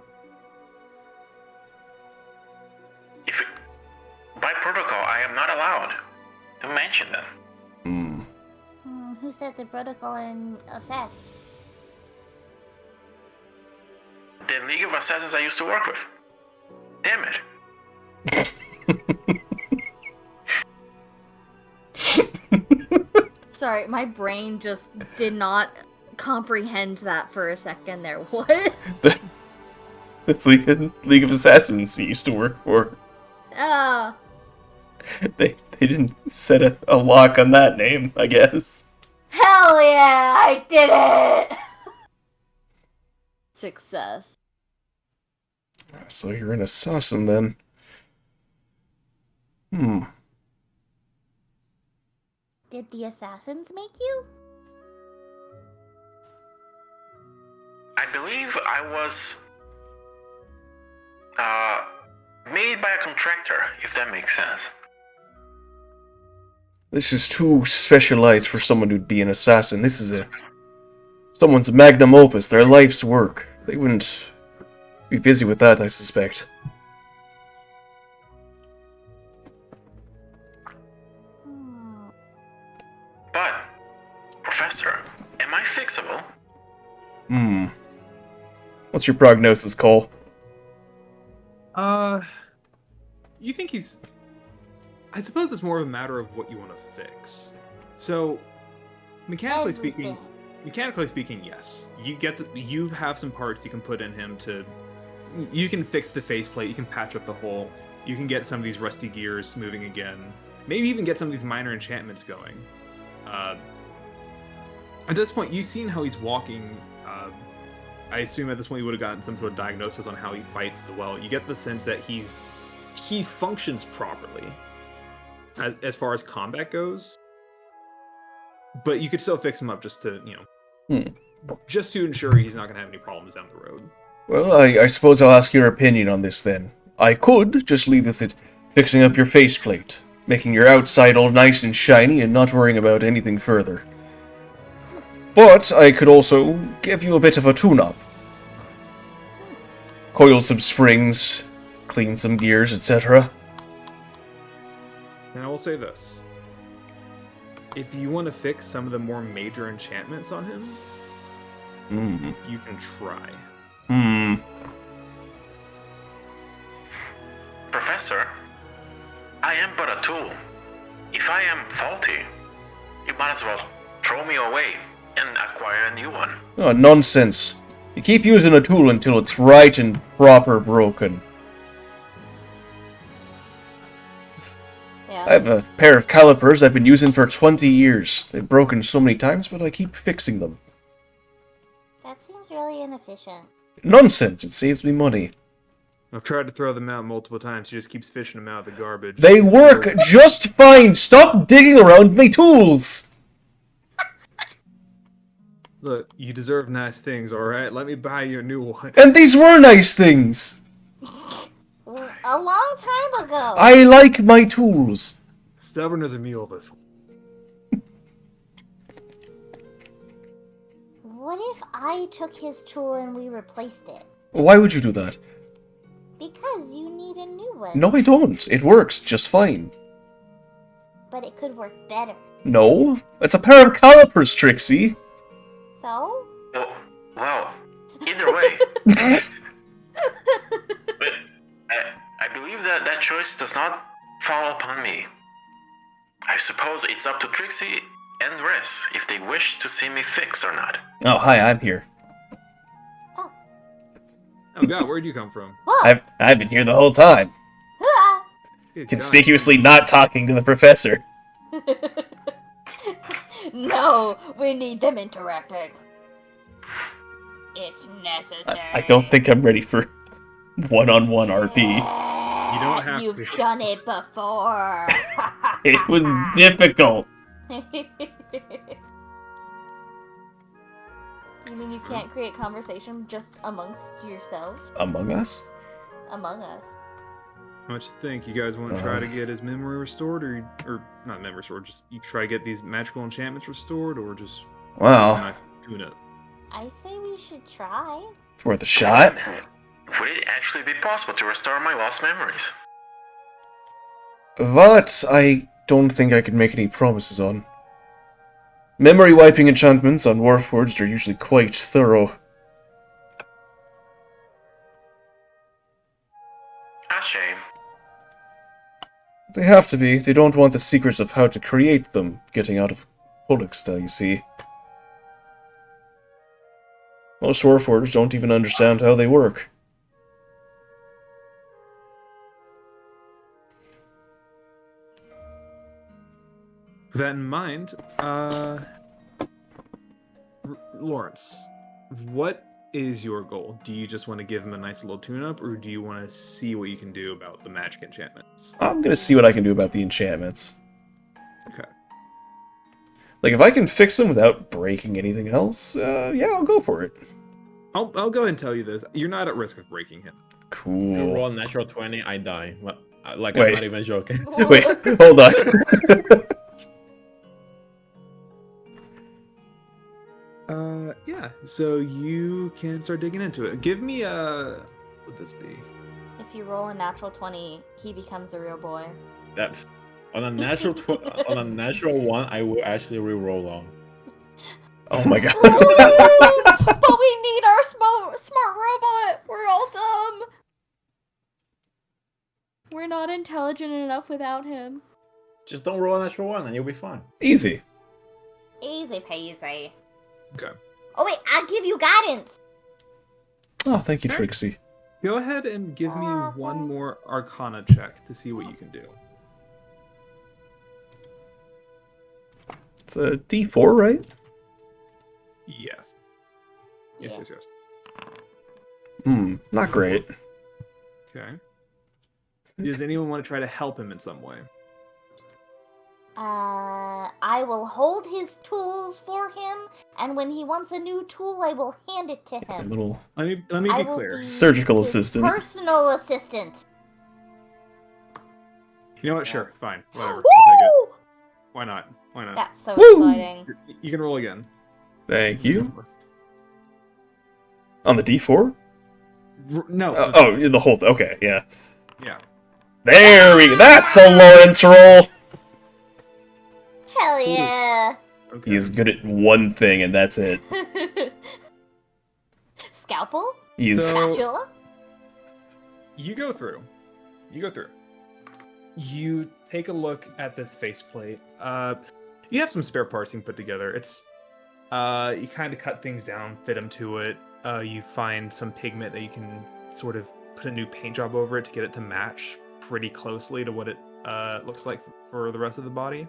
By protocol, I am not allowed to mention them. Who set the protocol in effect? The League of Assassins I used to work with. Damn it. Sorry, my brain just did not comprehend that for a second there. What? The League of Assassins he used to work for. Ah. They didn't set a lock on that name, I guess. Hell yeah, I did it! Success. So you're an assassin then. Did the assassins make you? I believe I was made by a contractor, if that makes sense. This is too specialized for someone who'd be an assassin. This is someone's magnum opus, their life's work. They wouldn't be busy with that, I suspect. But, Professor, am I fixable? What's your prognosis, Cole? You think he's... I suppose it's more of a matter of what you want to fix. So, mechanically speaking, yes. You have some parts you can put in him to... You can fix the faceplate, you can patch up the hole, you can get some of these rusty gears moving again, maybe even get some of these minor enchantments going. At this point, you've seen how he's walking. I assume at this point you would have gotten some sort of diagnosis on how he fights as well. You get the sense that he functions properly as far as combat goes, but you could still fix him up just to, just to ensure he's not going to have any problems down the road. Well, I suppose I'll ask your opinion on this then. I could just leave this at fixing up your faceplate, making your outside all nice and shiny and not worrying about anything further. But I could also give you a bit of a tune-up. Coil some springs, clean some gears, etc. And I will say this. If you want to fix some of the more major enchantments on him, you can try. Professor, I am but a tool. If I am faulty, you might as well throw me away and acquire a new one. Oh, nonsense. You keep using a tool until it's right and proper broken. Yeah. I have a pair of calipers I've been using for 20 years. They've broken so many times, but I keep fixing them. That seems really inefficient. Nonsense, it saves me money. I've tried to throw them out multiple times. He just keeps fishing them out of the garbage. They work just fine! Stop digging around my tools! Look, you deserve nice things, alright? Let me buy you a new one. And these were nice things! A long time ago. I like my tools. Stubborn as a mule, this one. What if I took his tool and we replaced it? Why would you do that? Because you need a new one. No, I don't. It works just fine. But it could work better. No, it's a pair of calipers, Trixie. So? Well, either way. But I believe that choice does not fall upon me. I suppose it's up to Trixie and Riss if they wish to see me fix or not. Oh, hi, I'm here. Oh god, where'd you come from? Whoa! I've been here the whole time, Ah! Good God. conspicuously not talking to the professor. No, we need them interacting. It's necessary. I don't think I'm ready for one-on-one RP. You don't have You've to. done it before. It was difficult. You mean you can't create conversation just amongst yourselves? Among Us? Among us. How much you think? You guys want to try to get his memory restored, or not memory restored? Just you try to get these magical enchantments restored, or just Well, nice tune up? I say we should try. it's worth a shot. Would it actually be possible to restore my lost memories? But I don't think I can make any promises on. Memory wiping enchantments on Warforged are usually quite thorough. A shame. They have to be. They don't want the secrets of how to create them getting out of Polixta, you see. Most Warforged don't even understand how they work. With that in mind, Lawrence, what is your goal? Do you just want to give him a nice little tune-up, or do you want to see what you can do about the magic enchantments? I'm gonna see what I can do about the enchantments. Okay. Like, if I can fix them without breaking anything else, yeah, I'll go for it. I'll go ahead and tell you this. You're not at risk of breaking him. If you Cool. roll a natural 20, I die. Like, Wait. I'm not even joking. Wait, hold on. Yeah. So you can start digging into it. Give me a. What would this be? If you roll a natural 20, he becomes a real boy. That on a natural on a natural one, I will actually re-roll on. Oh my god. But we need our smart robot. We're all dumb. We're not intelligent enough without him. Just don't roll a natural one, and you'll be fine. Easy. Easy peasy. Okay. Oh wait, I'll give you guidance. Oh, thank you, Okay. Trixie. Go ahead and give me Okay. one more Arcana check to see what you can do. It's a D4, right? Yes. Yes. Yeah. Yes. Yes. Not great. Okay. Does anyone want to try to help him in some way? I will hold his tools for him, and when he wants a new tool, I will hand it to A him. little Let me I be will clear. be surgical his assistant. Personal assistant. You know what? Sure. Fine. Whatever. I'll take it. Woo! Why not? Why not? That's so Woo! exciting. You can roll again. Thank you. On the D4? No. The whole. Okay, yeah. Yeah. There we go. That's a Lawrence roll. Hell yeah! Okay. He is good at one thing, and that's it. Scalpel? He's So- Spatula? You go through. You take a look at this faceplate. You have some spare parts you can put together. It's you kind of cut things down, fit them to it. You find some pigment that you can sort of put a new paint job over it to get it to match pretty closely to what it looks like for the rest of the body.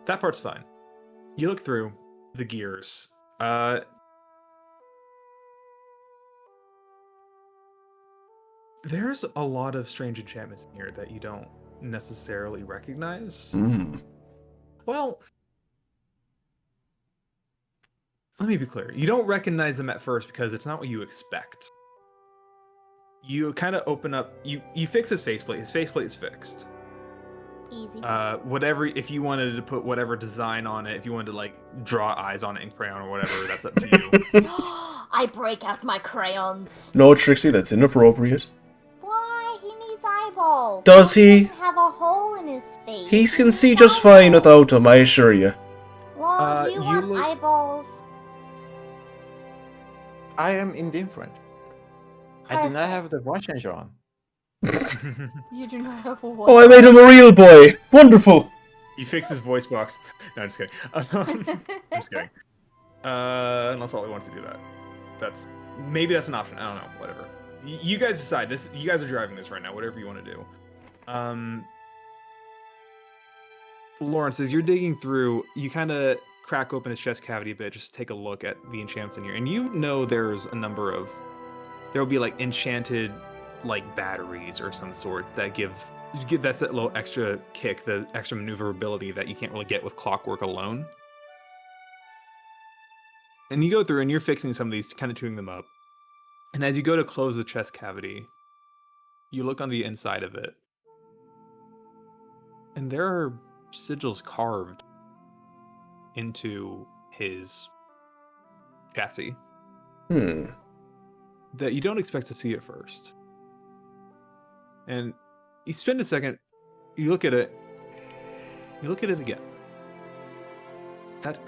That part's fine. You look through the gears. There's a lot of strange enchantments in here that you don't necessarily recognize. Well, let me be clear. You don't recognize them at first because it's not what you expect. You kind of open up. You fix his faceplate. His faceplate is fixed. Easy. Whatever. If you wanted to put whatever design on it, if you wanted to like draw eyes on it in crayon or whatever, that's up to you. I break out my crayons. no, Trixie. That's inappropriate. Why? He needs eyeballs. Does he? doesn't have a hole in his face. He can see just fine without him, I assure you. Well, do you you want look- eyeballs? I am indifferent. I do not have the voice changer on. You do not have a watch. Oh, I made him a real boy! Wonderful! You fix his voice box. No, I'm just kidding. I'm just kidding. Unless Ollie wants to do that. Maybe that's an option. I don't know. Whatever. You guys decide. You guys are driving this right now. Whatever you want to do. Lawrence, as you're digging through, you kind of crack open his chest cavity a bit, just to take a look at the enchantments in here, and you know there's a number of. There will be like enchanted, like batteries or some sort that give that's that little extra kick, the extra maneuverability that you can't really get with clockwork alone. And you go through and you're fixing some of these, kind of tuning them up. And as you go to close the chest cavity, you look on the inside of it. And there are sigils carved into his chassis that you don't expect to see at first. And you spend a second, you look at it again.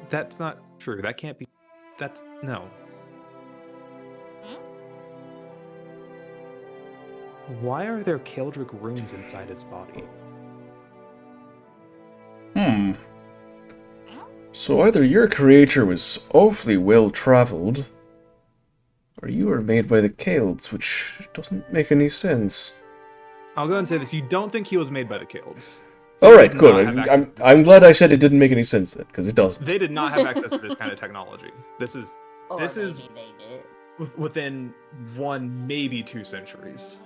That's not true. That can't be. That's no. Why are there Keldric runes inside his body? So either your creator was awfully well traveled, or you were made by the Kaleds, which doesn't make any sense. I'll go ahead and say this: you don't think he was made by the Kaleds. All right, did not have good. access I'm glad I said it didn't make any sense then, because it doesn't. They did not have access to this kind of technology. This is Or this is maybe they did. within 1, maybe 2 centuries.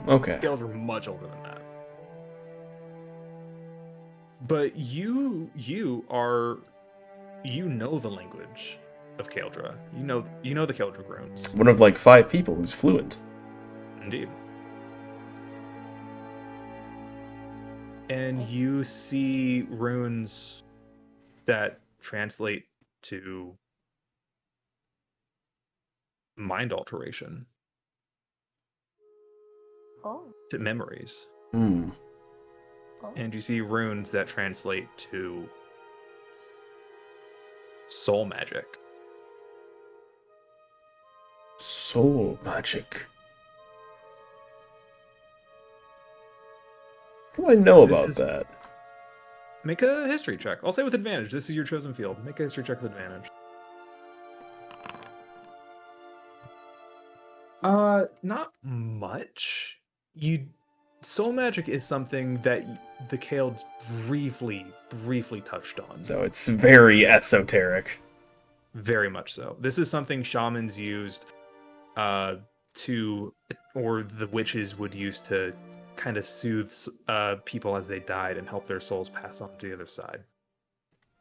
Okay. Scales are much older than that. But you know the language of Keldra. You know the Keldra runes. One of like 5 people who's fluent. Indeed. And you see runes that translate to mind alteration, Oh. to memories. Hmm. And you see runes that translate to soul magic. Soul magic. What do I know This about is- that? Make a history check. I'll say with advantage. This is your chosen field. Make a history check with advantage. Not much. Soul magic is something that the Kaleds briefly touched on. So it's very esoteric. Very much so. This is something shamans used or the witches would use to kind of soothe people as they died and help their souls pass on to the other side.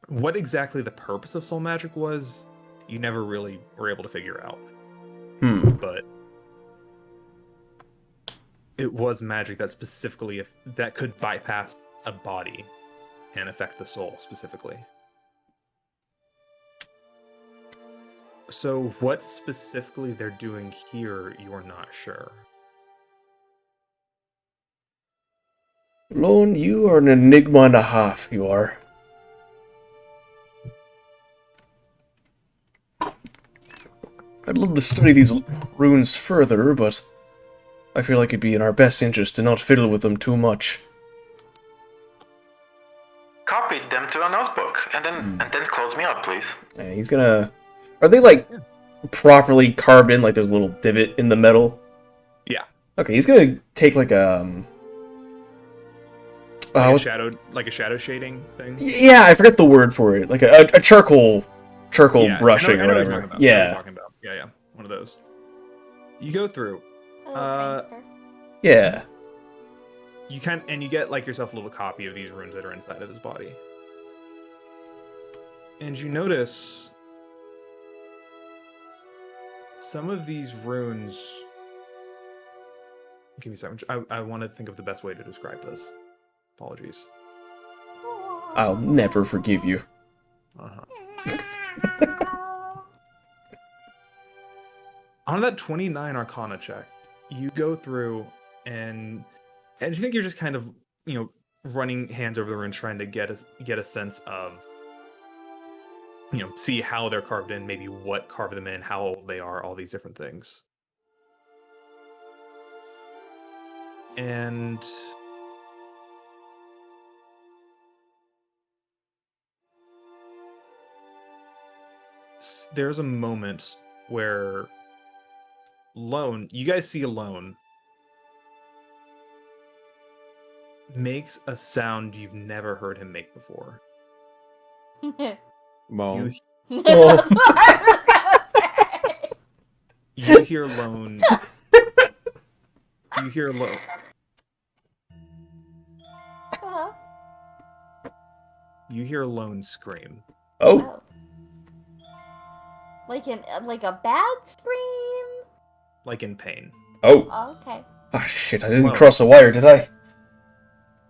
What exactly the purpose of soul magic was, you never really were able to figure out. But it was magic that specifically that could bypass a body and affect the soul specifically. So what specifically they're doing here, you're not sure. Lone, you are an enigma and a half, you are. I'd love to study these runes further, but I feel like it'd be in our best interest to not fiddle with them too much. Copy them to a notebook and then close me up, please. Yeah, he's gonna... Are they, like, properly carved in, like there's a little divot in the metal? Yeah. Okay, he's gonna take, like, Like a shadow shading thing. yeah, I forget the word for it. Like a charcoal Yeah, brushing I know or what you're whatever. talking about. I know what Yeah. you're talking about. Yeah, one of those. You go through. Transfer. Yeah. You get like yourself a little copy of these runes that are inside of his body. And you notice some of these runes. Give me a second. I want to think of the best way to describe this. Apologies. I'll never forgive you. On that 29 Arcana check, you go through and you think you're just kind of, running hands over the runes, trying to get a sense of, see how they're carved in, maybe what carved them in, how old they are, all these different things. And there's a moment where you guys see Lone makes a sound you've never heard him make before. Moan. That's what I was gonna say. You hear Lone. You hear Lone. Uh-huh. You hear Lone scream. Oh, Oh. Like a bad scream? Like in pain. oh. Oh, okay. Ah, shit, I didn't Whoa. cross a wire, did I?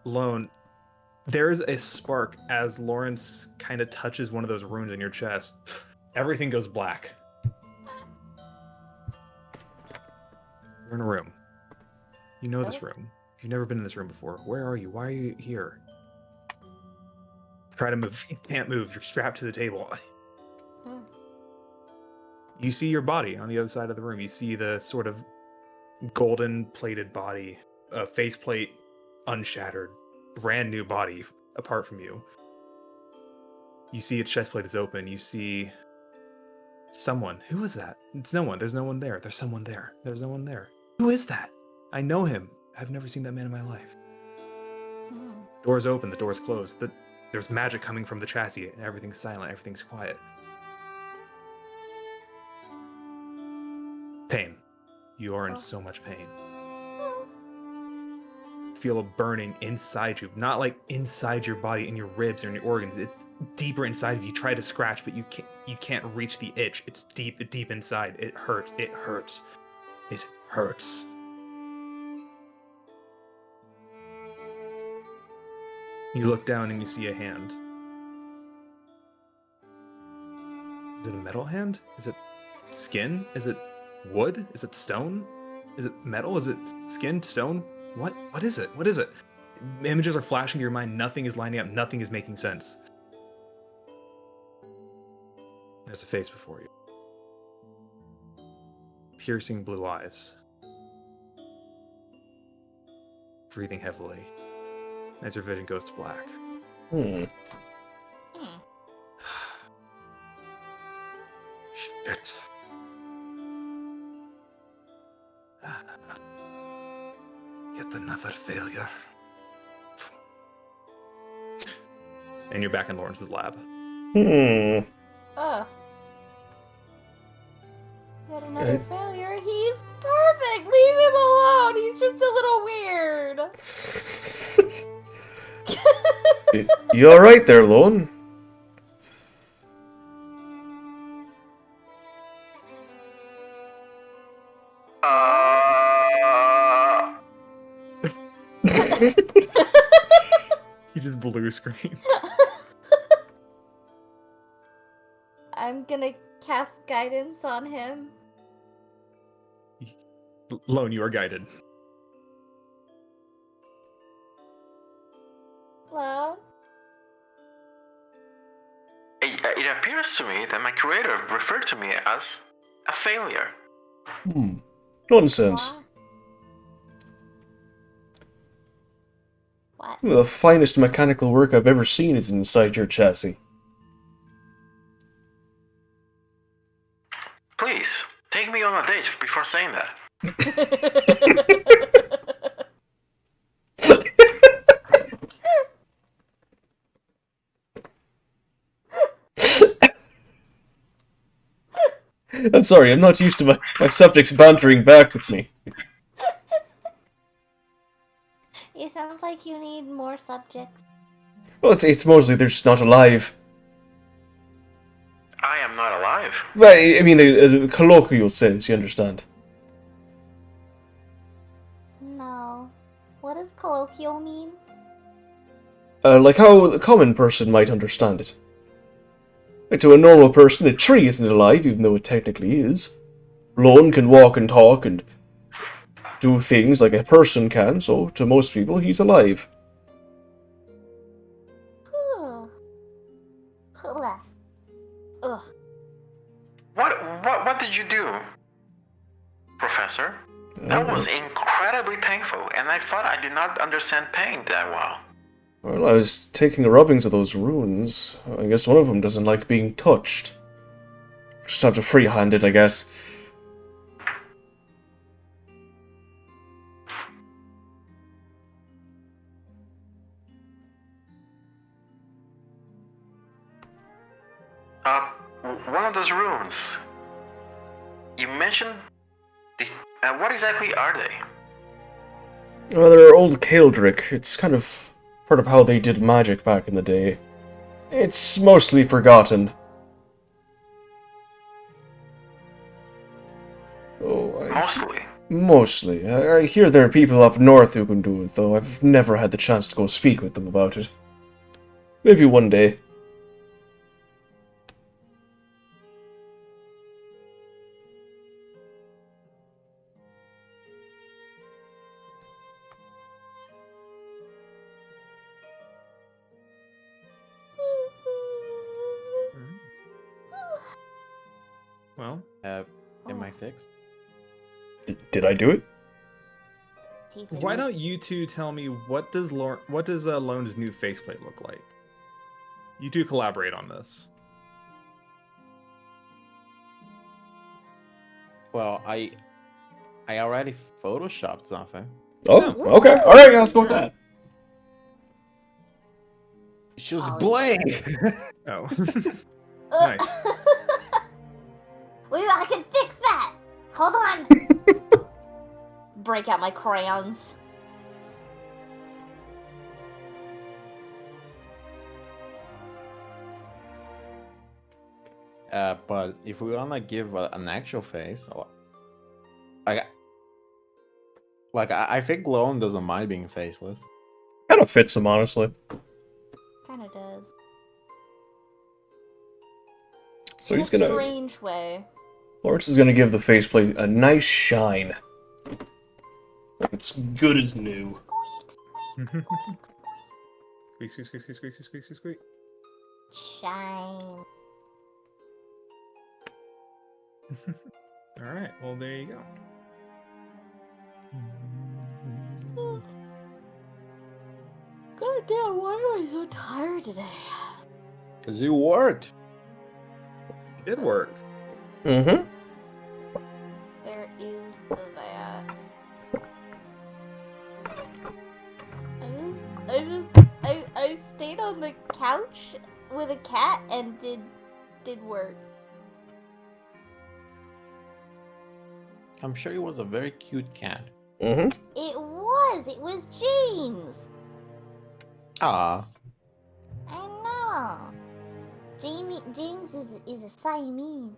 Lone, there's a spark as Lawrence kind of touches one of those runes in your chest. Everything goes black. You're in a room. You know this room. You've never been in this room before. Where are you? Why are you here? Try to move. You can't move. You're strapped to the table. Hmm. You see your body on the other side of the room. You see the sort of golden plated body, faceplate unshattered, brand new body apart from you. You see its chest plate is open. You see someone. Who is that? It's no one. There's no one there. There's someone there. There's no one there. Who is that? I know him. I've never seen that man in my life. Hmm. Doors open. The door's closed. There's magic coming from the chassis, and everything's silent. Everything's quiet. Pain. You are in so much pain. Feel a burning inside you, not like inside your body, in your ribs or in your organs. It's deeper inside of you. You try to scratch, but you can't reach the itch. It's deep inside. It hurts. It hurts. It hurts. You look down and you see a hand. Is it a metal hand? Is it skin? Is it wood? Is it stone? Is it metal? Is it skin? Stone? What is it? What is it? Images are flashing in your mind. Nothing is lining up. Nothing is making sense. There's a face before you. Piercing blue eyes. Breathing heavily as your vision goes to black. Hmm. Hmm. Shit. Yet another failure. And you're back in Lawrence's lab. Hmm. Oh. Yet another failure. He's perfect. Leave him alone. He's just a little weird. You alright there, Lone? He just blue screens. I'm gonna cast guidance on him. Lone, you are guided. Hello? It appears to me that my creator referred to me as a failure. Hmm. Nonsense. What? Some of the finest mechanical work I've ever seen is inside your chassis. Please, take me on a date before saying that. I'm sorry, I'm not used to my subjects bantering back with me. It sounds like you need more subjects. Well, it's mostly they're just not alive. I am not alive. But, I mean, a colloquial sense, you understand. No. What does colloquial mean? Like how the common person might understand it. Like to a normal person, a tree isn't alive, even though it technically is. Lone can walk and talk and do things like a person can, so to most people, he's alive. did you do, Professor? That was incredibly painful, and I thought I did not understand pain that well. Well, I was taking a rubbing to those runes. I guess one of them doesn't like being touched. Just have to freehand it, I guess. One of those runes. You mentioned the. What exactly are they? Well, they're old Kaldric. It's kind of part of how they did magic back in the day. It's mostly forgotten. Mostly. I hear there are people up north who can do it, though I've never had the chance to go speak with them about it. Maybe one day. Well, am I fixed? Did I do it? Why don't you two tell me what does Lone's new faceplate look like? You two collaborate on this. Well, I already photoshopped something. Oh, okay. All right, yeah, let's go with that. It's just blank. Oh, nice. Wait, I can fix that. Hold on. Break out my crayons. But if we wanna give an actual face, I think Lone doesn't mind being faceless. Kind of fits him, honestly. Kind of does. So In he's a gonna. strange way. Lawrence is gonna give the faceplate a nice shine. Like it's good as new. Squeak, squeak, squeak, squeak, squeak, squeak, squeak, squeak. Shine. All right. Well, there you go. God damn, why am I so tired today? Cause you worked. It did work. Mm-hmm. There is that. I stayed on the couch with a cat and did work. I'm sure it was a very cute cat. Mm-hmm. It was James. Ah. I know. James is a Siamese.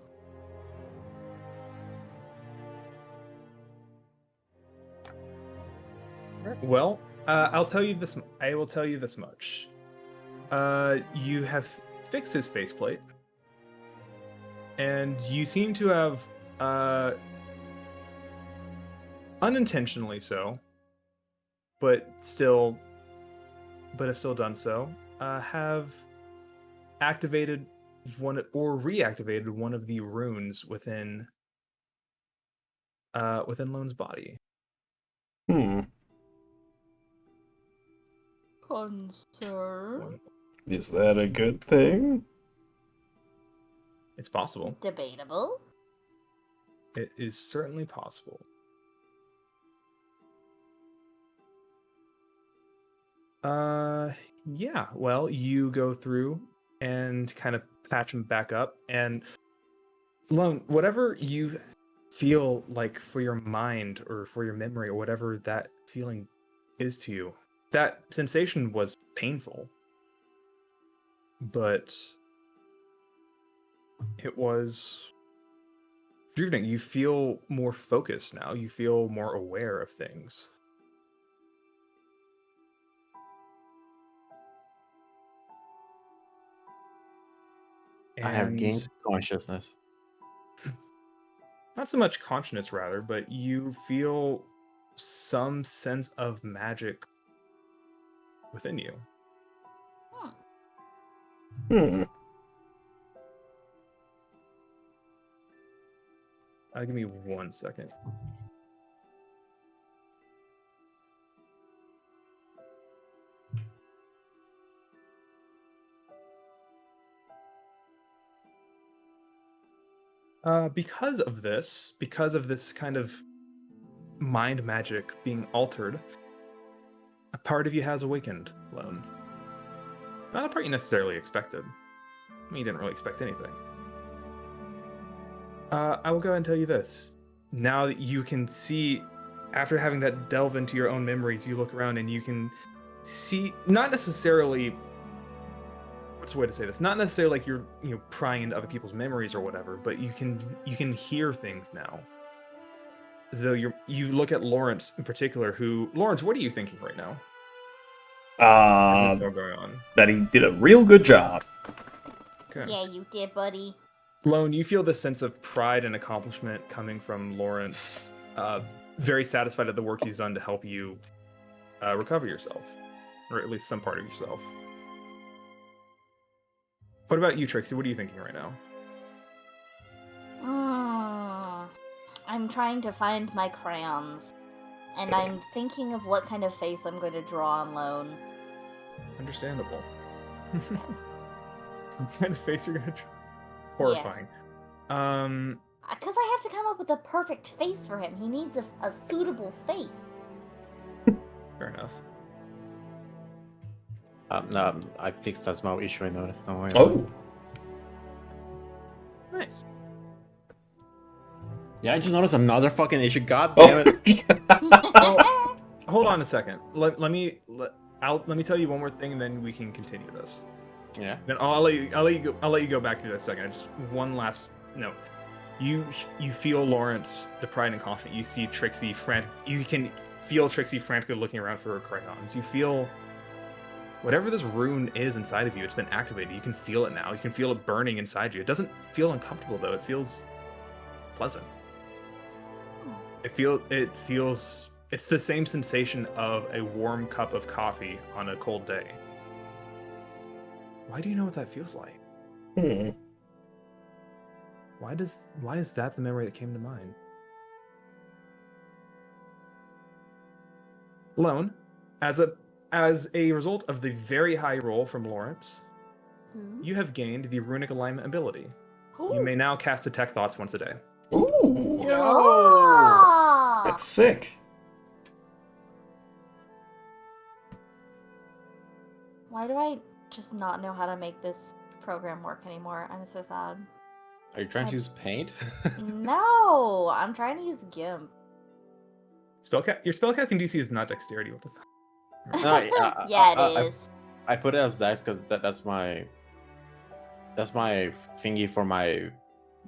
Well, I'll tell you this. I will tell you this much. You have fixed his faceplate, and you seem to have, unintentionally so, but have still done so, have activated one or reactivated one of the runes within Lone's body. Hmm. Concern? Is that a good thing? It's possible. Debatable. It is certainly possible. Yeah. Well, you go through and kind of patch them back up, and Lone, whatever you feel like for your mind or for your memory or whatever that feeling is to you, that sensation was painful, but it was rejuvenating. You feel more focused now. You feel more aware of things. I have And gained consciousness. not so much consciousness, rather, but you feel some sense of magic within you. Hmm. Give me 1 second. Because of this kind of mind magic being altered, a part of you has awakened, Lone. Not a part you necessarily expected. I mean, you didn't really expect anything. I will go ahead and tell you this. Now that you can see, after having that delve into your own memories, you look around and you can see, not necessarily, what's the way to say this? Not necessarily like you're prying into other people's memories or whatever, but you can hear things now. As though you look at Lawrence in particular, Lawrence, what are you thinking right now? As this is all going on. That he did a real good job. Okay. Yeah, you did, buddy. Lone, you feel this sense of pride and accomplishment coming from Lawrence. Very satisfied at the work he's done to help you recover yourself, or at least some part of yourself. What about you, Trixie? What are you thinking right now? I'm trying to find my crayons, and I'm thinking of what kind of face I'm going to draw on Lone. Understandable. What kind of face you're gonna draw? Horrifying. Because I have to come up with a perfect face for him. He needs a suitable face. Fair enough. No, I fixed that small issue I noticed. Don't worry. Oh. Nice. Yeah, I just noticed another fucking issue. God damn it. Hold on a second. Let me tell you one more thing, and then we can continue this. Yeah. Then I'll let you go back through that second. Just one last note. You feel Lawrence, the pride and confidence. You see Trixie you can feel Trixie frantically looking around for her crayons. You feel whatever this rune is inside of you, it's been activated. You can feel it now. You can feel it burning inside you. It doesn't feel uncomfortable though. It feels pleasant. It feels it's the same sensation of a warm cup of coffee on a cold day. Why do you know what that feels like? Why is that the memory that came to mind? Lone, as a result of the very high roll from Lawrence, you have gained the runic alignment ability. You may now cast detect thoughts once a day. Ooh. Oh! That's sick. Why do I just not know how to make this program work anymore? I'm so sad. Are you trying to use paint? No, I'm trying to use GIMP. Your spellcasting DC is not dexterity. What the fuck? No, Yeah, it is. I put it as dice because that's my thingy for my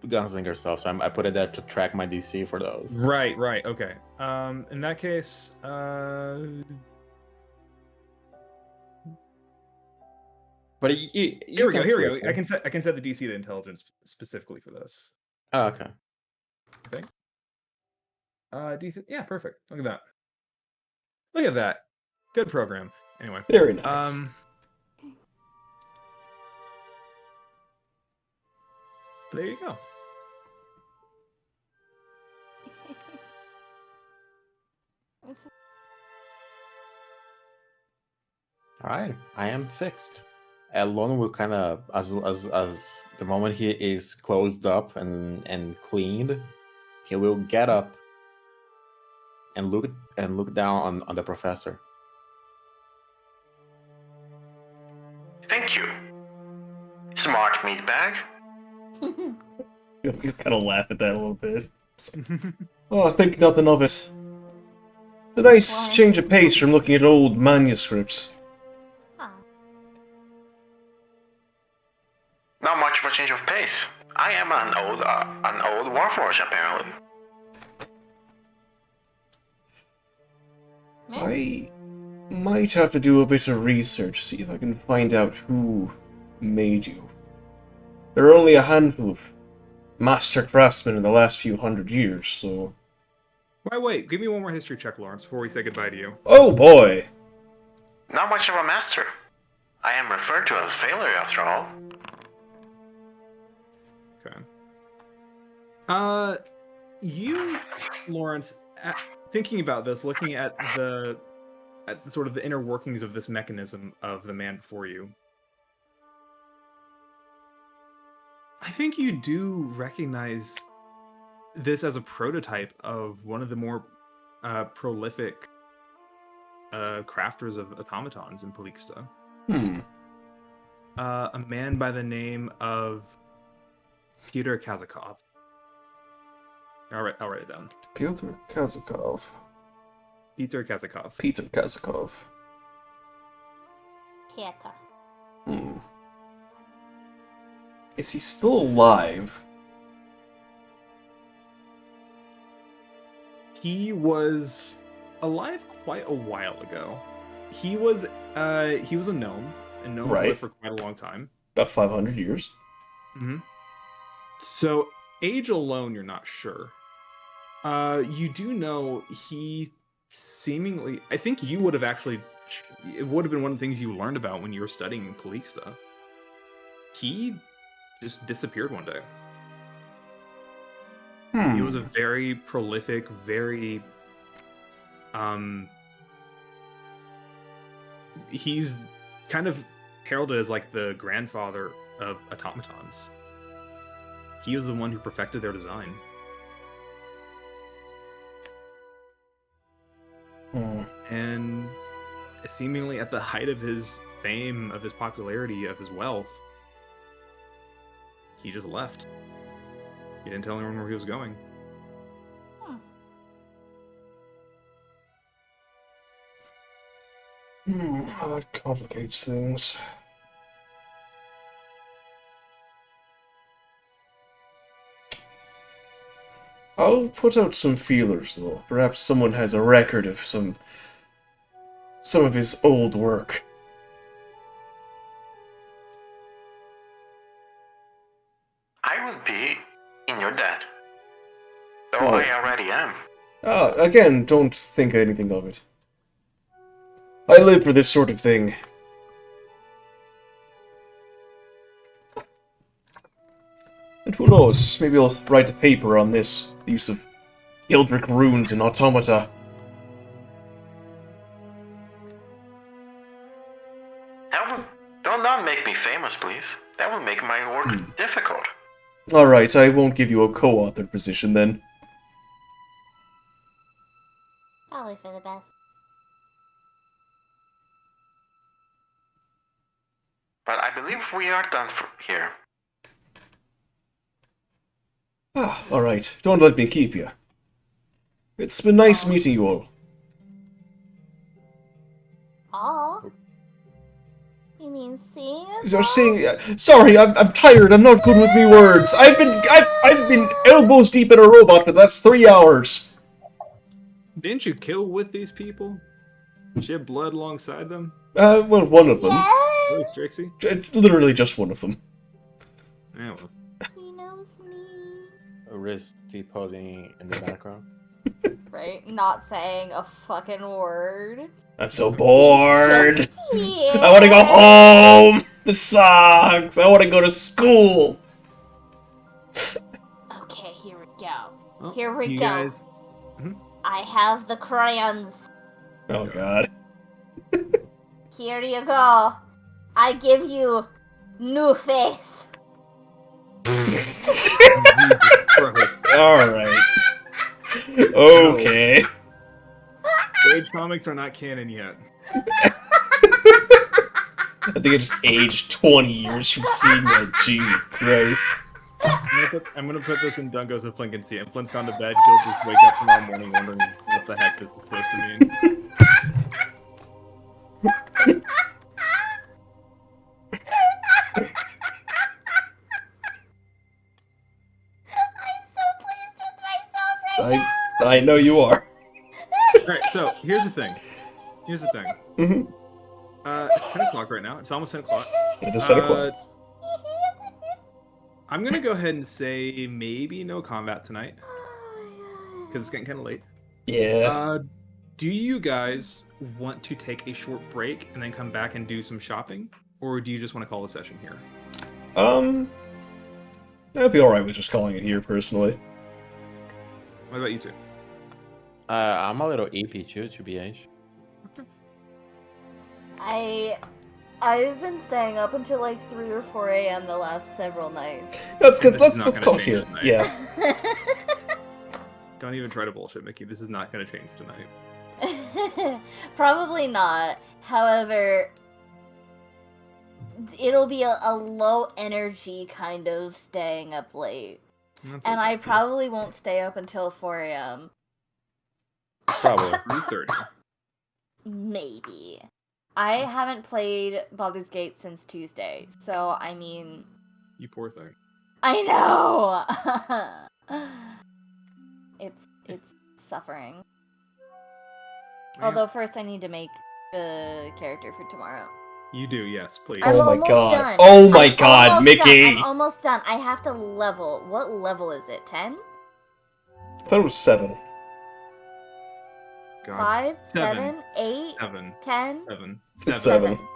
gunslinger stuff. So I put it there to track my DC for those. Right. Okay. In that case, But here we go. I can set the DC to intelligence specifically for this. Oh, okay. Yeah, perfect. Look at that. Good program. Anyway. Very nice. There you go. All right, I am fixed. Elon will kind of, as the moment he is closed up and cleaned, he will get up and look down on the professor. Thank you. Smart meatbag. You kind of laugh at that a little bit. Oh, think nothing of it. It's a nice change of pace from looking at old manuscripts. Not much of a change of pace. I am an old warforged, apparently. I might have to do a bit of research, see if I can find out who made you. There are only a handful of master craftsmen in the last few hundred years, so... Wait, give me one more history check, Lawrence, before we say goodbye to you. Oh boy! Not much of a master. I am referred to as failure, after all. Okay. You, Lawrence, thinking about this, looking at sort of the inner workings of this mechanism of the man before you, I think you do recognize this as a prototype of one of the more prolific crafters of automatons in Pelixta. A man by the name of Peter Kazakov. I'll write it down. Peter Kazakov. Peter Kazakov. Peter Kazakov. Keka. Is he still alive? He was alive quite a while ago. He was a gnome, and gnomes Right. lived for quite a long time. About 500 years. So age alone, you're not sure. You do know he seemingly. I think you would have actually. It would have been one of the things you learned about when you were studying in Pelixta. He just disappeared one day. He was a very prolific, very he's kind of heralded as like the grandfather of automatons. He was the one who perfected their design. And seemingly at the height of his fame, of his popularity, of his wealth, he just left. He didn't tell anyone where he was going. How that complicates things. I'll put out some feelers, though. Perhaps someone has a record of some of his old work. I will be in your debt. Though I already am. Again, don't think anything of it. I live for this sort of thing. And who knows, maybe I'll write a paper on this, the use of Hildrick runes and automata. Don't not make me famous, please. That will make my work difficult. Alright, I won't give you a co-authored position then. Probably for the best. But I believe we are done here. Alright, don't let me keep you. It's been nice meeting you all. Oh. You mean seeing us? You're seeing. Sorry, I'm tired. I'm not good with me words. I've been elbows deep in a robot for the last 3 hours. Didn't you kill with these people? Shed blood alongside them? Well, one of them. Really, Strixie? Literally just one of them. Yeah, well. He knows me. Riz T-posing in the background. Right? Not saying a fucking word. I'm so bored. Yeah. I want to go home. This sucks. I want to go to school. Okay, here we go. Well, Here we you go. guys- I have the crayons. Oh god. Here you go. I give you new face. Jesus Christ. Alright. Okay. Age comics are not canon yet. I think I just aged 20 years from seeing that. Jesus Christ. I'm gonna put this in Dungo so Flynn can see it. And Flynn's gone to bed. He'll just wake up tomorrow morning wondering what the heck this is supposed to mean. I'm so pleased with myself right now. I know you are. Alright, so here's the thing. Mm-hmm. It's 10 o'clock right now. It's almost 10 o'clock. It is 10 o'clock. I'm gonna go ahead and say maybe no combat tonight. Because it's getting kind of late. Yeah. Do you guys want to take a short break and then come back and do some shopping? Or do you just want to call the session here? I'd be alright with just calling it here, personally. What about you two? I'm a little EP too, to be honest. I've been staying up until like 3 or 4 a.m. the last several nights. That's good. This is not Let's gonna call change here. tonight. Yeah. Don't even try to bullshit, Mickey. This is not going to change tonight. Probably not. However, it'll be a low energy kind of staying up late. That's And okay. I probably won't stay up until 4 a.m. Probably. 3:30. Maybe. I haven't played Baldur's Gate since Tuesday, so I mean, You poor thing. I know. It's suffering. Yeah. Although first I need to make the character for tomorrow. You do, yes, please. I'm Oh my almost god. done. Oh my I'm god, almost done. Mickey! I'm almost done. I have to level. What level is it? 10? I thought it was 7. God. 5? 7. 7? 8? 7. 10? 7. It's 7. 7.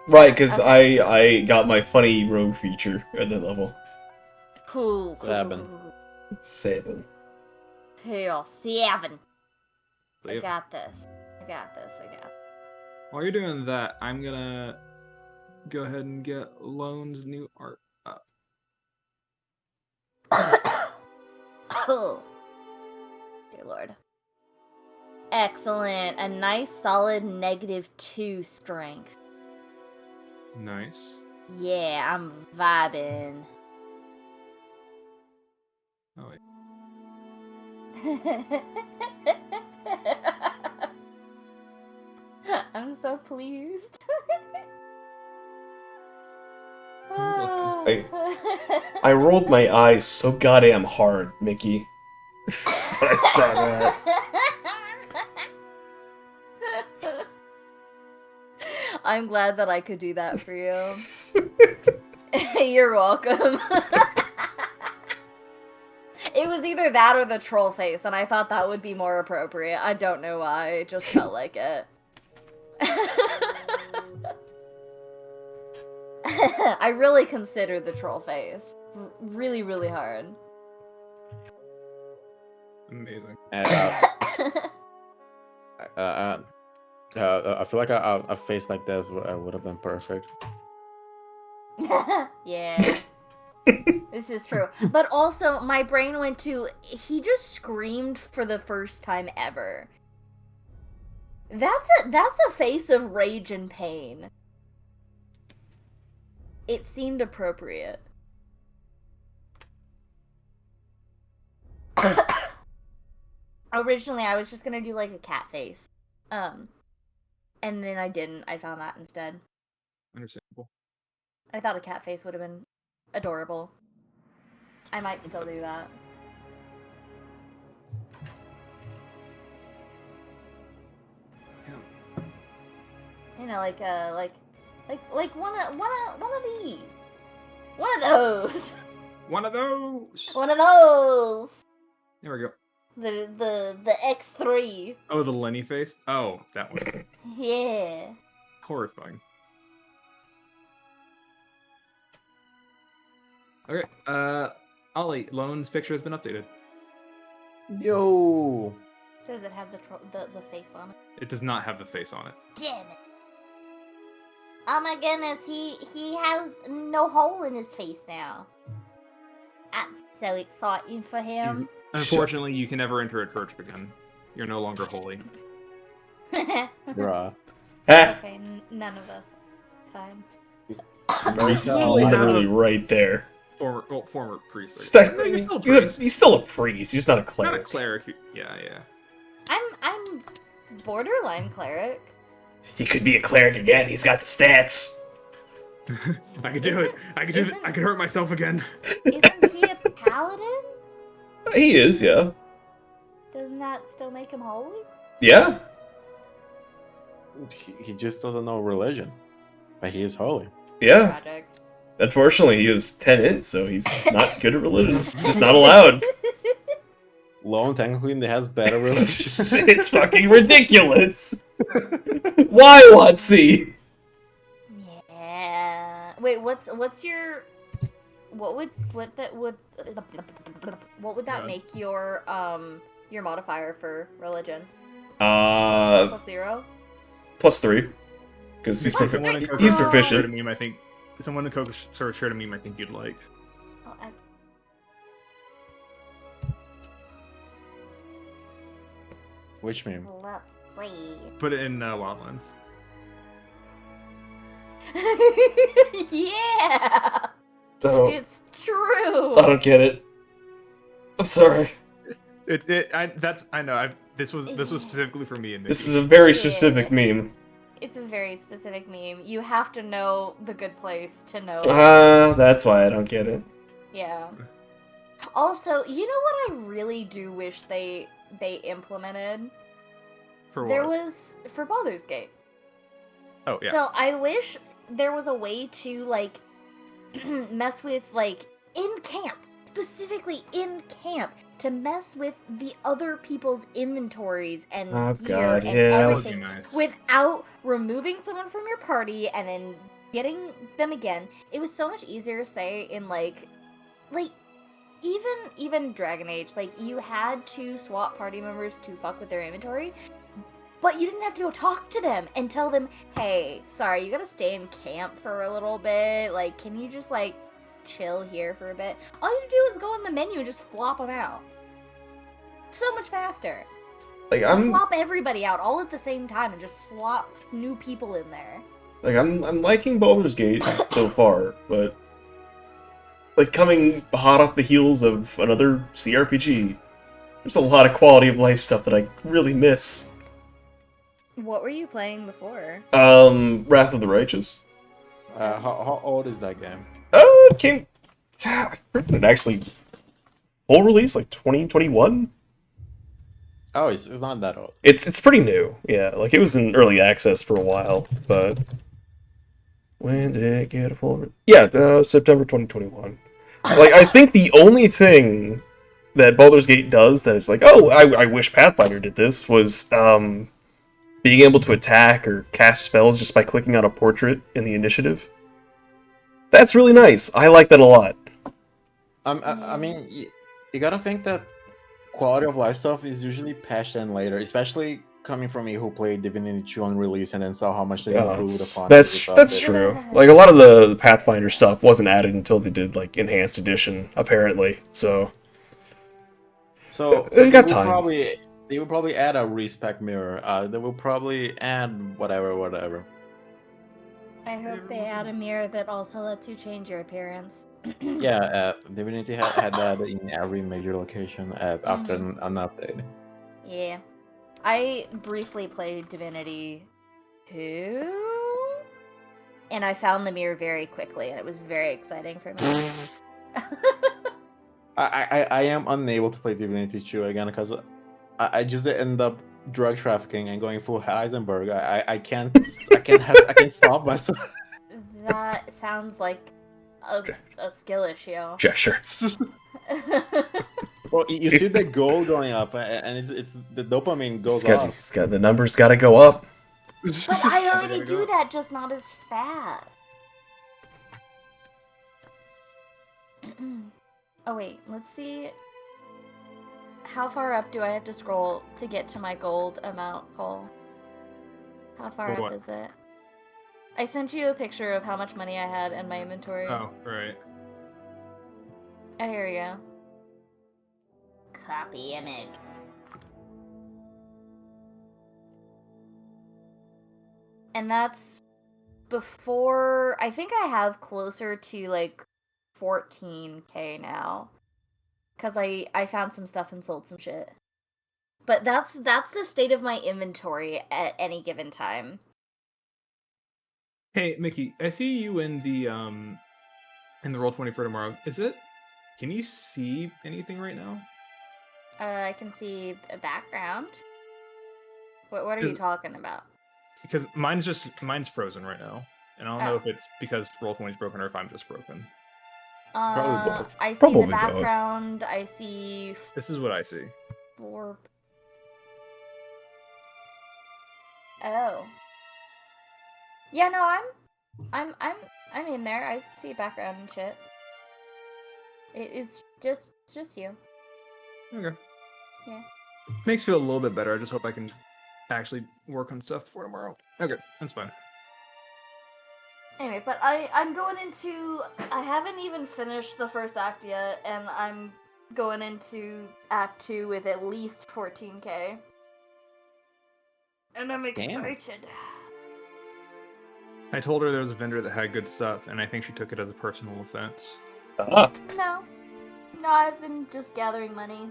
Right, because Okay. I got my funny rogue feature at that level. Cool. 7. 7. Cool. 7. So, I yeah. got this. I got this. While you're doing that, I'm gonna go ahead and get Lone's new art up. Oh. Dear Lord. Excellent. A nice solid -2 strength. Nice. Yeah, I'm vibing. Oh wait. I'm so pleased. I rolled my eyes so goddamn hard, Mickey. When I saw that. I'm glad that I could do that for you. You're welcome. It was either that or the troll face, and I thought that would be more appropriate. I don't know why, it just felt like it. I really considered the troll face. Really, really hard. Amazing. And, I feel like a face like this would have been perfect. Yeah. This is true. But also, my brain went to, he just screamed for the first time ever. That's a face of rage and pain. It seemed appropriate. Originally, I was just gonna do like a cat face. And then I didn't. I found that instead. Understandable. I thought a cat face would have been adorable. I might still do that. Yeah. You know, like one of these. One of those. One of those. One of those. There we go. The X3. Oh, the Lenny face. Oh, that one. Yeah. Horrifying. Okay. Ollie, Lone's picture has been updated. Yo! Does it have the face on it? It does not have the face on it. Damn it. Oh my goodness, he has no hole in his face now. That's so exciting for him. Unfortunately, you can never enter a church again. You're no longer holy. Bruh. Ah, Okay, none of us. It's fine. Maurice is Well, literally right there. Former priest. Sta- No, you're still a priest. He's still a priest. He's just not a Not a cleric. cleric. Yeah. I'm borderline cleric. He could be a cleric again. He's got the stats. I could do it. I could do it. I could hurt myself again. Isn't he a paladin? He is, yeah. Doesn't that still make him holy? Yeah. He just doesn't know religion. But he is holy. Yeah. Tragic. Unfortunately, he is 10 in, so he's not good at religion. Just not allowed. Lone technically has better religion. It's fucking ridiculous. Why, Watsy? Yeah. Wait, what's your what would that God. make your Your modifier for religion. Uh, +0? +3. Because he's, Plus Someone in three. Coco he's Oh. shared a proficient. meme. I think someone in Coco shared a meme. I think you'd like. Oh, Which meme? Let's see. Put it in Wildlands. yeah! Oh, It's true! I don't get it. I'm sorry. I know. This was specifically for me and Mickey. This is a very Yeah. specific meme. It's a very specific meme. You have to know the good place to know. That's why I don't get it. Yeah. Also, you know what I really do wish they implemented? for what? There was for Baldur's Gate. Oh yeah. So I wish there was a way to like mess with like in camp, specifically in camp, to mess with the other people's inventories and Oh, gear God, and yeah. That would be everything nice. without removing someone from your party and then getting them again. It was so much easier to say in like even Dragon Age, like you had to swap party members to fuck with their inventory. But you didn't have to go talk to them and tell them, hey, sorry, you gotta stay in camp for a little bit. Like, can you just, like, chill here for a bit? All you do is go in the menu and just flop them out. So much faster. Like I'm Flop everybody out all at the same time and just slop new people in there. I'm liking Baldur's Gate so far, but like coming hot off the heels of another CRPG, there's a lot of quality of life stuff that I really miss. What were you playing before? Wrath of the Righteous. How old is that game? It came. It actually full release like 2021. Oh, it's not that old. It's pretty new. Yeah, like it was in early access for a while, but when did it get a full? Yeah, September 2021. Like I think the only thing that Baldur's Gate does that is like, oh, I wish Pathfinder did this was being able to attack or cast spells just by clicking on a portrait in the initiative. That's really nice. I like that a lot. I mean, you gotta think that quality of life stuff is usually patched in later, especially coming from me who played Divinity 2 on release and then saw how much they improved upon it. That's true. Like a lot of the Pathfinder stuff wasn't added until they did like Enhanced Edition, apparently. So So They they got will time. they will probably add a respec mirror. They will probably add whatever. I hope they add a mirror that also lets you change your appearance. Yeah, Divinity had that in every major location after an update. Yeah. I briefly played Divinity 2, and I found the mirror very quickly, and it was very exciting for me. I am unable to play Divinity 2 again because I just end up drug trafficking and going full Heisenberg. I can't stop myself. That sounds like a skill issue. yeah, sure. Well, you see the goal going up, and it's the dopamine goes It's off. got the numbers got to go up. But I already do that, just not as fast. Oh wait, let's see. How far up do I have to scroll to get to my gold amount, Cole? How far For up what? is it? I sent you a picture of how much money I had in my inventory. Oh, right. Oh, here we go. Copy image. And that's before, I think I have closer to like 14k now. Cause I found some stuff and sold some shit. But that's the state of my inventory at any given time. Hey, Mickey, I see you in the Roll20 for tomorrow. Can you see anything right now? I can see a background. What are you talking about? Because mine's frozen right now. And I don't know Oh. if it's because Roll20 is broken or if I'm just broken. Probably both. I see Probably the both. background. I see This is what I see. 4. Oh. Yeah, no, I'm in there. I see background and shit. It is just you. Okay. Yeah. Makes me feel a little bit better. I just hope I can actually work on stuff for tomorrow. Okay, that's fine. Anyway, but I'm going into. I haven't even finished the first act yet, and I'm going into Act 2 with at least 14k. And I'm excited. I told her there was a vendor that had good stuff, and I think she took it as a personal offense. Ah, No, I've been just gathering money.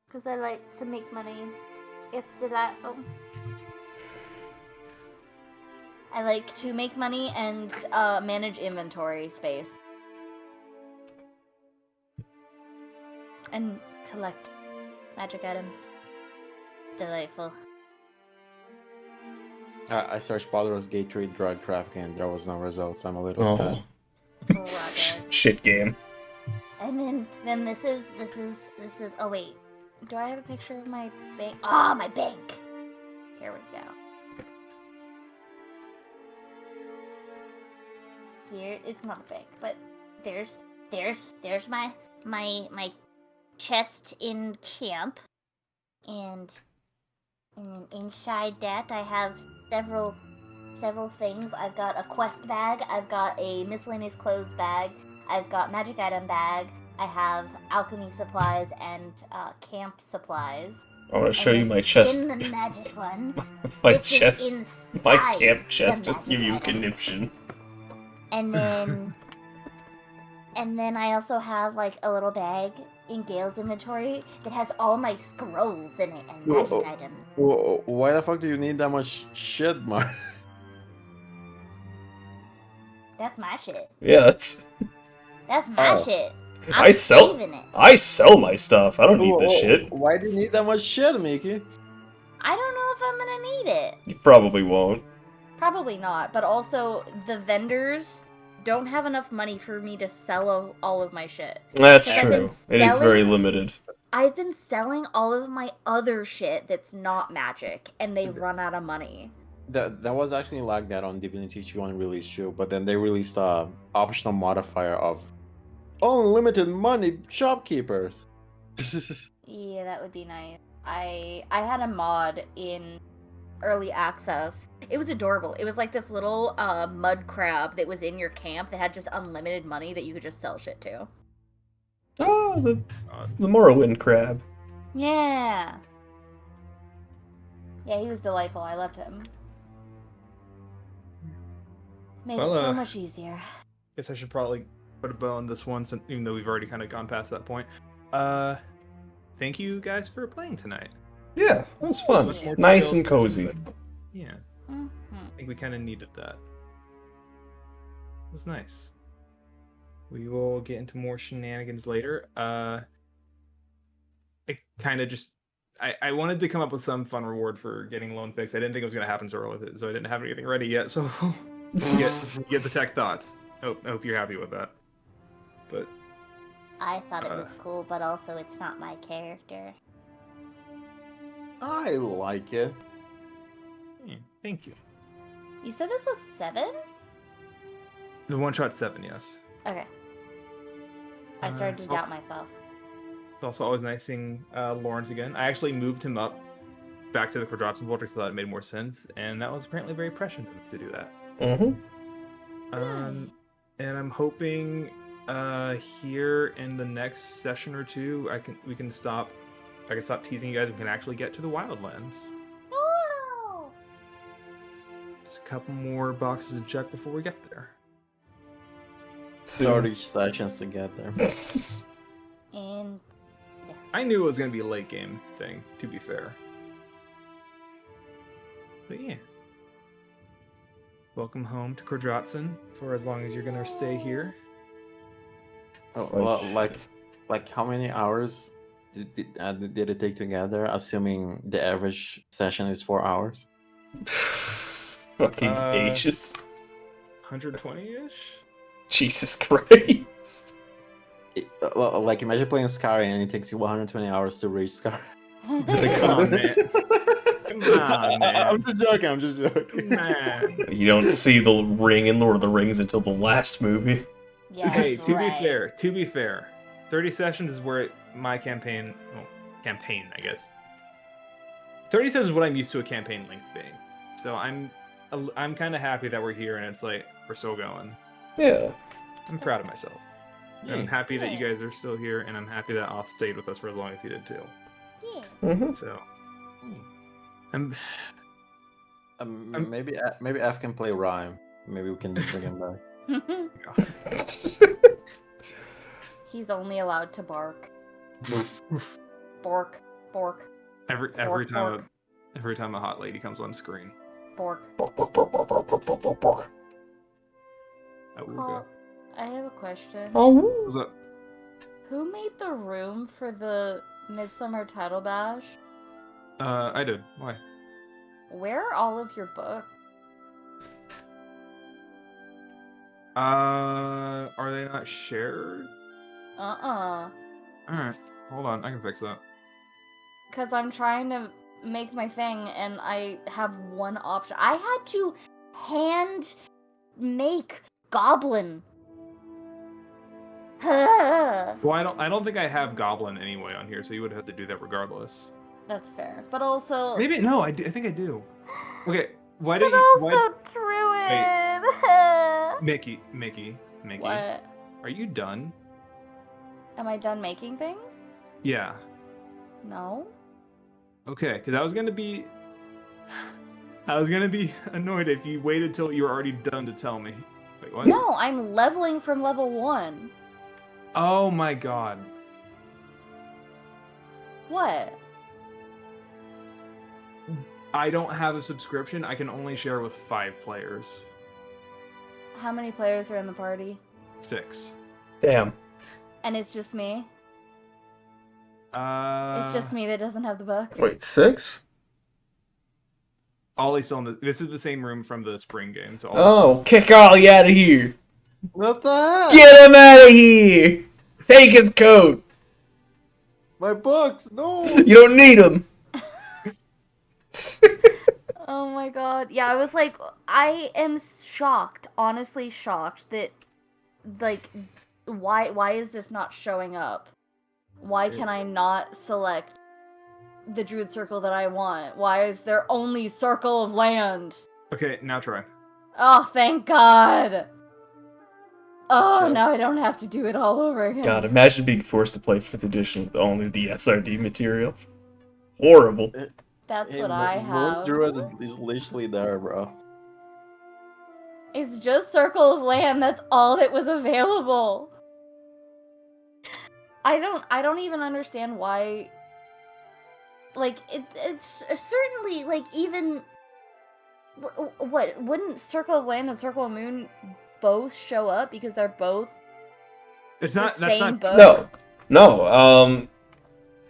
Because I like to make money. It's delightful. I like to make money and manage inventory space. And collect magic items. Delightful. I searched Baldur's Gate 3 drug trafficking and there was no results. I'm a little sad. Oh, wow, shit game. and then this is oh wait. Do I have a picture of my bank? Ah, my bank! Here we go. Here, it's not a bank, but there's my chest in camp, and inside that I have several things. I've got a quest bag, I've got a miscellaneous clothes bag, I've got magic item bag, I have alchemy supplies and camp supplies. I want to show you my chest. In the magic one, My which chest. is inside My camp the chest just give magic you item. conniption. And then I also have like a little bag in Gale's inventory that has all my scrolls in it and magic items. Why the fuck do you need that much shit, Mark? That's my shit. Yeah, that's. That's my Oh. shit. I I'm sell- saving it. I sell my stuff. I don't need this shit. Why do you need that much shit, Mickey? I don't know if I'm gonna need it. You probably won't. Probably not, but also the vendors don't have enough money for me to sell all of my shit. That's Because I've been true. It is very selling- limited. I've been selling all of my other shit that's not magic, and they run out of money. That was actually like that on Divinity 2 on release 2, but then they released a optional modifier of unlimited money shopkeepers. Yeah, that would be nice. I had a mod in early access. It was adorable. It was like this little mud crab that was in your camp that had just unlimited money that you could just sell shit to. Oh, the Morrowind crab. Yeah. Yeah, he was delightful. I loved him. Made Well, it so much easier. Guess I should probably put a bow on this one, since, even though we've already kind of gone past that point. Thank you guys for playing tonight. Yeah, that was fun. Much more Nice details and cozy. but yeah, Mhm. I think we kind of needed that. It was nice. We will get into more shenanigans later. I kind of just... I wanted to come up with some fun reward for getting loan fixed. I didn't think it was going to happen so early with it, so I didn't have anything ready yet. So you get the tech thoughts. I hope you're happy with that. But I thought it was cool, but also it's not my character. I like it. yeah, thank you. You said this was 7? The one shot 7, yes. Okay. I started to doubt myself. It's also always nice seeing Lawrence again. I actually moved him up back to the Kordrazin vortex so that it made more sense, and that was apparently very prescient to do that. Mm-hmm. And I'm hoping here in the next session or two, I can stop teasing you guys. We can actually get to the Wildlands. Oh! Just a couple more boxes to check before we get there. 30 sessions to get there. And I knew it was going to be a late game thing, to be fair. But yeah. Welcome home to Kordrazin for as long as you're going to stay here. Like how many hours did it take together, assuming the average session is 4 hours? Fucking ages. 120-ish? Jesus Christ. Like imagine playing Skyrim and it takes you 120 hours to reach Skyrim. Come on, man. Come on, man. I'm just joking. Man. You don't see the ring in Lord of the Rings until the last movie. yeah, Hey, to right. be fair, 30 sessions is where my campaign, well, campaign, I guess. 30 says is what I'm used to a campaign length being. So I'm kind of happy that we're here and it's like we're still going. Yeah. I'm proud of myself. And I'm Yeah. happy that you guys are still here, and I'm happy that Off stayed with us for as long as he did too. Yeah. Mm-hmm. So, Maybe F can play Rhyme. Maybe we can bring him back. He's only allowed to bark. Bork, bork, every Bork, time bork. every time a hot lady comes on screen. bork. Awooga. I have a question. What's up? Who made the room for the Midsummer Title Bash? I did. Why? Where are all of your books? Are they not shared? Alright, hold on, I can fix that. Because I'm trying to make my thing and I have one option. I had to hand make Goblin. Well, I don't think I have Goblin anyway on here, so you would have to do that regardless. That's fair. But also... Maybe no, I think I do. Okay, why But do you? also Druid! Mickey, What? are you done? Am I done making things? Yeah. No? Okay, because I was gonna be annoyed if you waited till you were already done to tell me. Wait, what? No, I'm leveling from level 1. Oh my god. What? I don't have a subscription. I can only share with 5 players. How many players are in the party? 6. Damn. And it's just me? It's It's just me that doesn't have the books? Wait, 6? Ollie's still in the. This is the same room from the spring game. So Oh, kick Ollie out of here. What the heck? Get him out of here. Take his coat. My books, no! You don't need him. Oh my god. Yeah, I was like, I am shocked, honestly shocked that, like, why is this not showing up? Why can I not select the Druid Circle that I want? Why is there only Circle of Land? Okay, now try. Oh, thank God! Oh, Sure. now I don't have to do it all over again. God, imagine being forced to play 5th edition with only the SRD material. Horrible. That's Hey, what I Moon have. Druid is literally there, bro. It's just Circle of Land, that's all that was available. I don't even understand why, like, it's certainly, like, even, what, wouldn't Circle of Land and Circle of Moon both show up because they're both It's the not. That's same not. book? No.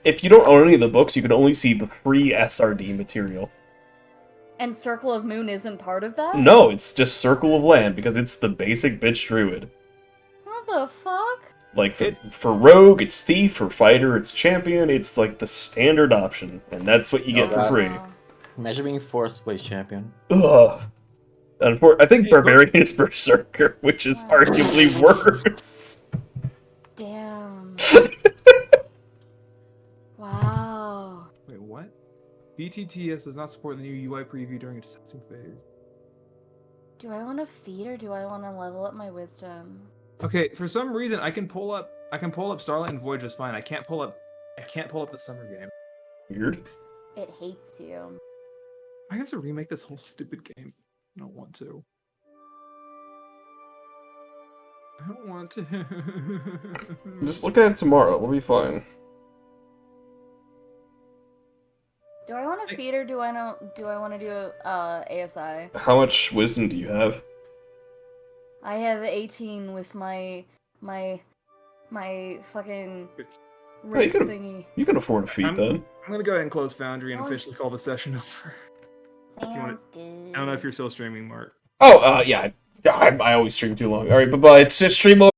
If you don't own any of the books, you can only see the free SRD material. And Circle of Moon isn't part of that? No, it's just Circle of Land because it's the basic bitch druid. What the fuck? Like, for rogue, it's thief. For fighter, it's champion. It's like the standard option, and that's what you get for free. Wow. Imagine being forced to play champion. Ugh. I think Barbarian is Berserker, which is Wow. arguably worse. Damn. Wow. Wait, what? BTTS does not support the new UI preview during its testing phase. Do I want to feed or do I want to level up my wisdom? Okay, for some reason I can pull up Starlight and Void just fine. I can't pull up the summer game. Weird. It hates you. I have to remake this whole stupid game. I don't want to. I don't want to. Just look at it tomorrow. We'll be fine. Do I want to feed or do I want to do ASI? How much wisdom do you have? I have 18 with my fucking race can- thingy. You can afford a feat then. I'm gonna go ahead and close Foundry and Oh, officially call the session over. Sounds good. I don't know if you're still streaming, Mark. Oh, yeah. I always stream too long. Alright, bye-bye. It's just stream over.